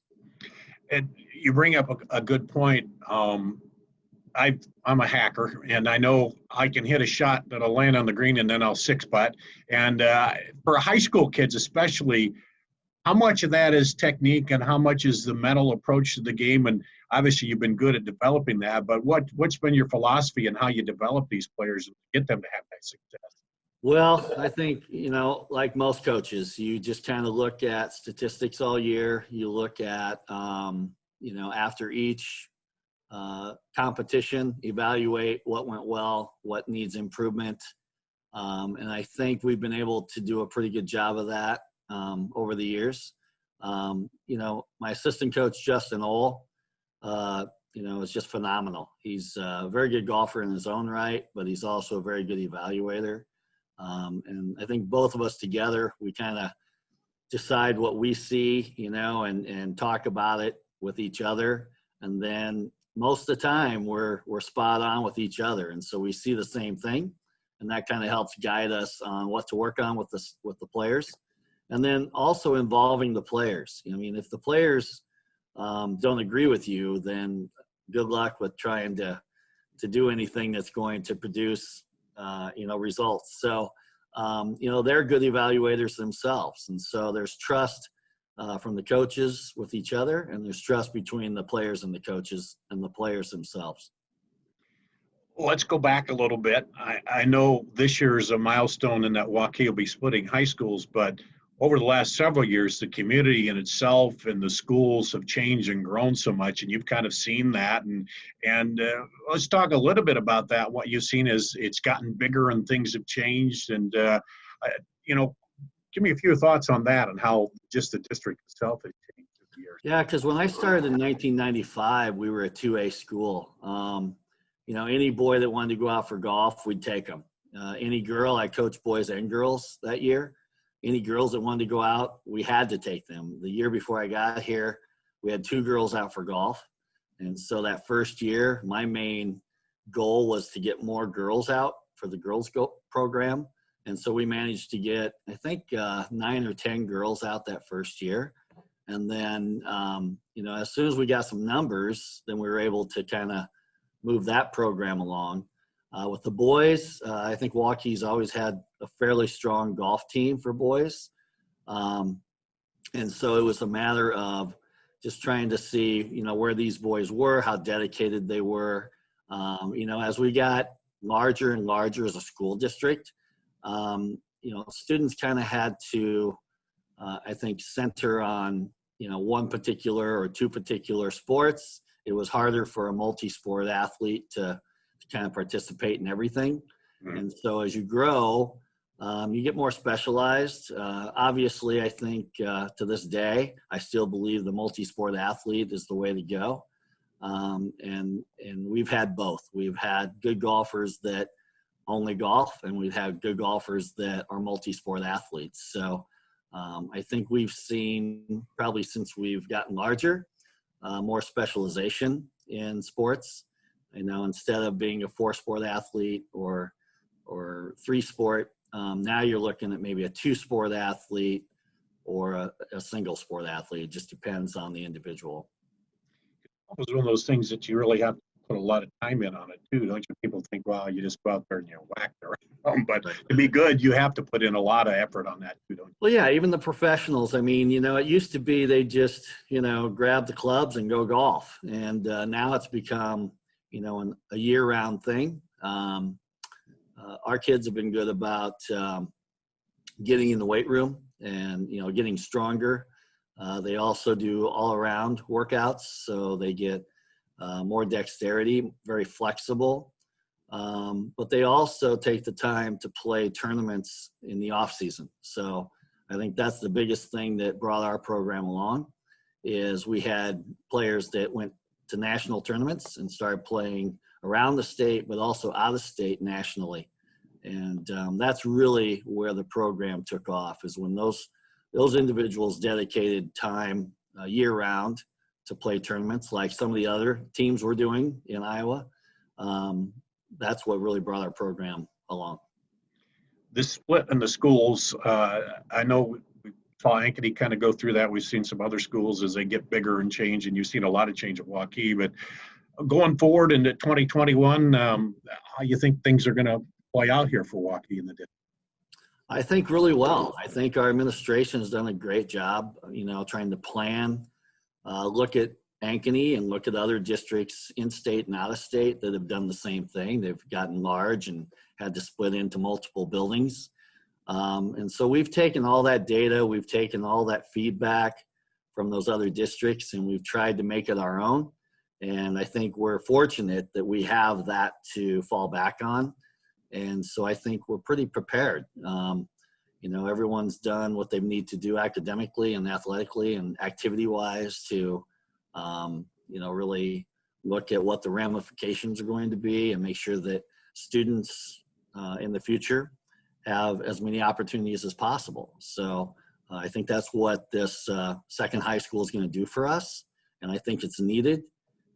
And you bring up a good point. I'm a hacker, and I know I can hit a shot that'll land on the green and then I'll 6-putt. And for high school kids especially, how much of that is technique and how much is the mental approach to the game? And obviously you've been good at developing that, but what's been your philosophy and how you develop these players and get them to have that success? Well, I think, like most coaches, you just kind of look at statistics all year. You look at, after each competition, evaluate what went well, what needs improvement. And I think we've been able to do a pretty good job of that over the years. My assistant coach, Justin Ohl, is just phenomenal. He's a very good golfer in his own right, but he's also a very good evaluator. And I think both of us together, we kind of decide what we see, and talk about it with each other. And then most of the time we're spot on with each other. And so we see the same thing, and that kind of helps guide us on what to work on with the players. And then also involving the players. If the players don't agree with you, then good luck with trying to do anything that's going to produce results. So, they're good evaluators themselves. And so there's trust from the coaches with each other, and there's trust between the players and the coaches and the players themselves. Well, let's go back a little bit. I know this year is a milestone in that Waukee will be splitting high schools, but over the last several years, the community in itself and the schools have changed and grown so much, and you've kind of seen that. And let's talk a little bit about that. What you've seen is it's gotten bigger and things have changed. And, give me a few thoughts on that and how just the district itself has changed over the years. Yeah, because when I started in 1995, we were a 2A school. Any boy that wanted to go out for golf, we'd take them. Any girl, I coached boys and girls that year. Any girls that wanted to go out, we had to take them. The year before I got here, we had 2 girls out for golf. And so that first year, my main goal was to get more girls out for the girls program. And so we managed to get, I think, 9 or 10 girls out that first year. And then, as soon as we got some numbers, then we were able to kind of move that program along. With the boys, I think Waukee's always had a fairly strong golf team for boys. And so it was a matter of just trying to see, where these boys were, how dedicated they were. As we got larger and larger as a school district, students kind of had to, I think, center on, one particular or two particular sports. It was harder for a multi-sport athlete to kind of participate in everything. And so as you grow, you get more specialized. Obviously, I think to this day, I still believe the multi-sport athlete is the way to go. And we've had both. We've had good golfers that only golf, and we've had good golfers that are multi-sport athletes. So I think we've seen, probably since we've gotten larger, more specialization in sports. Instead of being a 4-sport athlete or 3-sport, now you're looking at maybe a 2-sport athlete or a single sport athlete. It just depends on the individual. It was one of those things that you really have to put a lot of time in on it too, don't you? People think, well, you just go out there and you whack there. But to be good, you have to put in a lot of effort on that too, don't you? Well, yeah, even the professionals. I mean, it used to be they just, grab the clubs and go golf. And now it's become, a year-round thing. Our kids have been good about getting in the weight room and, getting stronger. They also do all-around workouts, so they get more dexterity, very flexible. But they also take the time to play tournaments in the off-season. So I think that's the biggest thing that brought our program along, is we had players that went to national tournaments and started playing around the state, but also out of state nationally. And that's really where the program took off, is when those individuals dedicated time year-round to play tournaments like some of the other teams were doing in Iowa. That's what really brought our program along. This split in the schools, I know we saw Ankeny kind of go through that. We've seen some other schools as they get bigger and change, and you've seen a lot of change at Waukee. But going forward into 2021, how you think things are going to play out here for Waukee in the district? I think really well. I think our administration has done a great job, trying to plan, look at Ankeny and look at other districts in state and out of state that have done the same thing. They've gotten large and had to split into multiple buildings. And so we've taken all that data, we've taken all that feedback from those other districts, and we've tried to make it our own. And I think we're fortunate that we have that to fall back on. And so I think we're pretty prepared. Everyone's done what they need to do academically and athletically and activity-wise to, really look at what the ramifications are going to be and make sure that students in the future have as many opportunities as possible. So I think that's what this second high school is going to do for us. And I think it's needed.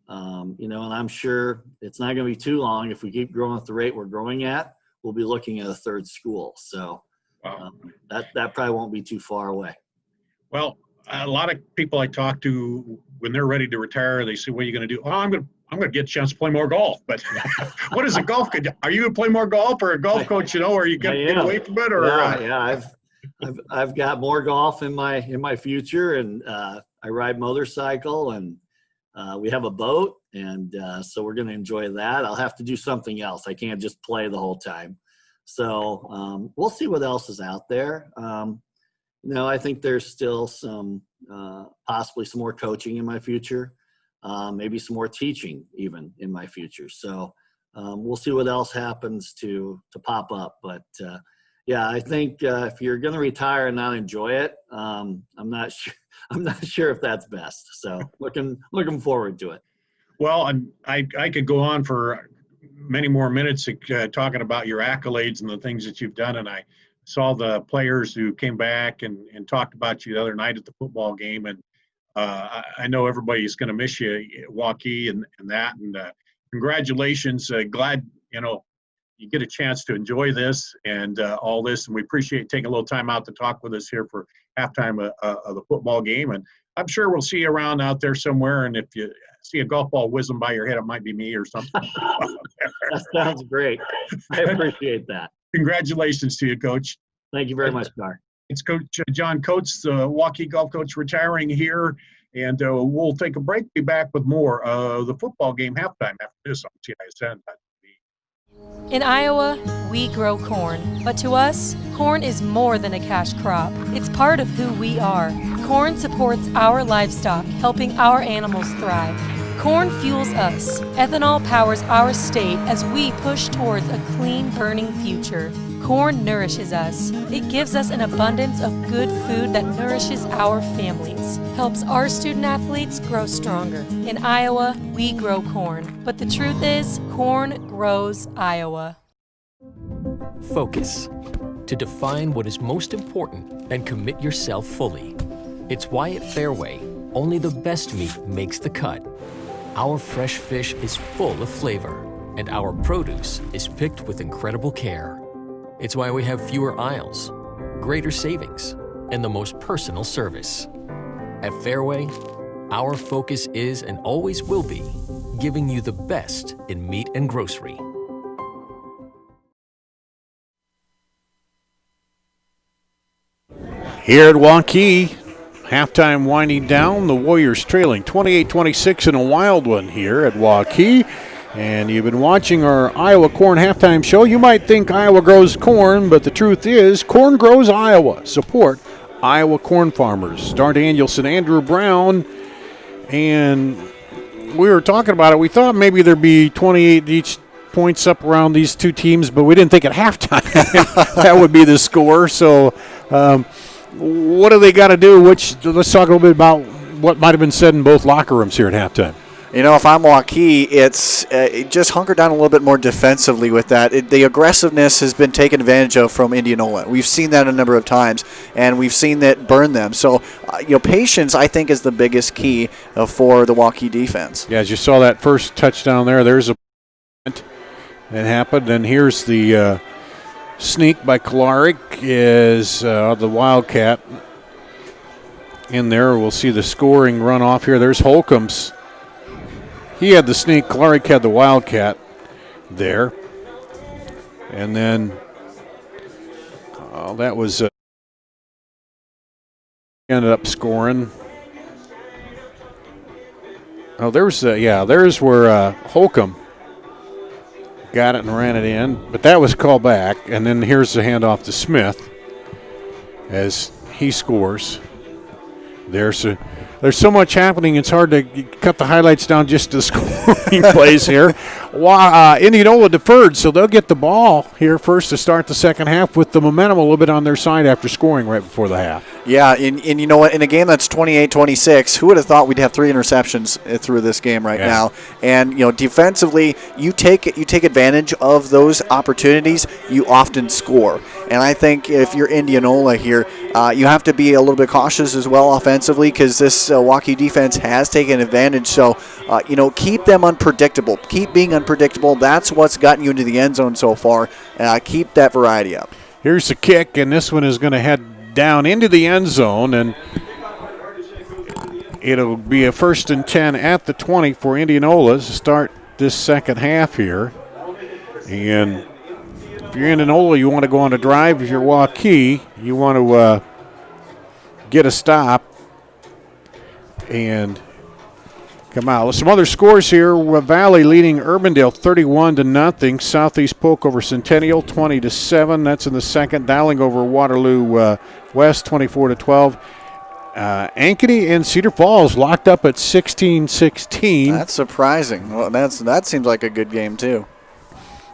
And I'm sure it's not going to be too long. If we keep growing at the rate we're growing at, we'll be looking at a third school. So that probably won't be too far away. Well, a lot of people I talk to, when they're ready to retire, they say, what are you going to do? Oh, I'm going to get a chance to play more golf. But what is a golf coach? Are you going to play more golf, or a golf coach, or are you going to get away from it? Or I've got more golf in my future, and I ride motorcycle, and we have a boat, and so we're going to enjoy that. I'll have to do something else. I can't just play the whole time. So we'll see what else is out there. I think there's still some, possibly some more coaching in my future, maybe some more teaching even in my future. So we'll see what else happens to pop up. But yeah, I think if you're going to retire and not enjoy it, I'm not sure if that's best. So looking forward to it. Well, and I could go on for many more minutes talking about your accolades and the things that you've done. And I saw the players who came back and talked about you the other night at the football game. And I know everybody's going to miss you, Waukee, and that. And congratulations. Glad, you get a chance to enjoy this and all this. And we appreciate taking a little time out to talk with us here for halftime of the football game. And I'm sure we'll see you around out there somewhere. And if you see a golf ball whizzing by your head, it might be me or something. That sounds great. I appreciate that. Congratulations to you, Coach. Thank you very much, Gar. It's Coach John Coates, the Waukee golf coach, retiring here And we'll take a break, be back with more of the football game halftime after this on CISN. In Iowa, we grow corn. But to us, corn is more than a cash crop. It's part of who we are. Corn supports our livestock, helping our animals thrive. Corn fuels us. Ethanol powers our state as we push towards a clean, burning future. Corn nourishes us. It gives us an abundance of good food that nourishes our families, helps our student athletes grow stronger. In Iowa, we grow corn. But the truth is, corn grows Iowa. Focus. To define what is most important and commit yourself fully. It's why at Fairway, only the best meat makes the cut. Our fresh fish is full of flavor, and our produce is picked with incredible care. It's why we have fewer aisles, greater savings, and the most personal service. At Fairway, our focus is and always will be giving you the best in meat and grocery. Here at Waukee, halftime winding down, the Warriors trailing 28-26 in a wild one here at Waukee. And you've been watching our Iowa Corn halftime show. You might think Iowa grows corn, but the truth is corn grows Iowa. Support Iowa corn farmers. Star Danielson, Andrew Brown, and we were talking about it. We thought maybe there'd be 28 each points up around these two teams, but we didn't think at halftime that would be the score. So what do they got to do? Let's talk a little bit about what might have been said in both locker rooms here at halftime. You know, if I'm Waukee, it's just hunker down a little bit more defensively with that. The aggressiveness has been taken advantage of from Indianola. We've seen that a number of times, and we've seen that burn them. So, patience, I think, is the biggest key for the Waukee defense. Yeah, as you saw that first touchdown there's a that happened. And here's the sneak by Kolarik is the Wildcat in there. We'll see the scoring run off here. There's Holcomb's. He had the sneak. Kolarik had the Wildcat there. And then that was ended up scoring. Oh, there's where Holcomb got it and ran it in. But that was called back. And then here's the handoff to Smith as he scores. There's so much happening, it's hard to cut the highlights down just to scoring plays here. Indianola deferred, so they'll get the ball here first to start the second half with the momentum a little bit on their side after scoring right before the half. Yeah, and you know what? In a game that's 28-26, who would have thought we'd have 3 interceptions through this game right now? And defensively, you take advantage of those opportunities, you often score. And I think if you're Indianola here, you have to be a little bit cautious as well offensively because this Waukee defense has taken advantage. So, keep them unpredictable. Keep being unpredictable. That's what's gotten you into the end zone so far. Keep that variety up. Here's the kick, and this one is going to head down into the end zone, and it'll be a 1st and 10 at the 20 for Indianola to start this second half here. And if you're Indianola, you want to go on a drive. If you're Waukee, you want to get a stop and come out. Some other scores here. Valley leading Urbandale 31-0. Southeast Polk over Centennial 20-7. That's in the second. Dowling over Waterloo West 24-12. Ankeny and Cedar Falls locked up at 16-16. That's surprising. Well, that seems like a good game too.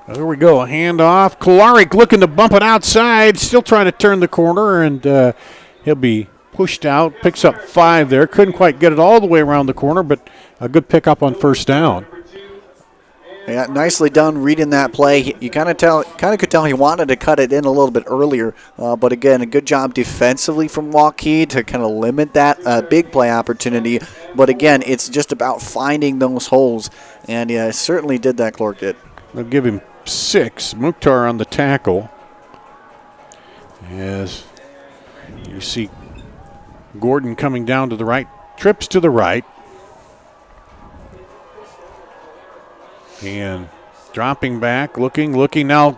There we go. A handoff. Kolarik looking to bump it outside. Still trying to turn the corner, and he'll be pushed out. Picks up 5 there. Couldn't quite get it all the way around the corner, but a good pickup on first down. Yeah, nicely done reading that play. You kind of could tell he wanted to cut it in a little bit earlier. But again, a good job defensively from Waukee to kind of limit that big play opportunity. But again, it's just about finding those holes. And yeah, certainly did that, Clark did. They'll give him 6. Mukhtar on the tackle. As you see Gordon coming down to the right, trips to the right. And dropping back, looking now,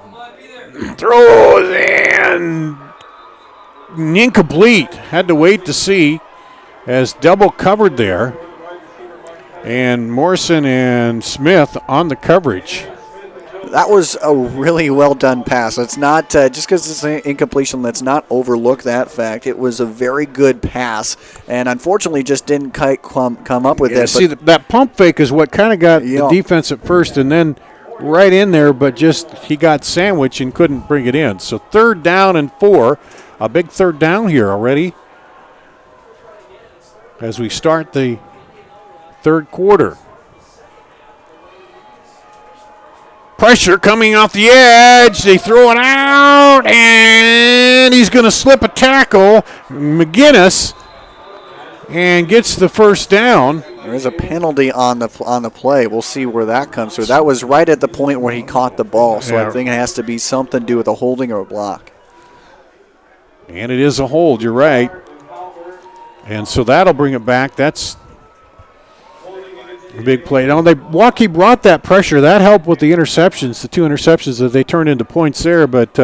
throws in, incomplete. Had to wait to see as double covered there. And Morrison and Smith on the coverage. That was a really well done pass. It's not just because it's an incompletion. Let's not overlook that fact. It was a very good pass, and unfortunately, just didn't quite come up with it. See, that pump fake is what kind of got the defense at first, and then right in there. But just he got sandwiched and couldn't bring it in. So 3rd down and 4, a big 3rd down here already as we start the 3rd quarter. Pressure coming off the edge. They throw it out, and he's going to slip a tackle. McGinnis, and gets the 1st down. There is a penalty on the play. We'll see where that comes through. That was right at the point where he caught the ball, so I think it has to be something to do with a holding or a block. And it is a hold, you're right. And so that'll bring it back. That's a big play. Now, Waukee brought that pressure. That helped with the interceptions, the 2 interceptions that they turned into points there. But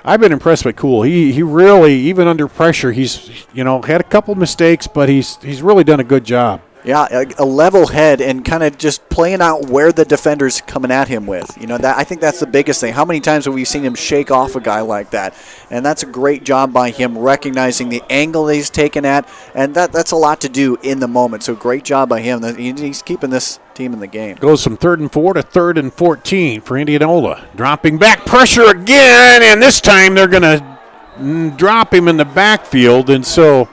I've been impressed by Cool. He really, even under pressure, he's had a couple mistakes, but he's really done a good job. Yeah, a level head and kind of just playing out where the defender's coming at him with. That I think that's the biggest thing. How many times have we seen him shake off a guy like that? And that's a great job by him recognizing the angle that he's taken at, and that's a lot to do in the moment. So great job by him. He's keeping this team in the game. Goes from 3rd and 4 to 3rd and 14 for Indianola. Dropping back pressure again, and this time they're going to drop him in the backfield, and so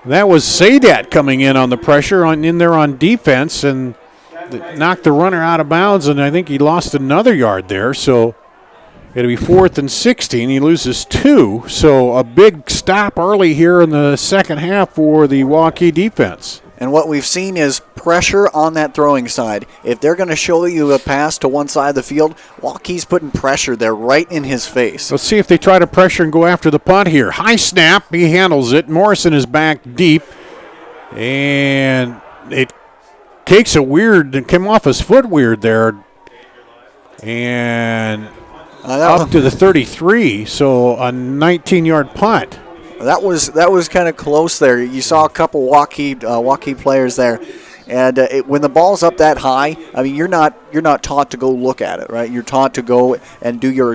that was Sadat coming in on the pressure in there on defense and knocked the runner out of bounds, and I think he lost another yard there. So it'll be 4th and 16. He loses 2. So a big stop early here in the second half for the Waukee defense. And what we've seen is pressure on that throwing side. If they're going to show you a pass to one side of the field, Waukee's putting pressure there right in his face. Let's see if they try to pressure and go after the punt here. High snap. He handles it. Morrison is back deep. And it takes it came off his foot weird there. And up to the 33. So a 19-yard punt. That was kind of close there. You saw a couple Waukee players there, and when the ball's up that high, I mean you're not taught to go look at it, right? You're taught to go and do your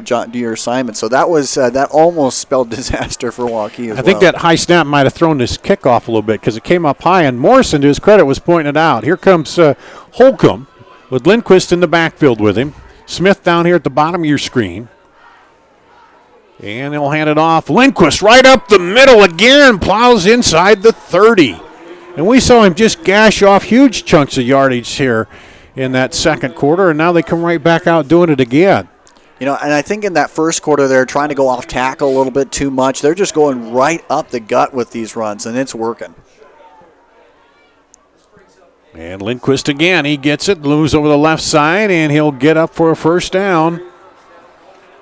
assignment. So that was that almost spelled disaster for Waukee as well. I think that high snap might have thrown this kickoff a little bit because it came up high, and Morrison, to his credit, was pointing it out. Here comes Holcomb with Lindquist in the backfield with him. Smith down here at the bottom of your screen. And they'll hand it off. Lindquist right up the middle again, plows inside the 30. And we saw him just gash off huge chunks of yardage here in that second quarter, and now they come right back out doing it again. And I think in that first quarter they're trying to go off tackle a little bit too much. They're just going right up the gut with these runs, and it's working. And Lindquist again, he gets it, moves over the left side, and he'll get up for a 1st down.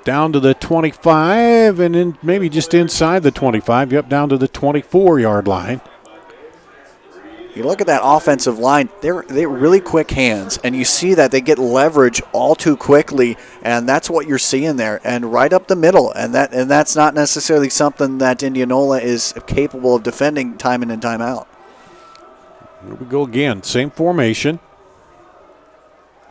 Down to the 25, and then maybe just inside the 25. Yep, down to the 24-yard line. You look at that offensive line, they're really quick hands, and you see that they get leverage all too quickly, and that's what you're seeing there, and right up the middle, and that's not necessarily something that Indianola is capable of defending time in and time out. Here we go again, same formation.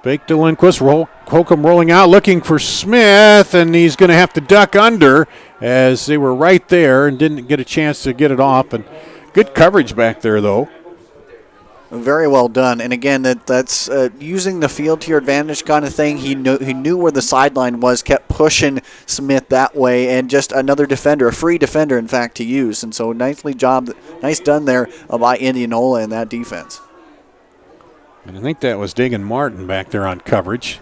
Fake to Lindquist, Holcomb rolling out, looking for Smith, and he's going to have to duck under as they were right there and didn't get a chance to get it off. And good coverage back there, though. Very well done. And again, that's using the field to your advantage kind of thing. He knew where the sideline was, kept pushing Smith that way, and just another defender, a free defender, in fact, to use. And so nice done there by Indianola in that defense. And I think that was Dagan Martin back there on coverage.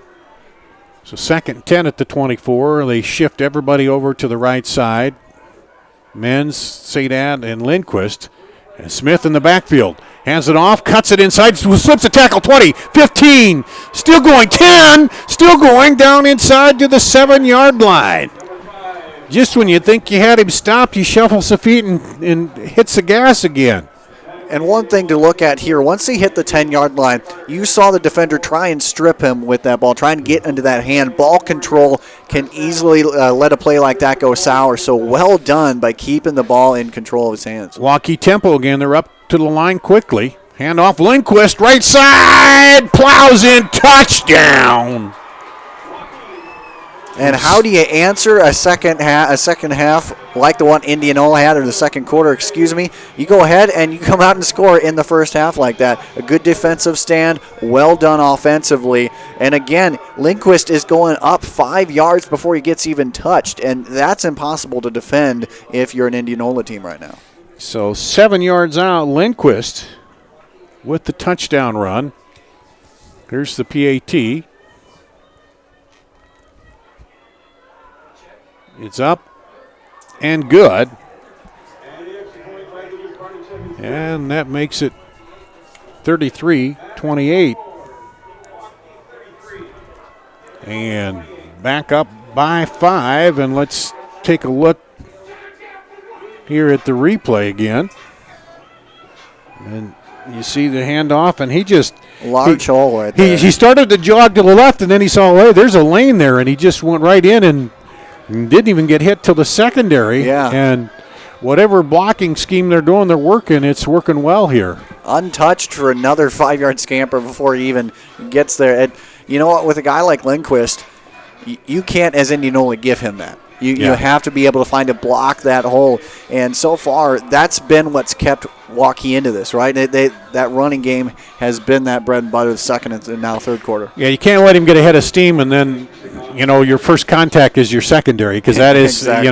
So 2nd and 10 at the 24. They shift everybody over to the right side. Menz, Sadat, and Lindquist. And Smith in the backfield. Hands it off, cuts it inside, slips a tackle, 20, 15, still going, 10, still going down inside to the 7-yard line. Just when you think you had him stopped, he shuffles the feet and hits the gas again. And one thing to look at here, once he hit the 10-yard line, you saw the defender try and strip him with that ball, try and get into that hand. Ball control can easily let a play like that go sour. So well done by keeping the ball in control of his hands. Waukee tempo again. They're up to the line quickly. Handoff Lindquist, right side, plows in, touchdown. And how do you answer a second half like the one Indianola had, or the second quarter, excuse me? You go ahead and you come out and score in the first half like that. A good defensive stand, well done offensively. And again, Lindquist is going up 5 yards before he gets even touched, and that's impossible to defend if you're an Indianola team right now. So 7 yards out, Lindquist with the touchdown run. Here's the PAT. It's up and good. And that makes it 33-28. And back up by 5. And let's take a look here at the replay again. And you see the handoff, and he just large hole right there. He started to jog to the left, and then he saw, hey, there's a lane there, and he just went right in and didn't even get hit till the secondary. Yeah. And whatever blocking scheme they're doing, they're working. It's working well here. Untouched for another 5-yard scamper before he even gets there. And you know what? With a guy like Lindquist, you can't, as Indianola, give him that. You have to be able to find a block that hole. And so far, that's been what's kept Waukee into this, right? That running game has been that bread and butter the second and now third quarter. Yeah, you can't let him get ahead of steam and then, your first contact is your secondary, because that is, exactly.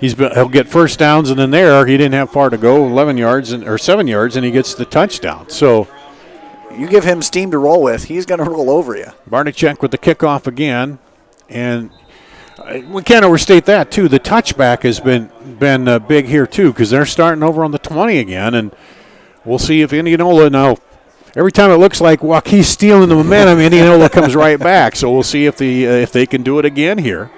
He'll get first downs, and then he didn't have far to go, 11 yards or 7 yards, and he gets the touchdown. So you give him steam to roll with, he's going to roll over you. Barnachek with the kickoff again, and we can't overstate that, too. The touchback has been big here, too, because they're starting over on the 20 again, and we'll see if Indianola now. Every time it looks like Waukee's stealing the momentum, Indianola comes right back. So we'll see if they can do it again here.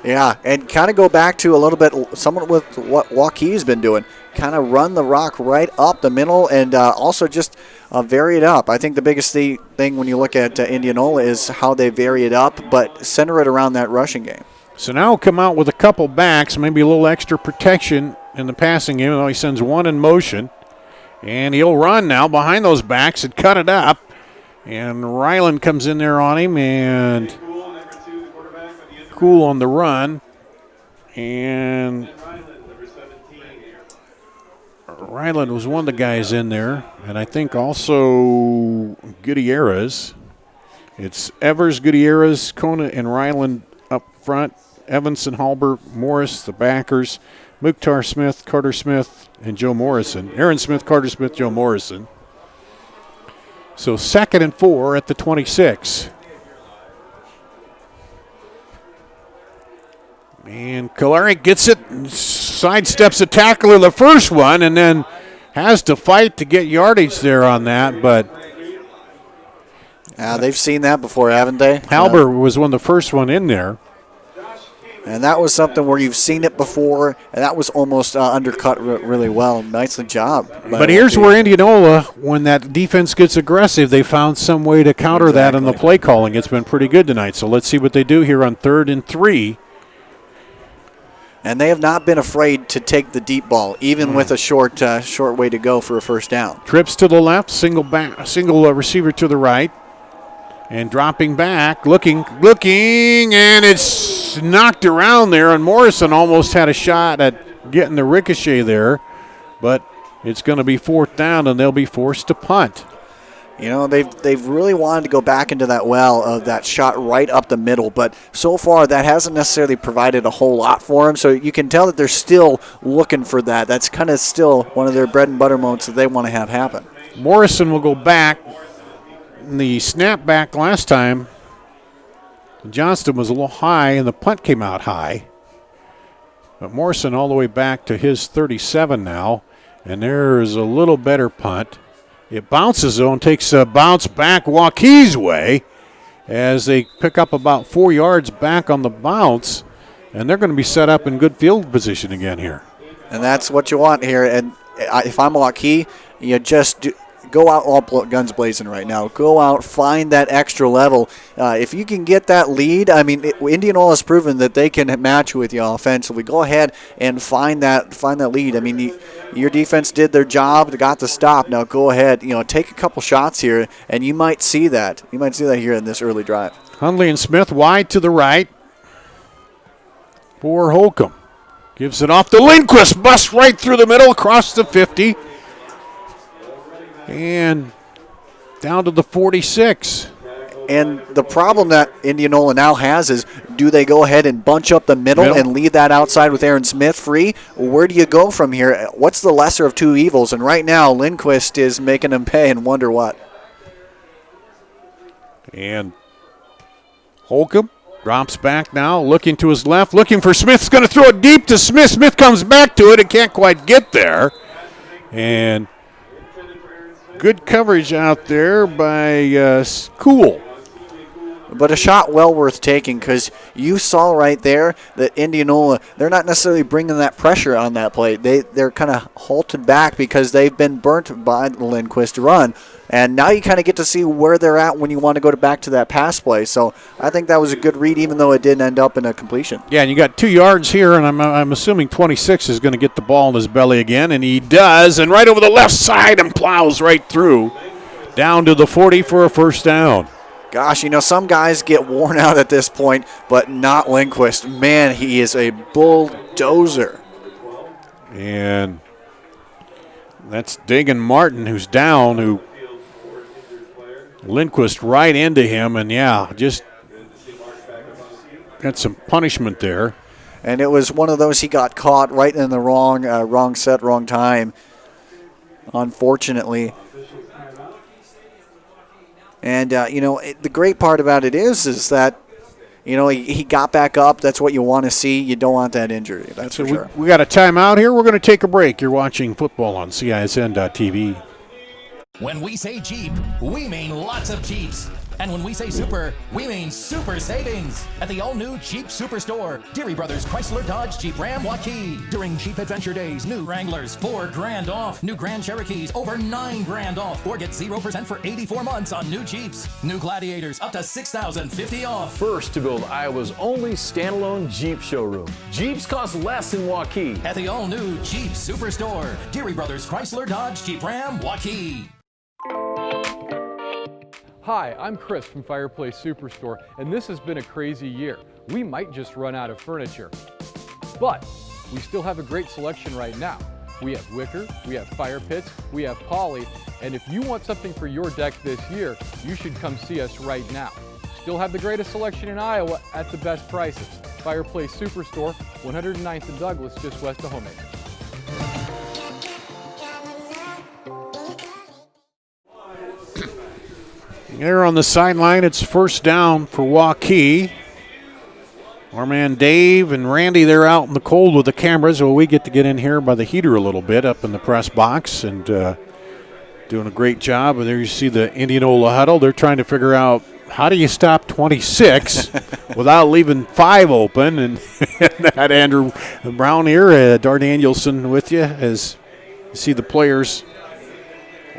Yeah, and kind of go back to a little bit somewhat with what Waukee's been doing. Kind of run the rock right up the middle and also just vary it up. I think the biggest thing when you look at Indianola is how they vary it up, but center it around that rushing game. So now we'll come out with a couple backs, maybe a little extra protection in the passing game. He sends one in motion. And he'll run now behind those backs and cut it up. And Ryland comes in there on him, and Cool on the run. And Ryland was one of the guys in there. And I think also Gutierrez. It's Evers, Gutierrez, Kona, and Ryland up front. Evanson, Halber, Morris, the backers. Mukhtar Smith, Carter Smith, and Joe Morrison. Aaron Smith, Carter Smith, Joe Morrison. So 2nd and 4 at the 26. And Kalaric gets it, sidesteps a tackler the first one, and then has to fight to get yardage there on that. But they've seen that before, haven't they? Halber was one of the first one in there. And that was something where you've seen it before, and that was almost undercut really well. Nicely job. But here's where Indianola, when that defense gets aggressive, they found some way to counter that in the play calling. It's been pretty good tonight. So let's see what they do here on 3rd and 3. And they have not been afraid to take the deep ball, even with a short way to go for a first down. Trips to the left, single receiver to the right. And dropping back, looking, and it's knocked around there. And Morrison almost had a shot at getting the ricochet there. But it's going to be 4th down, and they'll be forced to punt. They've really wanted to go back into that well of that shot right up the middle. But so far, that hasn't necessarily provided a whole lot for them. So you can tell that they're still looking for that. That's kind of still one of their bread and butter moments that they want to have happen. Morrison will go back. The snap back last time, Johnston was a little high, and the punt came out high. But Morrison all the way back to his 37 now, and there's a little better punt. It bounces, though, and takes a bounce back Waukee's way as they pick up about 4 yards back on the bounce, and they're going to be set up in good field position again here. And that's what you want here. And if I'm Waukee, you just go out all guns blazing right now. Go out, find that extra level. If you can get that lead, I mean, Indianola has proven that they can match with you offensively. Go ahead and find that lead. I mean, your defense did their job, they got the stop. Now go ahead, take a couple shots here, and you might see that. You might see that here in this early drive. Hundley and Smith wide to the right for Holcomb. Gives it off to Lindquist. Busts right through the middle, across the 50. And down to the 46. And the problem that Indianola now has is, do they go ahead and bunch up the middle and leave that outside with Aaron Smith free? Where do you go from here? What's the lesser of two evils? And right now, Lindquist is making them pay and wonder what. And Holcomb drops back now, looking to his left, looking for Smith. He's going to throw it deep to Smith. Smith comes back to it and can't quite get there. And good coverage out there by Cool. But a shot well worth taking, because you saw right there that Indianola, they're not necessarily bringing that pressure on that play. They're kind of halted back because they've been burnt by the Lindquist run. And now you kind of get to see where they're at when you want to go back to that pass play. So I think that was a good read, even though it didn't end up in a completion. Yeah, and you got 2 yards here, and I'm assuming 26 is going to get the ball in his belly again, and he does. And right over the left side and plows right through, down to the 40 for a first down. Gosh, some guys get worn out at this point, but not Lindquist. Man, he is a bulldozer. And that's Dagan Martin, who's down, who Lindquist right into him, and just got some punishment there. And it was one of those, he got caught right in the wrong set, wrong time, unfortunately. And, the great part about it is that, he got back up. That's what you want to see. You don't want that injury. That's for sure. We got a timeout here. We're going to take a break. You're watching football on CISN.TV. When we say Jeep, we mean lots of Jeeps. And when we say super, we mean super savings at the all-new Jeep Superstore, Deary Brothers Chrysler Dodge Jeep Ram Waukee. During Jeep Adventure Days, new Wranglers $4,000 off, new Grand Cherokees over $9,000 off, or get 0% for 84 months on new Jeeps. New Gladiators up to $6,050 off. First to build Iowa's only standalone Jeep showroom. Jeeps cost less in Waukee. At the all-new Jeep Superstore, Deary Brothers Chrysler Dodge Jeep Ram Waukee. Hi, I'm Chris from Fireplace Superstore, and this has been a crazy year. We might just run out of furniture, but we still have a great selection right now. We have wicker, we have fire pits, we have poly, and if you want something for your deck this year, you should come see us right now. Still have the greatest selection in Iowa at the best prices. Fireplace Superstore, 109th and Douglas, just west of Homemakers. There on the sideline, it's first down for Waukee. Our man Dave and Randy, they're out in the cold with the cameras. Well, we get to get in here by the heater a little bit up in the press box and doing a great job. And there you see the Indianola huddle. They're trying to figure out how do you stop 26 without leaving 5 open. And that Andrew Brown here, Danielson with you as you see the players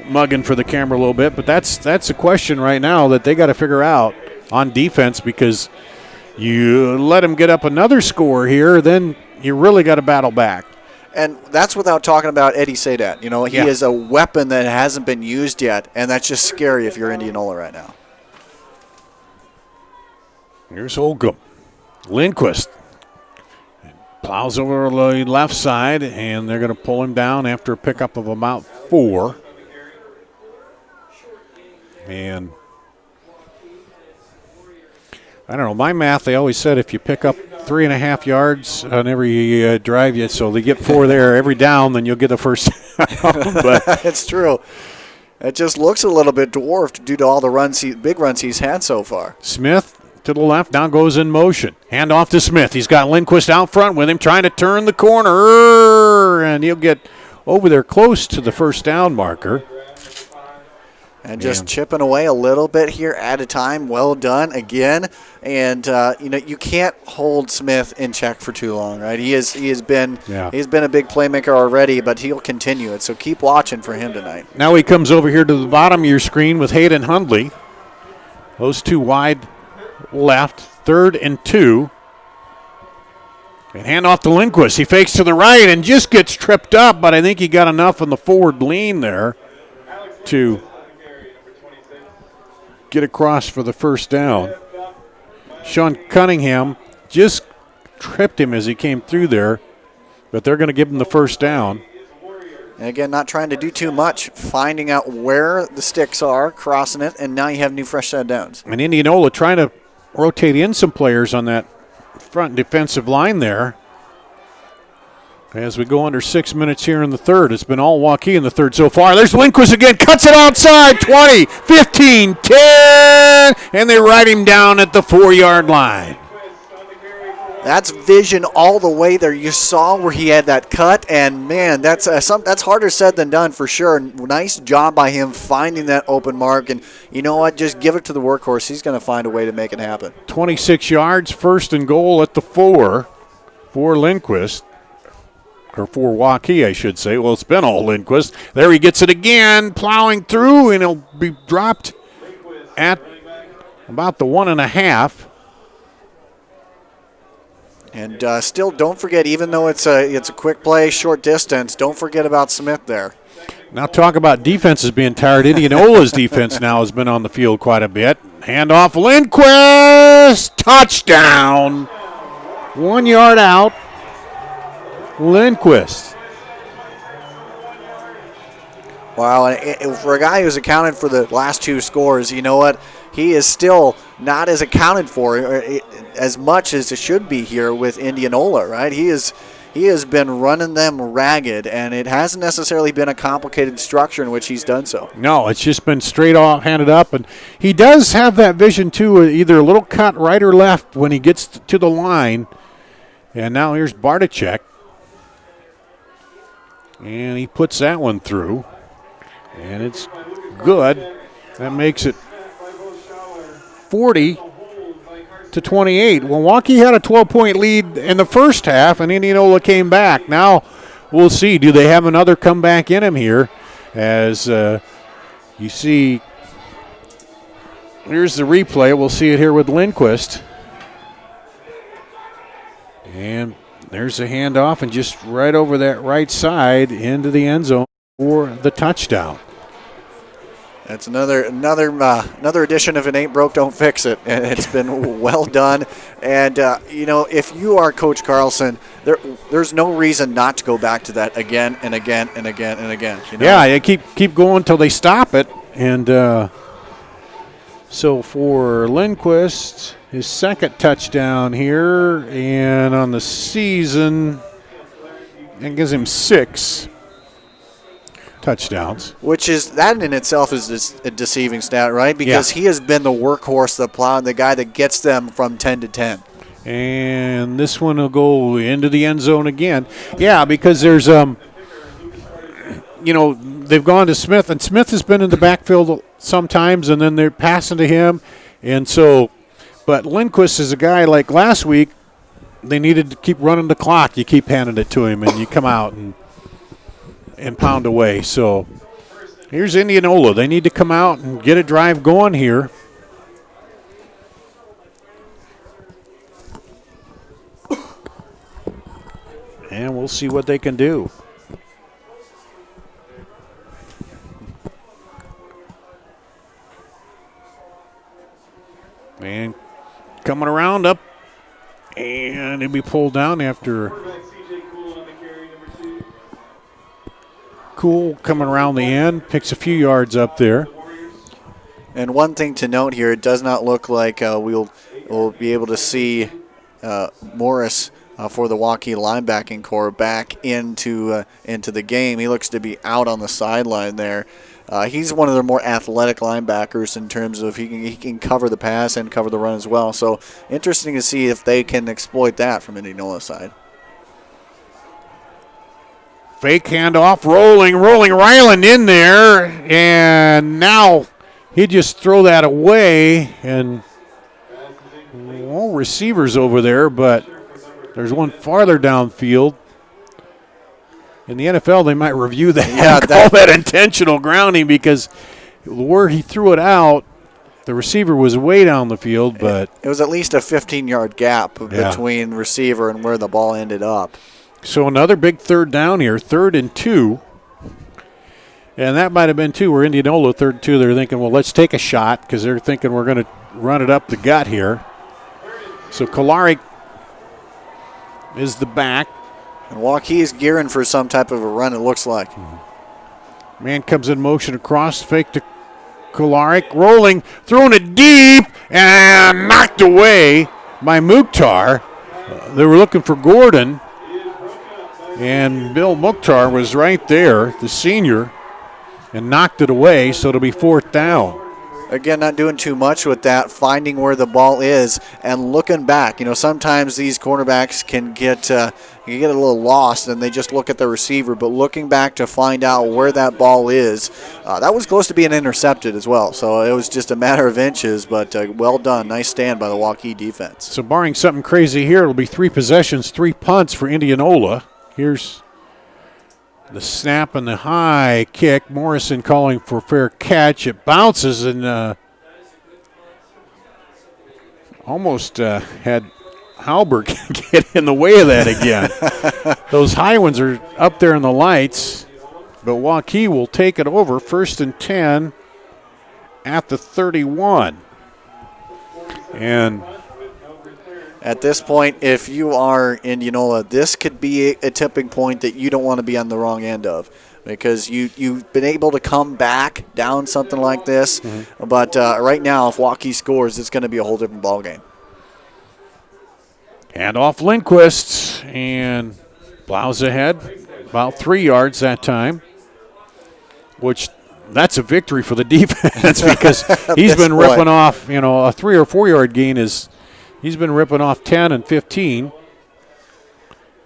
mugging for the camera a little bit, but that's a question right now that they got to figure out on defense, because you let them get up another score here, then you really got to battle back. And that's without talking about Eddie Sadat. He is a weapon that hasn't been used yet, and that's just scary if you're Indianola right now. Here's Holcomb. Lindquist plows over the left side, and they're going to pull him down after a pickup of about 4. And I don't know, my math, they always said if you pick up 3.5 yards on every drive, so they get 4 there every down, then you'll get a first down. But it's true. It just looks a little bit dwarfed due to all the big runs he's had so far. Smith to the left, now goes in motion. Hand off to Smith. He's got Lindquist out front with him, trying to turn the corner, and he'll get over there close to the first down marker. And just chipping away a little bit here at a time. Well done again. And you can't hold Smith in check for too long, right? He's been a big playmaker already, but he'll continue it. So keep watching for him tonight. Now he comes over here to the bottom of your screen with Hayden Hundley. Those two wide left, 3rd and 2. And hand off to Lindquist. He fakes to the right and just gets tripped up, but I think he got enough on the forward lean there to get across for the first down. Sean Cunningham just tripped him as he came through there, but they're going to give him the first down. And again, not trying to do too much, finding out where the sticks are, crossing it, and now you have new fresh set of downs. And Indianola trying to rotate in some players on that front defensive line there. As we go under 6 minutes here in the third. It's been all Waukee in the third so far. There's Lindquist again, cuts it outside, 20, 15, 10, and they ride him down at the 4-yard line. That's vision all the way there. You saw where he had that cut, and man, that's harder said than done for sure. Nice job by him finding that open mark, and you know what? Just give it to the workhorse. He's going to find a way to make it happen. 26 yards, 1st and goal at the 4 for Lindquist. Or for Waukee, I should say. Well, it's been all Lindquist. There he gets it again, plowing through, and he'll be dropped at about the 1.5. And still, don't forget, even though it's a quick play, short distance, don't forget about Smith there. Now talk about defenses being tired. Indianola's defense now has been on the field quite a bit. Handoff, Lindquist, touchdown. 1 yard out. Lindquist. Wow, and for a guy who's accounted for the last 2 scores, you know what? He is still not as accounted for as much as it should be here with Indianola, right? He has been running them ragged, and it hasn't necessarily been a complicated structure in which he's done so. No, it's just been straight off, handed up, and he does have that vision too, either a little cut right or left when he gets to the line. And now here's Barticek. And he puts that one through. And it's good. That makes it 40-28. Well, Waukee had a 12-point lead in the first half, and Indianola came back. Now we'll see. Do they have another comeback in him here? As you see, here's the replay. We'll see it here with Lindquist. And there's a handoff, and just right over that right side into the end zone for the touchdown. That's another edition of It Ain't Broke, Don't Fix It, and it's been well done. And if you are Coach Carlson, there's no reason not to go back to that again and again and again and again. You know? Yeah, keep going until they stop it. And so for Lindquist, his second touchdown here, and on the season, it gives him 6 touchdowns. Which is, that in itself is a deceiving stat, right? Because he has been the workhorse, the plow, the guy that gets them from 10 to 10. And this one will go into the end zone again. Yeah, because there's, they've gone to Smith, and Smith has been in the backfield sometimes, and then they're passing to him. And so, but Lindquist is a guy like last week, they needed to keep running the clock. You keep handing it to him, and you come out and pound away. So here's Indianola. They need to come out and get a drive going here. And we'll see what they can do. And coming around up, and it'll be pulled down after Cool coming around the end, picks a few yards up there. And one thing to note here, it does not look like we'll be able to see Morris for the Waukee linebacking core back into the game. He looks to be out on the sideline there. He's one of the more athletic linebackers in terms of he can cover the pass and cover the run as well. So interesting to see if they can exploit that from Indianola's side. Fake handoff, rolling, Ryland in there, and now he'd just throw that away, and receivers over there, but there's one farther downfield. In the NFL, they might review that and call that intentional grounding, because where he threw it out, the receiver was way down the field, but it was at least a 15-yard gap between receiver and where the ball ended up. So another big third down here, 3rd and 2. And that might have been, too, where Indianola 3rd and 2, they're thinking, well, let's take a shot, because they're thinking we're going to run it up the gut here. So Kolarik is the back. And Waukee is gearing for some type of a run, it looks like. Man comes in motion across, fake to Kolarik, rolling, throwing it deep, and knocked away by Mukhtar. They were looking for Gordon, and Bill Mukhtar was right there, the senior, and knocked it away, so it'll be 4th down. Again, not doing too much with that, finding where the ball is and looking back. You know, sometimes these cornerbacks can get a little lost and they just look at the receiver, but looking back to find out where that ball is, that was close to being intercepted as well. So it was just a matter of inches, but well done. Nice stand by the Waukee defense. So barring something crazy here, it'll be 3 possessions, 3 punts for Indianola. Here's the snap and the high kick. Morrison calling for fair catch. It bounces and almost had Halberg get in the way of that again. Those high ones are up there in the lights, but Waukee will take it over. 1st and 10 at the 31. And at this point, if you are Indianola, this could be a tipping point that you don't want to be on the wrong end of, because you've been able to come back down something like this. Mm-hmm. But right now, if Waukee scores, it's going to be a whole different ballgame. Hand off Lindquist, and plows ahead about 3 yards that time, which that's a victory for the defense because he's been ripping off, a 3 or 4 yard gain is – he's been ripping off 10 and 15.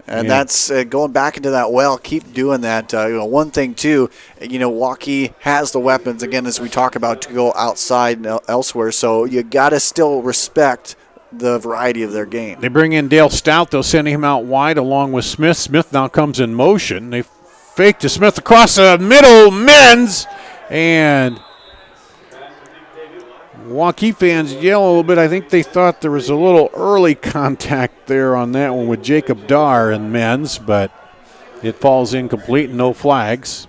And that's going back into that well. Keep doing that. One thing, too, Waukee has the weapons, again, as we talk about, to go outside and elsewhere. So you got to still respect the variety of their game. They bring in Dale Stout. They'll send him out wide along with Smith. Smith now comes in motion. They fake to Smith across the middle. Men's. And Waukee fans yell a little bit. I think they thought there was a little early contact there on that one with Jacob Dar and Men's, but it falls incomplete and no flags.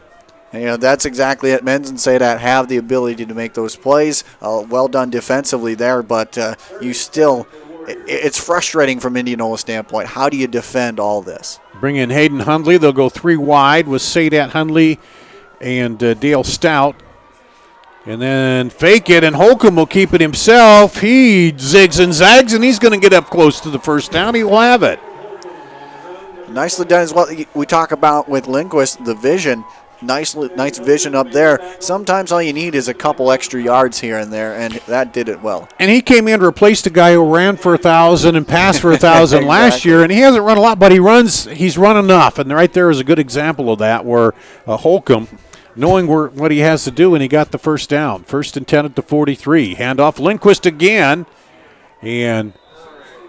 That's exactly it. Men's and Sadat have the ability to make those plays. Well done defensively there, but it's frustrating from Indianola's standpoint. How do you defend all this? Bring in Hayden Hundley. They'll go 3 wide with Sadat, Hundley, and Dale Stout. And then fake it, and Holcomb will keep it himself. He zigs and zags, and he's going to get up close to the 1st down. He will have it. Nicely done as well. We talk about with Lindquist, the vision. Nice vision up there. Sometimes all you need is a couple extra yards here and there, and that did it well. And he came in to replace the guy who ran for 1,000 and passed for 1,000 last year, and he hasn't run a lot, but he's run enough. And right there is a good example of that, where Holcomb, knowing what he has to do, and he got the 1st down. 1st and 10 at the 43. Handoff Lindquist again, and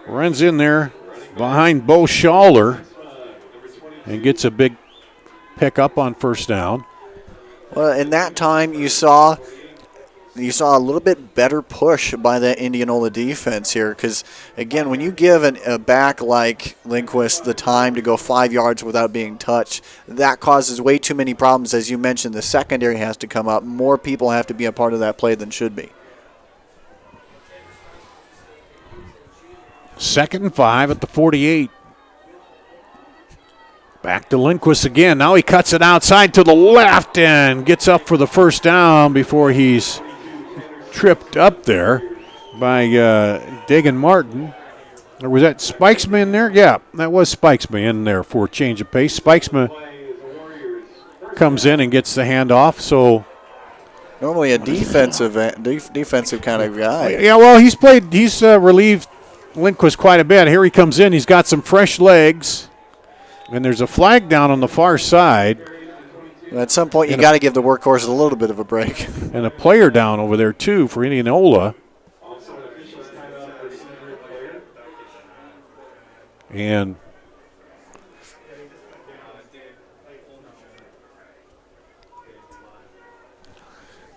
runs in there behind Bo Schaller and gets a big pick up on 1st down. Well, in that time you saw a little bit better push by the Indianola defense here, because, again, when you give a back like Lindquist the time to go 5 yards without being touched, that causes way too many problems. As you mentioned, the secondary has to come up. More people have to be a part of that play than should be. 2nd and 5 at the 48. Back to Lindquist again. Now he cuts it outside to the left and gets up for the 1st down before he's tripped up there by Dagan Martin. Or was that Spikesman in there? Yeah, that was Spikesman in there for a change of pace. Spikesman comes in and gets the handoff. So normally a defensive kind of guy. Yeah, well, he's relieved Lindquist quite a bit. Here he comes in. He's got some fresh legs. And there's a flag down on the far side. At some point, you got to give the workhorses a little bit of a break. And a player down over there, too, for Indianola. And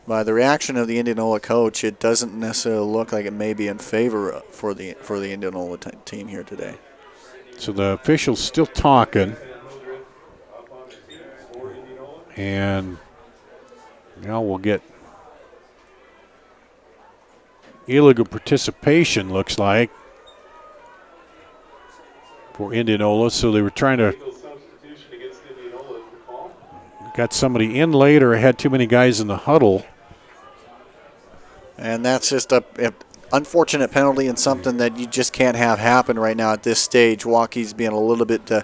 by the reaction of the Indianola coach, it doesn't necessarily look like it may be in favor for the Indianola team here today. So the official's still talking. And now we'll get illegal participation, looks like, for Indianola. So they were trying to got somebody in late or had too many guys in the huddle. And that's just a unfortunate penalty and something that you just can't have happen right now at this stage. Waukee's being a little bit a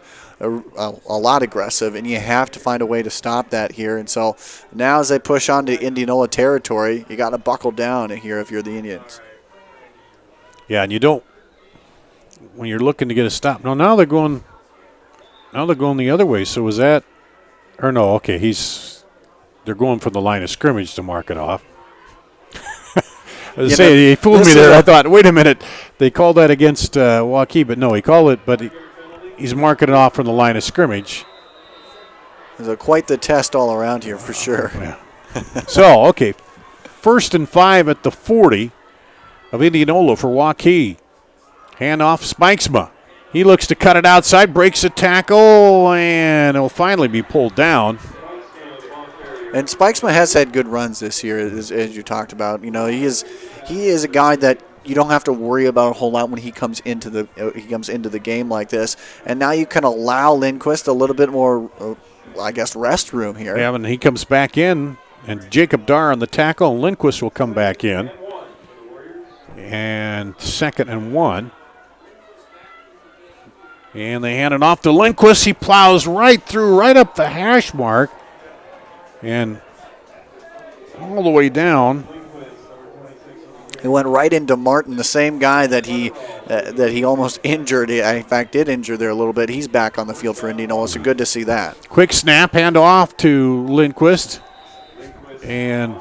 lot aggressive, and you have to find a way to stop that here. And so now as they push on to Indianola territory, you got to buckle down here if you're the Indians. Yeah, and you don't when you're looking to get a stop. No, now they're going the other way. So was that or no? Okay, they're going for the line of scrimmage to mark it off. I was saying, he fooled me there. I thought, wait a minute, they called that against Waukee, but no, he called it, but he's marking it off from the line of scrimmage. There's quite the test all around here for sure. Yeah. So, okay, 1st and 5 at the 40 of Indianola for Waukee. Handoff, Spikesma. He looks to cut it outside, breaks a tackle, and it'll finally be pulled down. And Spikesma has had good runs this year, as you talked about. You know, he is a guy that you don't have to worry about a whole lot when he comes into the game like this. And now you can allow Lindquist a little bit more, rest room here. Yeah, and he comes back in, and Jacob Darr on the tackle, and Lindquist will come back in. And 2nd and 1. And they hand it off to Lindquist. He plows right up the hash mark. And all the way down. He went right into Martin, the same guy that he almost injured. In fact, did injure there a little bit. He's back on the field for Indianola, so good to see that. Quick snap, hand off to Lindquist. And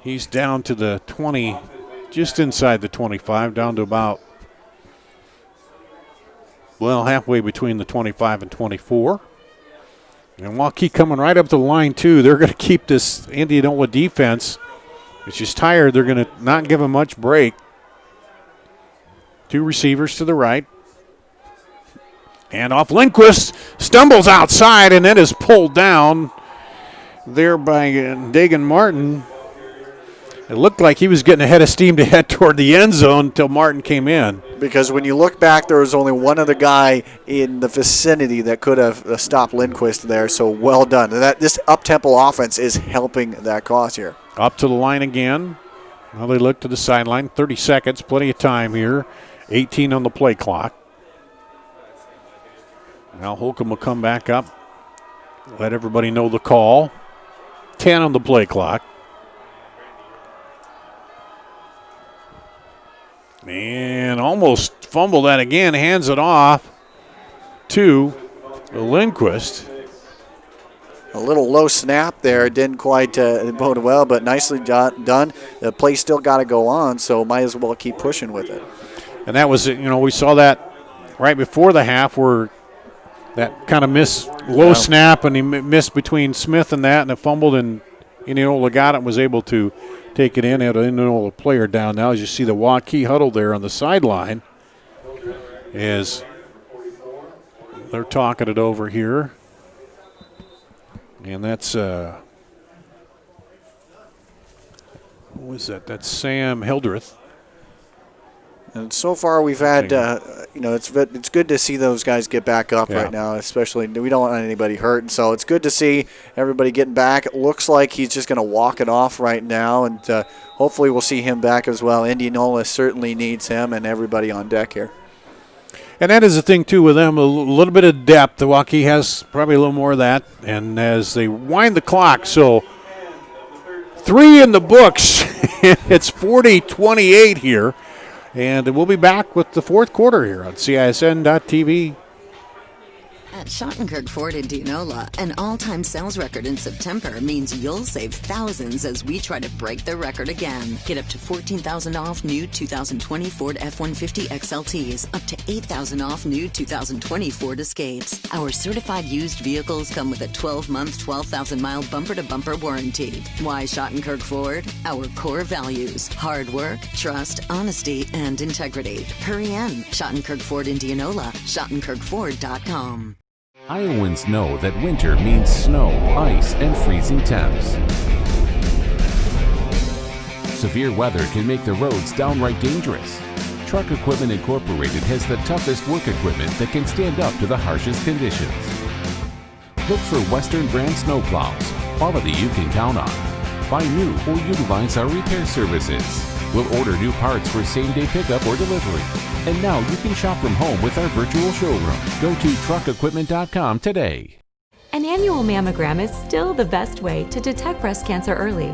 he's down to the 20, just inside the 25, down to about, halfway between the 25 and 24. And Waukee coming right up the line, too. They're going to keep this Indianola defense, which is tired. They're going to not give them much break. 2 receivers to the right. And off Lindquist, stumbles outside, and then is pulled down there by Dagan Martin. It looked like he was getting ahead of steam to head toward the end zone until Martin came in. Because when you look back, there was only one other guy in the vicinity that could have stopped Lindquist there, so well done. This up-tempo offense is helping that cause here. Up to the line again. Now they look to the sideline. 30 seconds, plenty of time here. 18 on the play clock. Now Holcomb will come back up. Let everybody know the call. 10 on the play clock. And almost fumbled that again. Hands it off to Lindquist. A little low snap there. Didn't quite bode well, but nicely done. The play still got to go on, so might as well keep pushing with it. And that was, we saw that right before the half where that kind of low snap, and he missed between Smith and that, and it fumbled, and Indianola got it and was able to take it in. Had an Indianola player down now. As you see the Waukee huddle there on the sideline as they're talking it over here. And that's, who is that? That's Sam Hildreth. And so far we've had, it's good to see those guys get back up right now, especially we don't want anybody hurt. And so it's good to see everybody getting back. It looks like he's just going to walk it off right now, and hopefully we'll see him back as well. Indianola certainly needs him and everybody on deck here. And that is the thing, too, with them, a little bit of depth. The Waukee has probably a little more of that. And as they wind the clock, so 3 in the books. It's 40-28 here. And we'll be back with the fourth quarter here on CISN.TV. At Schottenkirk Ford Indianola, an all-time sales record in September means you'll save thousands as we try to break the record again. Get up to $14,000 off new 2020 Ford F-150 XLTs, up to $8,000 off new 2020 Ford Escapes. Our certified used vehicles come with a 12-month, 12,000-mile bumper-to-bumper warranty. Why Schottenkirk Ford? Our core values: hard work, trust, honesty, and integrity. Hurry in. Schottenkirk Ford Indianola, SchottenkirkFord.com. Iowans know that winter means snow, ice, and freezing temps. Severe weather can make the roads downright dangerous. Truck Equipment Incorporated has the toughest work equipment that can stand up to the harshest conditions. Look for Western brand snowplows, quality you can count on. Buy new or utilize our repair services. We'll order new parts for same-day pickup or delivery. And now you can shop from home with our virtual showroom. Go to truckequipment.com today. An annual mammogram is still the best way to detect breast cancer early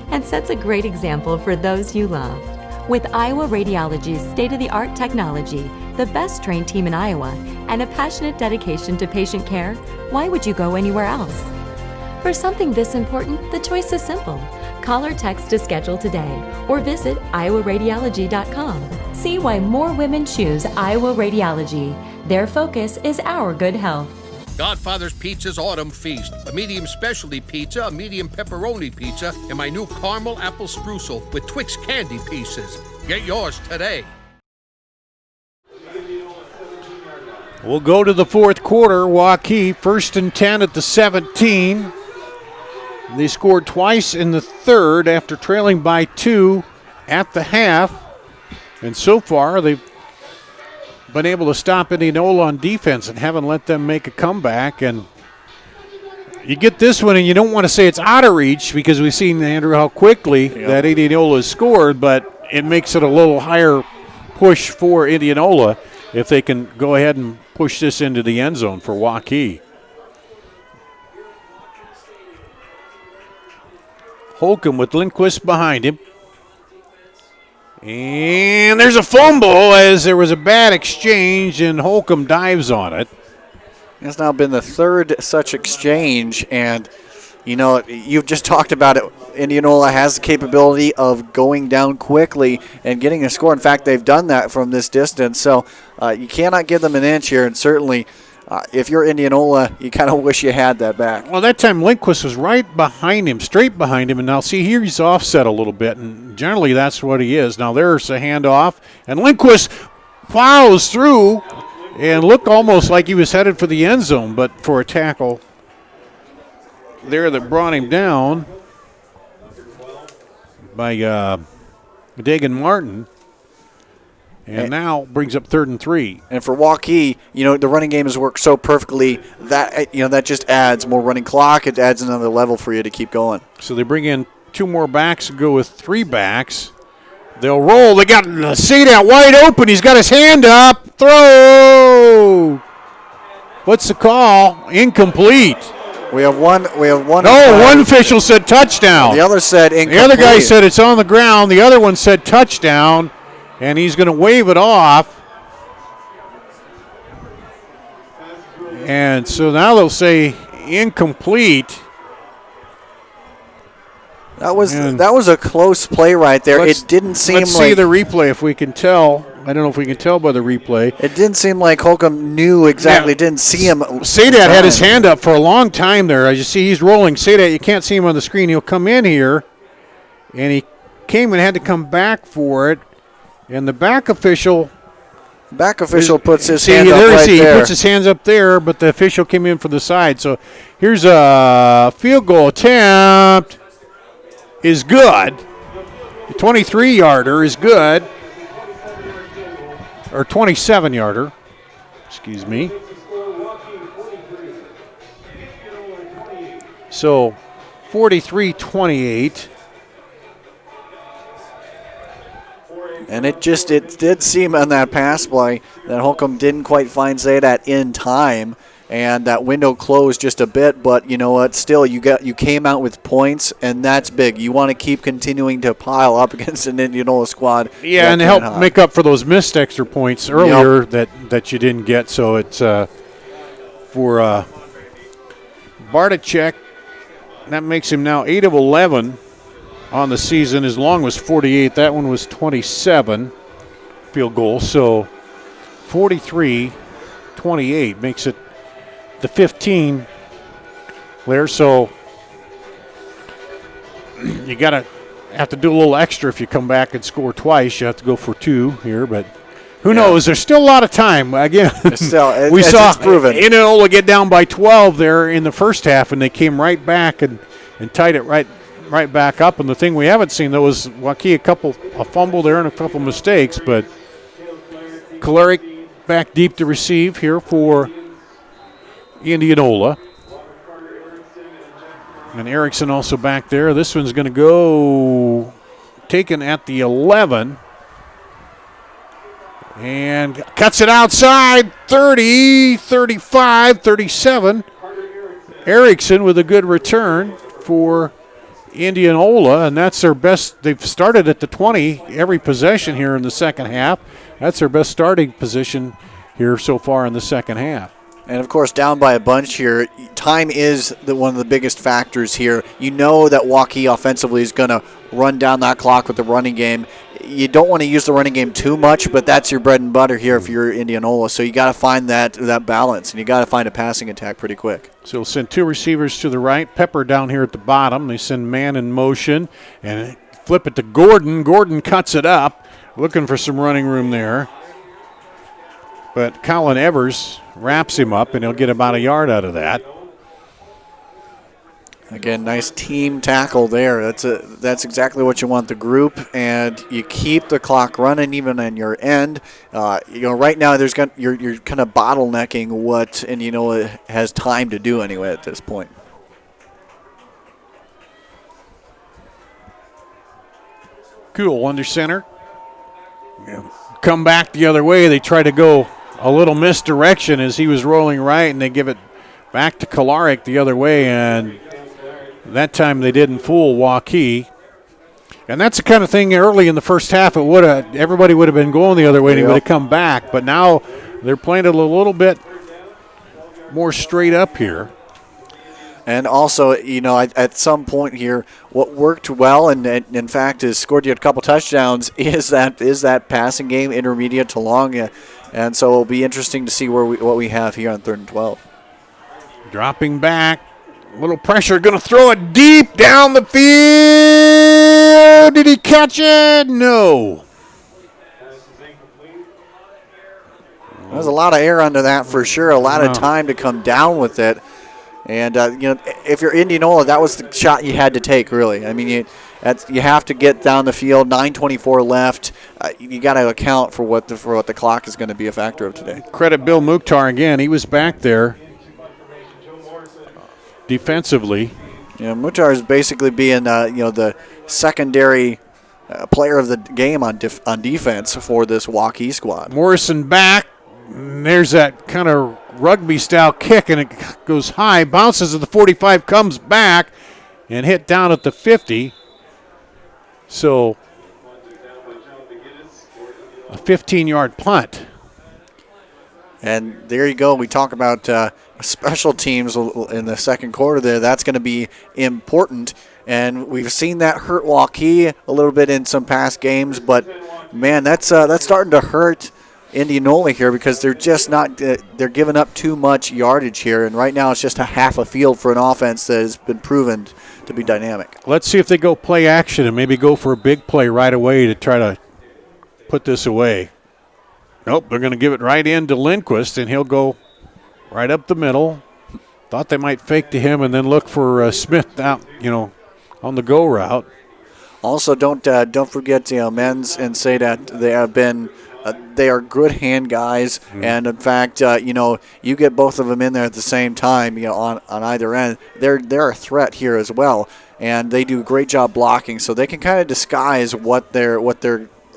and sets a great example for those you love. With Iowa Radiology's state-of-the-art technology, the best trained team in Iowa, and a passionate dedication to patient care, why would you go anywhere else? For something this important, the choice is simple. Call or text to schedule today or visit iowaradiology.com. See why more women choose Iowa Radiology. Their focus is our good health. Godfather's Pizza's Autumn Feast. A medium specialty pizza, a medium pepperoni pizza, and my new caramel apple streusel with Twix candy pieces. Get yours today. We'll go to the fourth quarter. Waukee, 1st and 10 at the 17. They scored twice in the third after trailing by 2 at the half. And so far, they've been able to stop Indianola on defense and haven't let them make a comeback. And you get this one, and you don't want to say it's out of reach because we've seen, Andrew, how quickly that Indianola has scored, but it makes it a little higher push for Indianola if they can go ahead and push this into the end zone for Waukee. Holcomb with Lindquist behind him. And there's a fumble as there was a bad exchange, and Holcomb dives on it. It's now been the third such exchange, and, you know, you've just talked about it. Indianola has the capability of going down quickly and getting a score. In fact, they've done that from this distance, so you cannot give them an inch here, and certainly if you're Indianola, you kind of wish you had that back. Well, that time Lindquist was right behind him, straight behind him, and now see here he's offset a little bit, and generally that's what he is. Now there's a handoff, and Lindquist plows through and looked almost like he was headed for the end zone, but for a tackle there that brought him down by Dagan Martin. And now brings up 3rd and 3. And for Waukee, you know, the running game has worked so perfectly that, you know, that just adds more running clock. It adds another level for you to keep going. So they bring in 2 more backs and go with 3 backs. They'll roll. They got Sadat wide open. He's got his hand up. Throw. What's the call? Incomplete. We have one. No, one official said touchdown. The other said incomplete. The other guy said it's on the ground. The other one said touchdown. And he's going to wave it off. And so now they'll say incomplete. That was a close play right there. It didn't seem like. Let's see the replay if we can tell. I don't know if we can tell by the replay. It didn't seem like Holcomb knew exactly. Didn't see him. Sadat had his hand up for a long time there. As you see, he's rolling. Sadat, you can't see him on the screen. He'll come in here. And he came and had to come back for it. And the back official puts his hand up right there. He puts his hands up there, but the official came in from the side. So here's a field goal attempt. Is good. The 23-yarder is good. Or 27-yarder. Excuse me. So 43-28. And it did seem on that pass play that Holcomb didn't quite find Sadat in time, and that window closed just a bit. But you know what? Still, you came out with points, and that's big. You want to keep continuing to pile up against an Indianola squad. Yeah, and to help make up for those missed extra points earlier that you didn't get. So it's for Barticek. That makes him now 8 of 11 on the season. His long was 48. That one was 27 field goal. So 43-28 makes it the 15 there. So you have to do a little extra if you come back and score twice. You have to go for 2 here, but who knows? There's still a lot of time. Again, we saw Indianola get down by 12 there in the first half, and they came right back and tied it right back up. And the thing we haven't seen, though, is Waukee a fumble there and a couple mistakes. But Kolarek back deep to receive here for Indianola. And Erickson also back there. This one's going to go taken at the 11. And cuts it outside, 30, 35, 37. Erickson with a good return for Indianola, and that's their best. They've started at the 20 every possession here in the second half. That's their best starting position here so far in the second half. And, of course, down by a bunch here, time is one of the biggest factors here. You know that Waukee offensively is going to run down that clock with the running game. You don't want to use the running game too much, but that's your bread and butter here if you're Indianola. So you got to find that balance, and you got to find a passing attack pretty quick. So we'll send 2 receivers to the right. Pepper down here at the bottom. They send man in motion and flip it to Gordon. Gordon cuts it up, looking for some running room there. But Colin Evers wraps him up, and he'll get about a yard out of that. Again, nice team tackle there. That's exactly what you want, the group, and you keep the clock running even on your end. Right now you're kind of bottlenecking what Indianola has time to do anyway at this point. Cool under center. Come back the other way. They try to go a little misdirection as he was rolling right, and they give it back to Kolarek the other way, and that time they didn't fool Waukee. And that's the kind of thing early in the first half, everybody would have been going the other way and he would have come back. But now they're playing it a little bit more straight up here. And also, at some point here, what worked well and in fact has scored you a couple touchdowns is that passing game, intermediate to long. And so it'll be interesting to see what we have here on 3rd and 12. Dropping back. A little pressure, going to throw it deep down the field. Did he catch it? No. There's a lot of air under that for sure. A lot of time to come down with it. And, if you're Indianola, that was the shot you had to take, really. I mean, you have to get down the field, 9:24 left. You got to account for what the clock is going to be a factor of today. Credit Bill Mukhtar again. He was back there. Defensively, Mukhtar is basically being the secondary player of the game on defense for this Waukee squad. Morrison back. And there's that kind of rugby-style kick, and it goes high, bounces at the 45, comes back, and hit down at the 50. So a 15-yard punt. And there you go. We talk about special teams in the second quarter there. That's going to be important. And we've seen that hurt Waukee a little bit in some past games. But, man, that's starting to hurt Indianola here because they're just not they're giving up too much yardage here. And right now it's just a half a field for an offense that has been proven to be dynamic. Let's see if they go play action and maybe go for a big play right away to try to put this away. Nope, they're going to give it right in to Lindquist, and he'll go right up the middle. Thought they might fake to him and then look for Smith out, on the go route. Also, don't forget, Menz and say that they have been they are good hand guys, and in fact, you get both of them in there at the same time, on either end. They're a threat here as well, and they do a great job blocking, so they can kind of disguise what their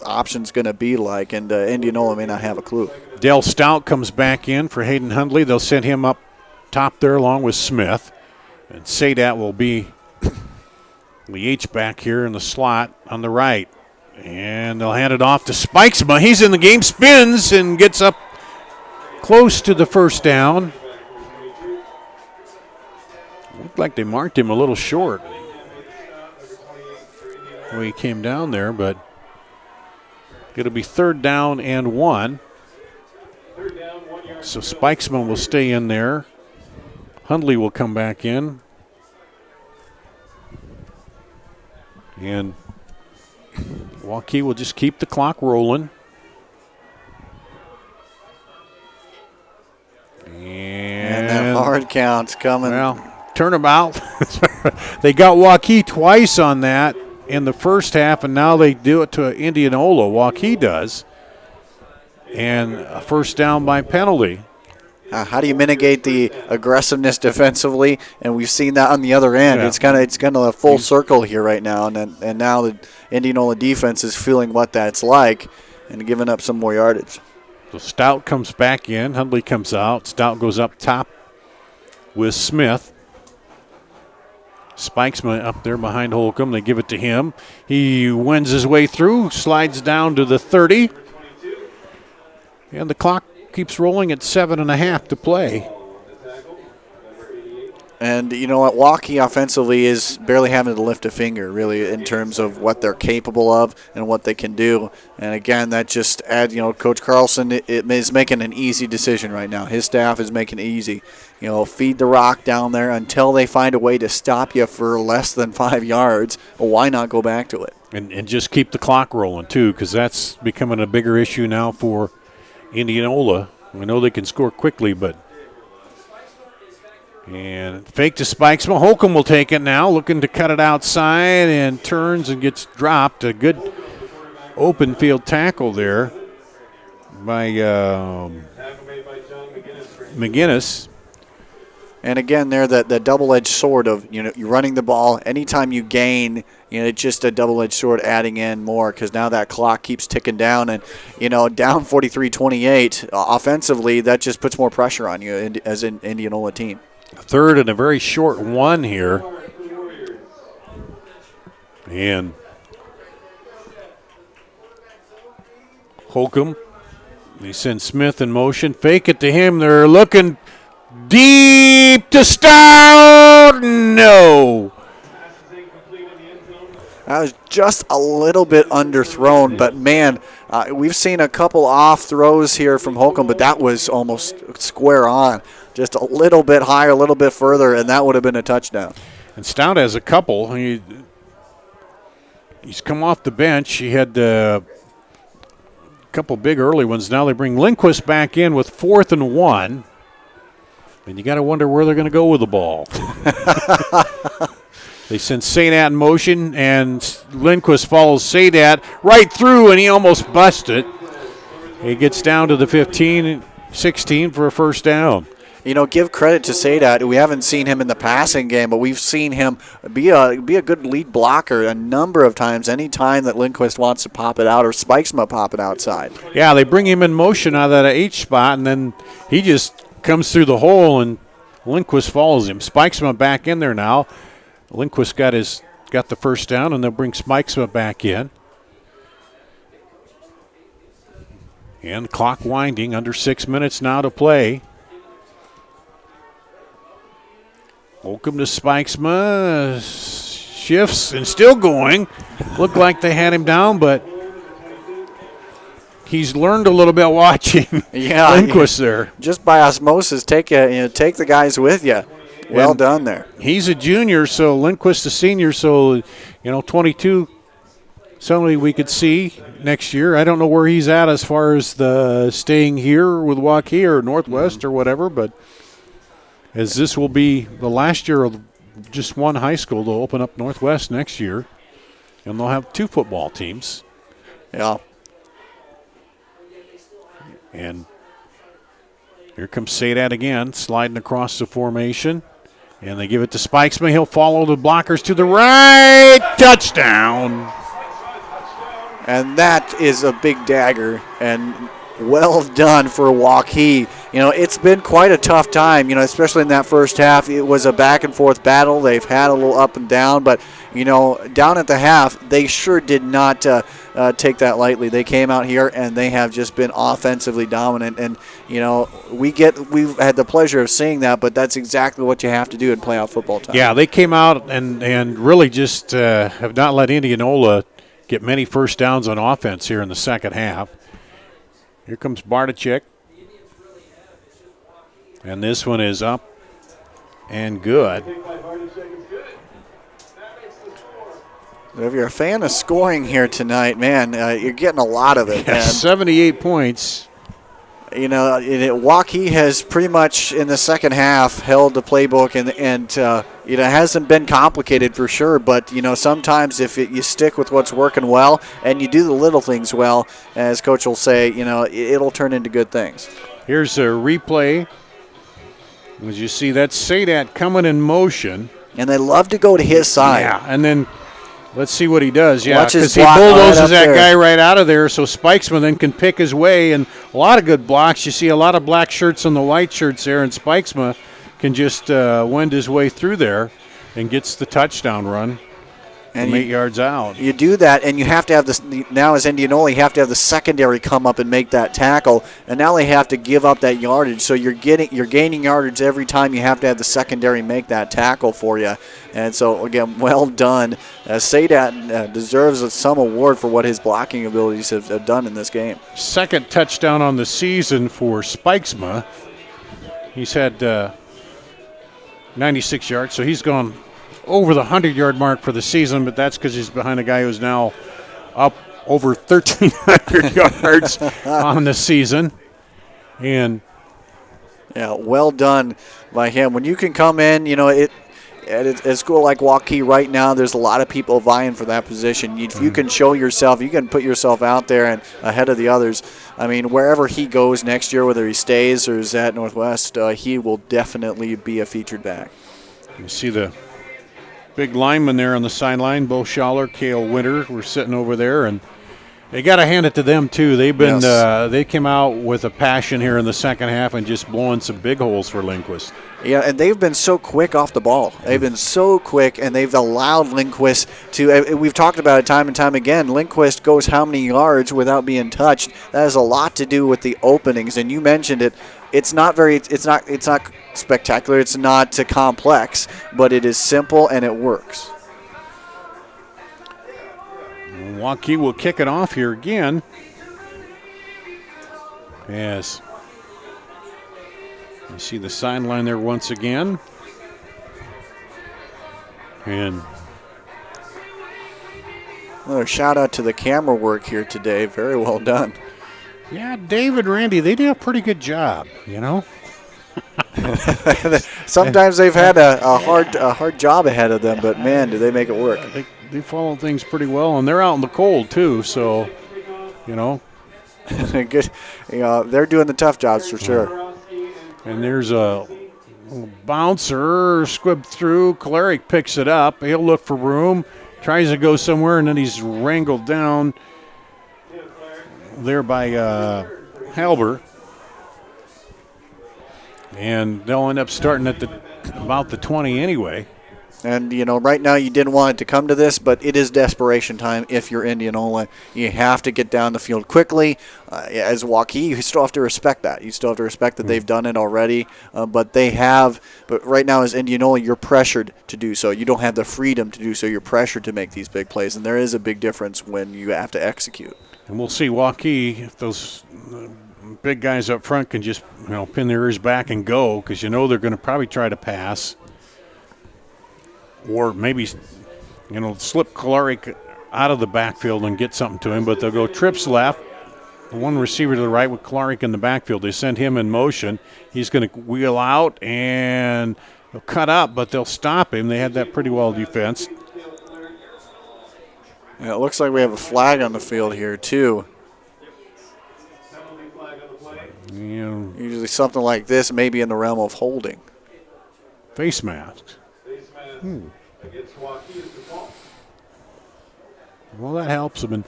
option's going to be like, and Indianola may not have a clue. Dale Stout comes back in for Hayden Hundley. They'll send him up top there along with Smith, and Sadat will be the H-back here in the slot on the right. And they'll hand it off to Spikesma. He's in the game, spins, and gets up close to the first down. Looked like they marked him a little short when he came down there, but it'll be 3rd down and 1. So Spikesman will stay in there. Hundley will come back in. And Waukee will just keep the clock rolling. And that hard count's coming. Well, turnabout. They got Waukee twice on that in the first half, and now they do it to Indianola. Waukee does. And a 1st down by penalty. How do you mitigate the aggressiveness defensively? And we've seen that on the other end. Yeah. It's kind of a full circle here right now, and now the Indianola defense is feeling what that's like and giving up some more yardage. So Stout comes back in. Hundley comes out. Stout goes up top with Smith. Spikesman up there behind Holcomb. They give it to him. He wends his way through, slides down to the 30. And the clock keeps rolling at 7.5 to play. And you know what? Waukee offensively is barely having to lift a finger, really, in terms of what they're capable of and what they can do. And again, that just adds, Coach Carlson it is making an easy decision right now. His staff is making it easy. Feed the rock down there until they find a way to stop you for less than 5 yards. Well, why not go back to it? And just keep the clock rolling, too, because that's becoming a bigger issue now for Indianola. We know they can score quickly, but. And fake to Spikesman. Holcomb will take it now, looking to cut it outside, and turns and gets dropped. A good open field tackle there by McGinnis. And again, there that double-edged sword of you're running the ball. Anytime you gain, it's just a double-edged sword adding in more because now that clock keeps ticking down, and down 43-28 offensively, that just puts more pressure on you as an Indianola team. 3rd and a very short 1 here. And Holcomb, they send Smith in motion. Fake it to him. They're looking deep to Stout. No. That was just a little bit underthrown, but man, we've seen a couple off throws here from Holcomb, but that was almost square on. Just a little bit higher, a little bit further, and that would have been a touchdown. And Stout has a couple. He's come off the bench. He had a couple big early ones. Now they bring Lindquist back in with 4th and 1. And you got to wonder where they're going to go with the ball. They send Sadat in motion, and Lindquist follows Sadat right through, and he almost busted. He gets down to the 15, 16 for a 1st down. Give credit to Sadat. We haven't seen him in the passing game, but we've seen him be a good lead blocker a number of times. Any time that Lindquist wants to pop it out or Spikesma pop it outside. Yeah, they bring him in motion out of that H spot, and then he just comes through the hole, and Lindquist follows him. Spikesma back in there now. Lindquist got the 1st down, and they'll bring Spikesma back in. And the clock winding, under 6 minutes now to play. Holcomb to Spikesma, shifts and still going. Looked like they had him down, but he's learned a little bit watching Lindquist there. Just by osmosis, take the guys with you. Well done there. He's a junior, so Lindquist a senior, so 22. Somebody we could see next year. I don't know where he's at as far as the staying here with Waukee or Northwest or whatever, but as this will be the last year of just one high school, they'll open up Northwest next year, and they'll have 2 football teams. Yeah. And here comes Sadat again, sliding across the formation. And they give it to Spikesman. He'll follow the blockers to the right. Touchdown. And that is a big dagger, and well done for Waukee. It's been quite a tough time, especially in that first half. It was a back-and-forth battle. They've had a little up and down, but, down at the half, they sure did not take that lightly. They came out here and they have just been offensively dominant. And, we've had the pleasure of seeing that, but that's exactly what you have to do in playoff football time. Yeah, they came out and really just have not let Indianola get many first downs on offense here in the second half. Here comes Bartachik. And this one is up and good. If you're a fan of scoring here tonight, man, you're getting a lot of it. Yeah, 78 points. Waukee has pretty much in the second half held the playbook, and it hasn't been complicated for sure. But sometimes if you stick with what's working well and you do the little things well, as Coach will say, it'll turn into good things. Here's a replay. As you see, that's Sadat coming in motion, and they love to go to his side. Yeah, and then. Let's see what he does. Yeah, because he bulldozes bulldozes that guy right out of there, so Spikesman then can pick his way. And a lot of good blocks. You see a lot of black shirts on the white shirts there, and Spikesman can just wend his way through there and gets the touchdown run from 8 yards out. You do that, and you have to have this. Now as Indianola, you have to have the secondary come up and make that tackle, and now they have to give up that yardage. So you're gaining yardage every time you have to have the secondary make that tackle for you. And so, again, well done. Sadat deserves some award for what his blocking abilities have done in this game. Second touchdown on the season for Spikesma. He's had 96 yards, so he's gone over the 100-yard mark for the season, but that's because he's behind a guy who's now up over 1,300 yards on the season. And yeah, well done by him. When you can come in, at a school like Waukee right now, there's a lot of people vying for that position. If you can show yourself, you can put yourself out there and ahead of the others. I mean, wherever he goes next year, whether he stays or is at Northwest, he will definitely be a featured back. You see the big linemen there on the sideline, Bo Schaller, Cale Winter, were sitting over there, and they got to hand it to them too. They've been they came out with a passion here in the second half and just blowing some big holes for Lindquist. Yeah, and they've been so quick off the ball. They've been so quick, and they've allowed Lindquist to. We've talked about it time and time again. Lindquist goes how many yards without being touched? That has a lot to do with the openings, and you mentioned it. It's not spectacular. It's not complex, but it is simple and it works. Waukee will kick it off here again. Yes. You see the sideline there once again. And another shout out to the camera work here today. Very well done. Yeah, David, Randy, they do a pretty good job, Sometimes they've had a hard job ahead of them, but man, do they make it work. They follow things pretty well, and they're out in the cold too, so good. They're doing the tough jobs for sure. And there's a bouncer squibbed through. Kolaric picks it up. He'll look for room, tries to go somewhere, and then he's wrangled down there by Halber. And they'll end up starting at about the 20 anyway. And, right now you didn't want it to come to this, but it is desperation time if you're Indianola. You have to get down the field quickly. As Waukee, you still have to respect that. You still have to respect that they've done it already. But right now as Indianola, you're pressured to do so. You don't have the freedom to do so. You're pressured to make these big plays. And there is a big difference when you have to execute. And we'll see Waukee, if those big guys up front can just pin their ears back and go, because they're going to probably try to pass. Or maybe, slip Kolaric out of the backfield and get something to him. But they'll go trips left, one receiver to the right with Kolaric in the backfield. They send him in motion. He's going to wheel out and he'll cut up, but they'll stop him. They had that pretty well defensed. Yeah, it looks like we have a flag on the field here, too. Usually something like this may be in the realm of holding. Face masks. Well, that helps them. And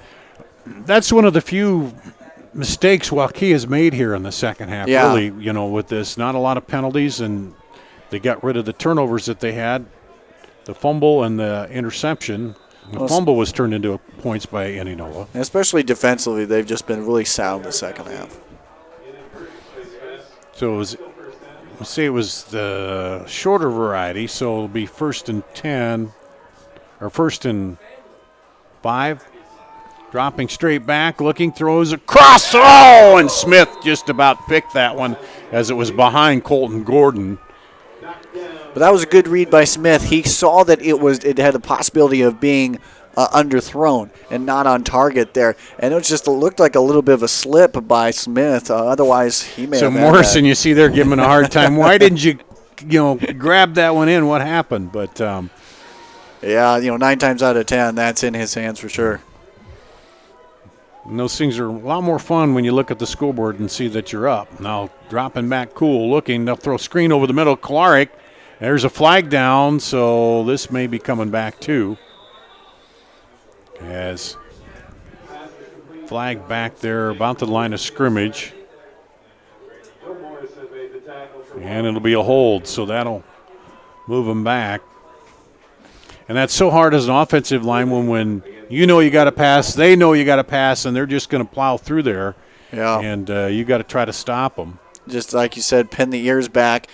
that's one of the few mistakes Waukee has made here in the second half, really, with this. Not a lot of penalties, and they got rid of the turnovers that they had. the fumble and the interception. The fumble was turned into points by Indianola. And especially defensively, they've just been really sound the second half. So it was, let's say it was the shorter variety, so it'll be 1st and 10, or 1st and 5. Dropping straight back, looking, throws across. Oh, and Smith just about picked that one as it was behind Colton Gordon. But that was a good read by Smith. He saw that it had the possibility of being underthrown and not on target there. And it looked like a little bit of a slip by Smith. Otherwise, he may have had Morrison, that. you see there giving him a hard time. Why didn't you grab that one in? What happened? But yeah, 9 times out of 10, that's in his hands for sure. And those things are a lot more fun when you look at the scoreboard and see that you're up. Now dropping back cool, looking. They'll throw a screen over the middle. Kolarik, there's a flag down, so this may be coming back too. As flag back there about the line of scrimmage. And it'll be a hold, so that'll move them back. And that's so hard as an offensive lineman when you know you got to pass, they know you got to pass, and they're just going to plow through there. Yeah. And you got to try to stop them. Just like you said, pin the ears back.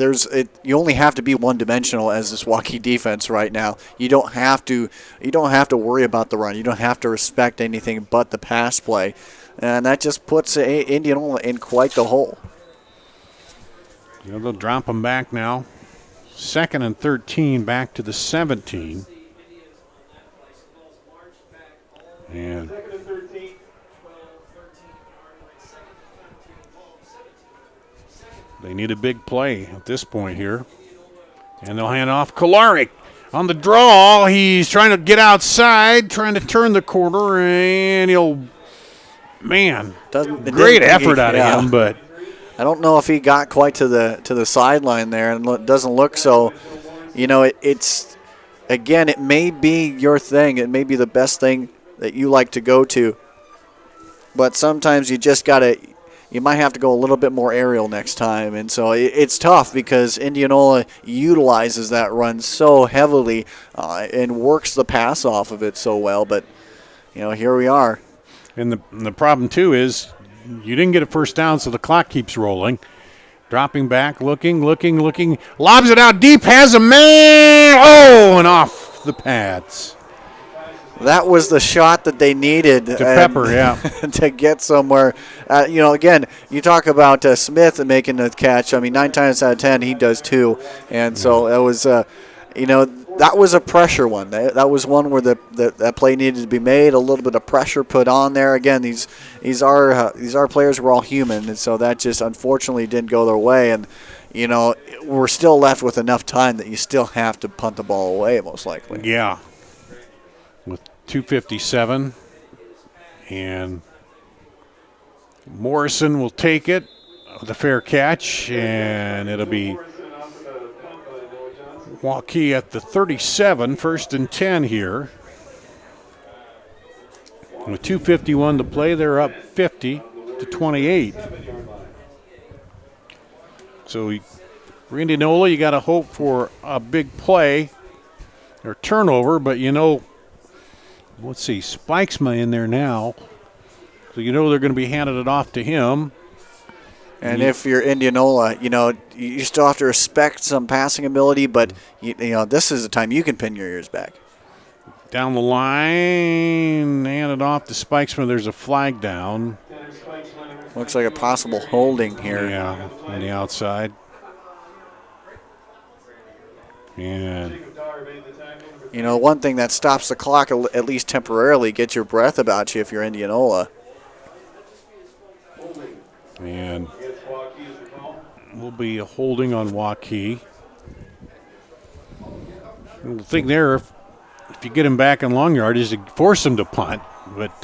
You only have to be one-dimensional as this Waukee defense right now. You don't have to worry about the run. You don't have to respect anything but the pass play, and that just puts Indianola in quite the hole. They'll drop them back now. 2nd and 13, back to the 17. And they need a big play at this point here. And they'll hand off Kolarik. On the draw, he's trying to get outside, trying to turn the corner, and great effort out of him, but I don't know if he got quite to the sideline there, and it doesn't look so. It's again, it may be your thing. It may be the best thing that you like to go to, but sometimes you might have to go a little bit more aerial next time. And so it's tough because Indianola utilizes that run so heavily and works the pass off of it so well. But, here we are. And the problem, too, is you didn't get a first down, so the clock keeps rolling. Dropping back, looking. Lobs it out deep, has a man. Oh, and off the pads. That was the shot that they needed to pepper, to get somewhere. Again, you talk about Smith making the catch. 9 times out of 10 he does too, and so it was, that was a pressure one. That was one where that play needed to be made. A little bit of pressure put on there. Again, these are players who are all human, and so that just unfortunately didn't go their way. And we're still left with enough time that you still have to punt the ball away, most likely. Yeah. With 2:57, and Morrison will take it with a fair catch, and it'll be Waukee at the 37, 1st and 10 here. With 2:51 to play, they're up 50-28. So for Indianola, you got to hope for a big play or turnover, but let's see, Spikesma in there now. So they're going to be handing it off to him. And if you're Indianola, you still have to respect some passing ability, but this is the time you can pin your ears back. Down the line, hand it off to Spikesma. There's a flag down. Looks like a possible holding here. Yeah, on the outside. And one thing that stops the clock, at least temporarily, gets your breath about you if you're Indianola. And will be a holding on Waukee. The thing there, if you get him back in long yard, is to force him to punt. But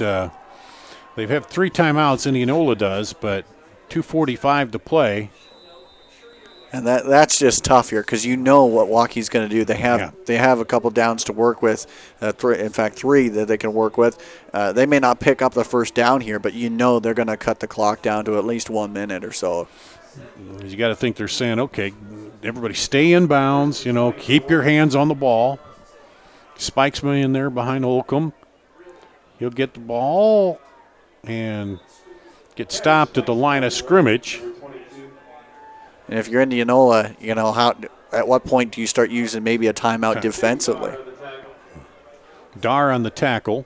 they've had 3 timeouts, Indianola does, but 2:45 to play. And that's just tough here because what Waukee's going to do. They have a couple downs to work with, 3 that they can work with. They may not pick up the first down here, but they're going to cut the clock down to at least 1 minute or so. You got to think they're saying, okay, everybody stay in bounds, keep your hands on the ball. Spikesman in there behind Holcomb. He'll get the ball and get stopped at the line of scrimmage. And if you're Indianola, at what point do you start using maybe a timeout defensively? Dar on the tackle.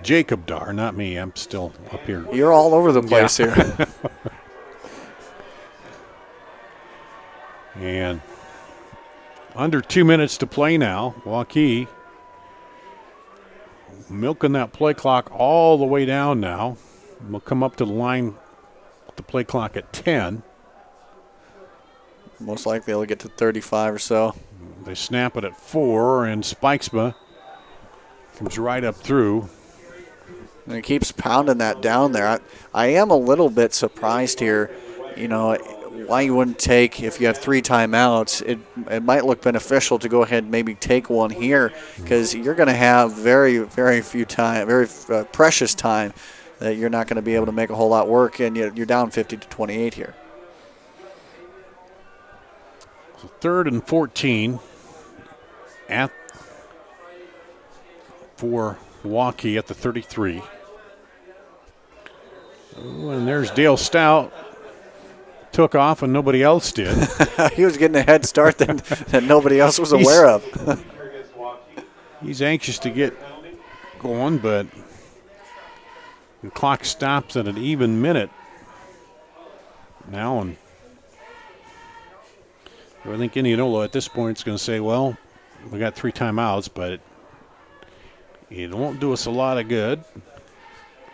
Jacob Dar, not me. I'm still up here. You're all over the place here. And under 2 minutes to play now. Waukee milking that play clock all the way down now. We'll come up to the line with the play clock at 10. Most likely they'll get to 35 or so. They snap it at 4, and Spikesma comes right up through. And he keeps pounding that down there. I am a little bit surprised here, why you wouldn't take, if you have 3 timeouts, it might look beneficial to go ahead and maybe take one here, because you're going to have very, very few time, very precious time that you're not going to be able to make a whole lot work, and you're down 50-28 here. So 3rd and 14 for Waukee at the 33. Oh, and there's Dale Stout. Took off and nobody else did. He was getting a head start that nobody else was aware of. He's anxious to get going, but the clock stops at an even minute now, and I think Indianola at this point is going to say, well, we got 3 timeouts, but it won't do us a lot of good.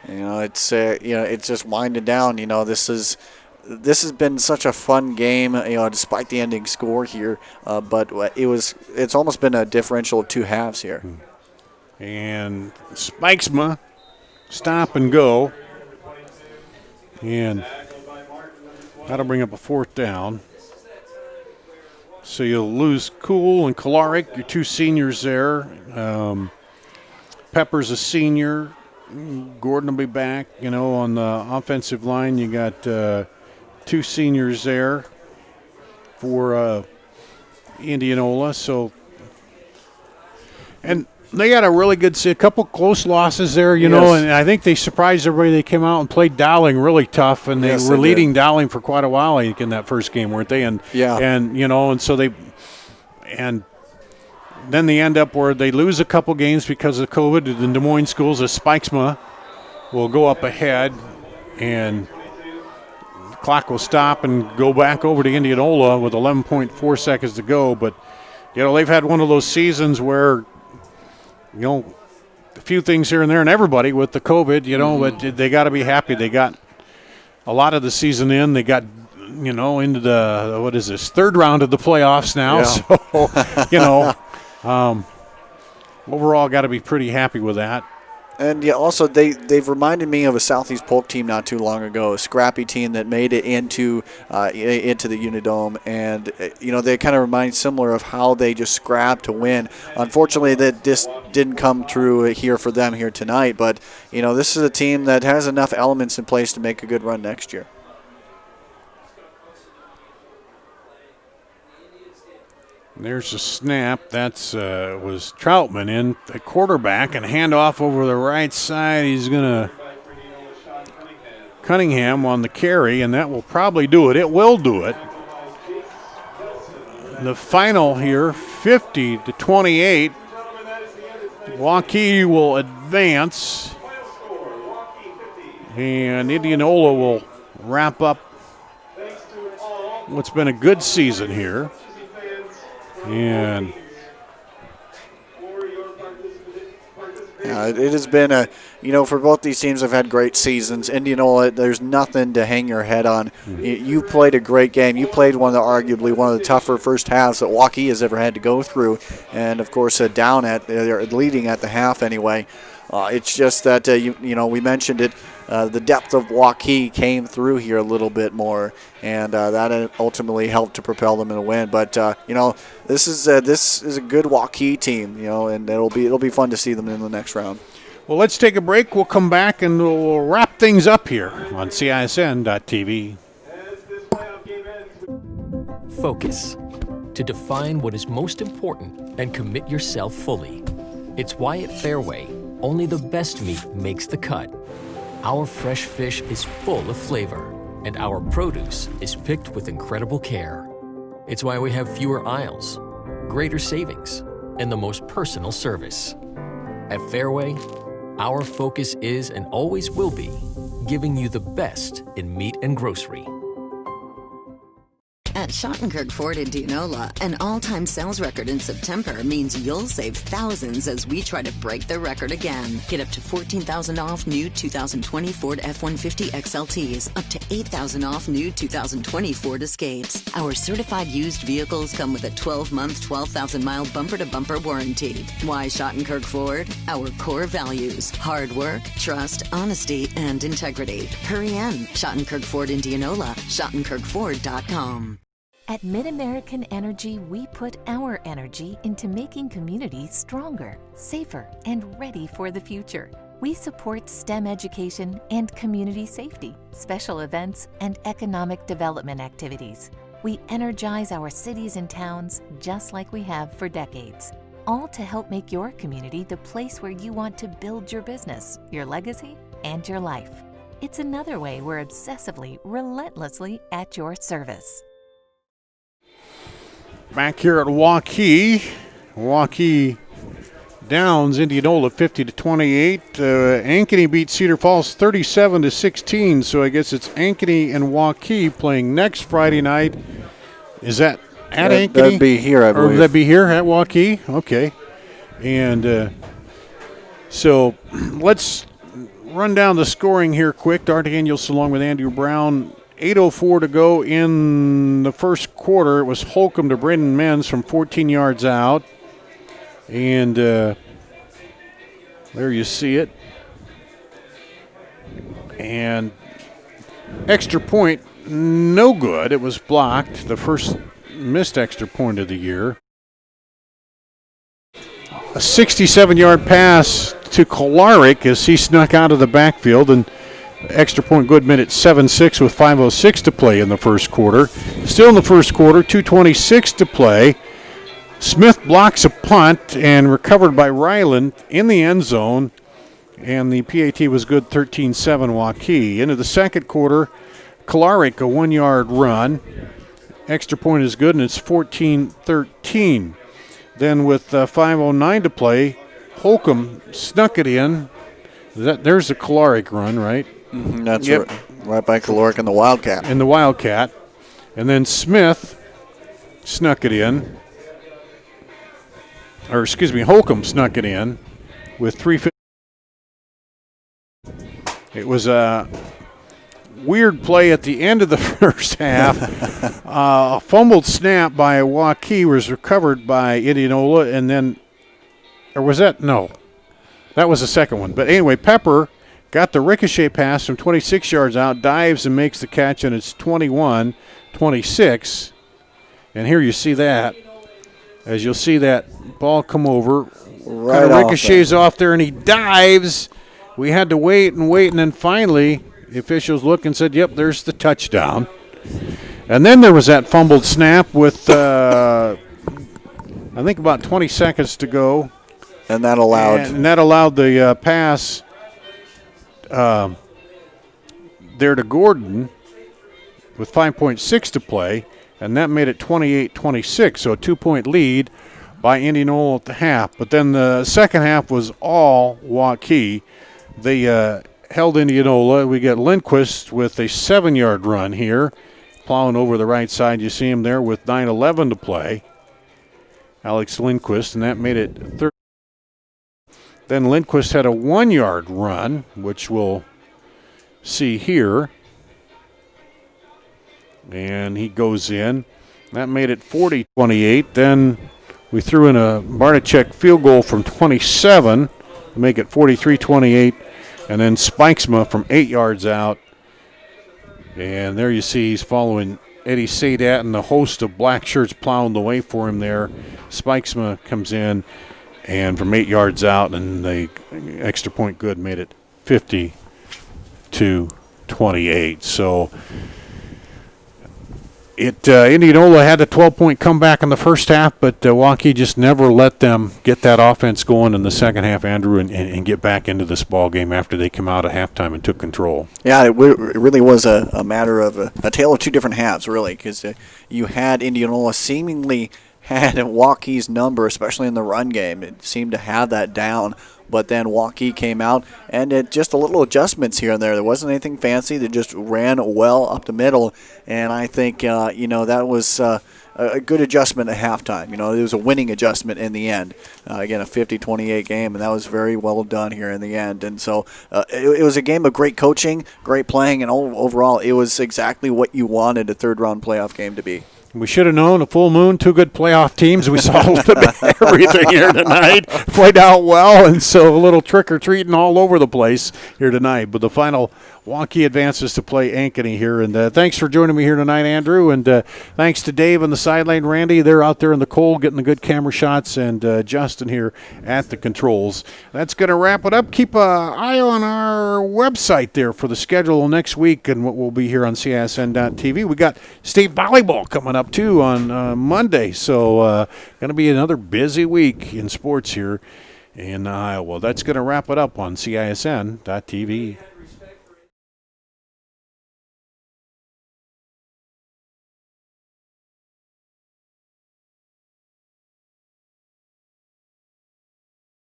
It's just winding down. This has been such a fun game, despite the ending score here. But it's almost been a differential of 2 halves here. And Spikesma stop and go, and that'll bring up a 4th down. So you'll lose Cool and Kolarik, your 2 seniors there. Pepper's a senior. Gordon will be back. On the offensive line, you got 2 seniors there for Indianola. So, and they got a couple close losses there, and I think they surprised everybody. They came out and played Dowling really tough, and they were leading Dowling for quite a while, I think, in that first game, weren't they? And then they end up where they lose a couple games because of COVID. The Des Moines schools, as Spikesma will go up ahead, and the clock will stop and go back over to Indianola with 11.4 seconds to go. But, they've had one of those seasons where, a few things here and there, and everybody with the COVID, but they got to be happy. They got a lot of the season in. They got, into the, 3rd round of the playoffs now. Yeah. So, overall got to be pretty happy with that. And also they've reminded me of a Southeast Polk team not too long ago, a scrappy team that made it into the Unidome, and they kind of remind similar of how they just scrapped to win. Unfortunately, that this didn't come true here for them here tonight, but this is a team that has enough elements in place to make a good run next year. There's a snap. That's was Troutman in at quarterback, and handoff over the right side. He's going to Cunningham on the carry, and that will probably do it. It will do it. The final here, 50-28. Waukee will advance, and Indianola will wrap up what's been a good season here. And it has been for both these teams have had great seasons. Indianola, there's nothing to hang your head on. You played a great game. You played arguably one of the tougher first halves that Waukee has ever had to go through. And, of course, they're leading at the half anyway. It's just that, we mentioned it, the depth of Waukee came through here a little bit more, and that ultimately helped to propel them in a win. But, this is a good Waukee team, and it'll be fun to see them in the next round. Well, let's take a break. We'll come back and we'll wrap things up here on CISN.TV. As this playoff game ends, Focus. To define what is most important and commit yourself fully. It's why at Fairway, only the best meat makes the cut. Our fresh fish is full of flavor, and our produce is picked with incredible care. It's why we have fewer aisles, greater savings, and the most personal service. At Fairway, our focus is and always will be giving you the best in meat and grocery. At Schottenkirk Ford Indianola, an all-time sales record in September means you'll save thousands as we try to break the record again. Get up to $14,000 off new 2020 Ford F-150 XLTs, up to $8,000 off new 2020 Ford Escapes. Our certified used vehicles come with a 12-month, 12,000-mile bumper-to-bumper warranty. Why Schottenkirk Ford? Our core values: hard work, trust, honesty, and integrity. Hurry in. Schottenkirk Ford Indianola, schottenkirkford.com. At MidAmerican Energy, we put our energy into making communities stronger, safer, and ready for the future. We support STEM education and community safety, special events, and economic development activities. We energize our cities and towns just like we have for decades, all to help make your community the place where you want to build your business, your legacy, and your life. It's another way we're obsessively, relentlessly at your service. Back here at Waukee. Waukee downs Indianola 50-28. Ankeny beat Cedar Falls 37-16. So I guess it's Ankeny and Waukee playing next Friday night. Is that at Ankeny? That'd be here, I believe. Or would that be here at Waukee? Okay. And so let's run down the scoring here quick. Art Daniels along with Andrew Brown. 8:04 to go in the first quarter. It was Holcomb to Brendan Menz from 14 yards out. And there you see it. And extra point, no good. It was blocked. The first missed extra point of the year. A 67-yard pass to Kolarik as he snuck out of the backfield, and extra point good made it 7-6 with 5:06 to play in the first quarter. Still in the first quarter, 2:26 to play. Smith blocks a punt and recovered by Ryland in the end zone, and the PAT was good, 13-7 Waukee. Into the second quarter, Kolarik a 1-yard run. Extra point is good, and it's 14-13. Then with 5:09 to play, Holcomb snuck it in. There's the Kolarik run, right? Mm-hmm, that's right by Kolarik and the Wildcat. And the Wildcat. And then Smith snuck it in. Or, excuse me, Holcomb snuck it in with 3:50. It was a weird play at the end of the first half. A fumbled snap by Waukee was recovered by Indianola, and then, or was that? No. That was the second one. But anyway, Pepper got the ricochet pass from 26 yards out, dives and makes the catch, and it's 21-26. And here you see that. As you'll see that ball come over, right kind of ricochets off there, and he dives. We had to wait, and then finally the officials looked and said, yep, there's the touchdown. And then there was that fumbled snap with, I think, about 20 seconds to go. And that allowed. And that allowed the pass there to Gordon with 5.6 to play, and that made it 28-26, so a 2-point lead by Indianola at the half. But then the second half was all Waukee. They held Indianola. We got Lindquist with a 7-yard run here, plowing over the right side. You see him there with 9:11 to play. Alex Lindquist, and that made it 30. Then Lindquist had a 1-yard run, which we'll see here. And he goes in. That made it 40-28. Then we threw in a Barticek field goal from 27 to make it 43-28. And then Spikesma from 8 yards out. And there you see he's following Eddie Sadat and the host of black shirts plowing the way for him there. Spikesma comes in and from 8 yards out, and the extra point good made it 50-28. So Indianola had a 12-point comeback in the first half, but Waukee just never let them get that offense going in the second half, Andrew, and get back into this ball game after they come out at halftime and took control. Yeah, it really was a matter of a tale of two different halves, really, because you had Indianola seemingly had Waukee's number, especially in the run game. It seemed to have that down. But then Waukee came out, and it just a little adjustments here and there. There wasn't anything fancy. They just ran well up the middle, and I think that was a good adjustment at halftime. It was a winning adjustment in the end. Again, a 50-28 game, and that was very well done here in the end. And so it was a game of great coaching, great playing, and overall it was exactly what you wanted a third-round playoff game to be. We should have known a full moon, two good playoff teams. We saw a little bit of everything here tonight. Played out well, and so a little trick-or-treating all over the place here tonight. But the final Waukee advances to play Ankeny here. And thanks for joining me here tonight, Andrew. And thanks to Dave on the sideline, Randy. They're out there in the cold getting the good camera shots, and Justin here at the controls. That's going to wrap it up. Keep an eye on our website there for the schedule next week and what will be here on CISN.TV. We got state volleyball coming up, too, on Monday. So going to be another busy week in sports here in Iowa. That's going to wrap it up on CISN.TV.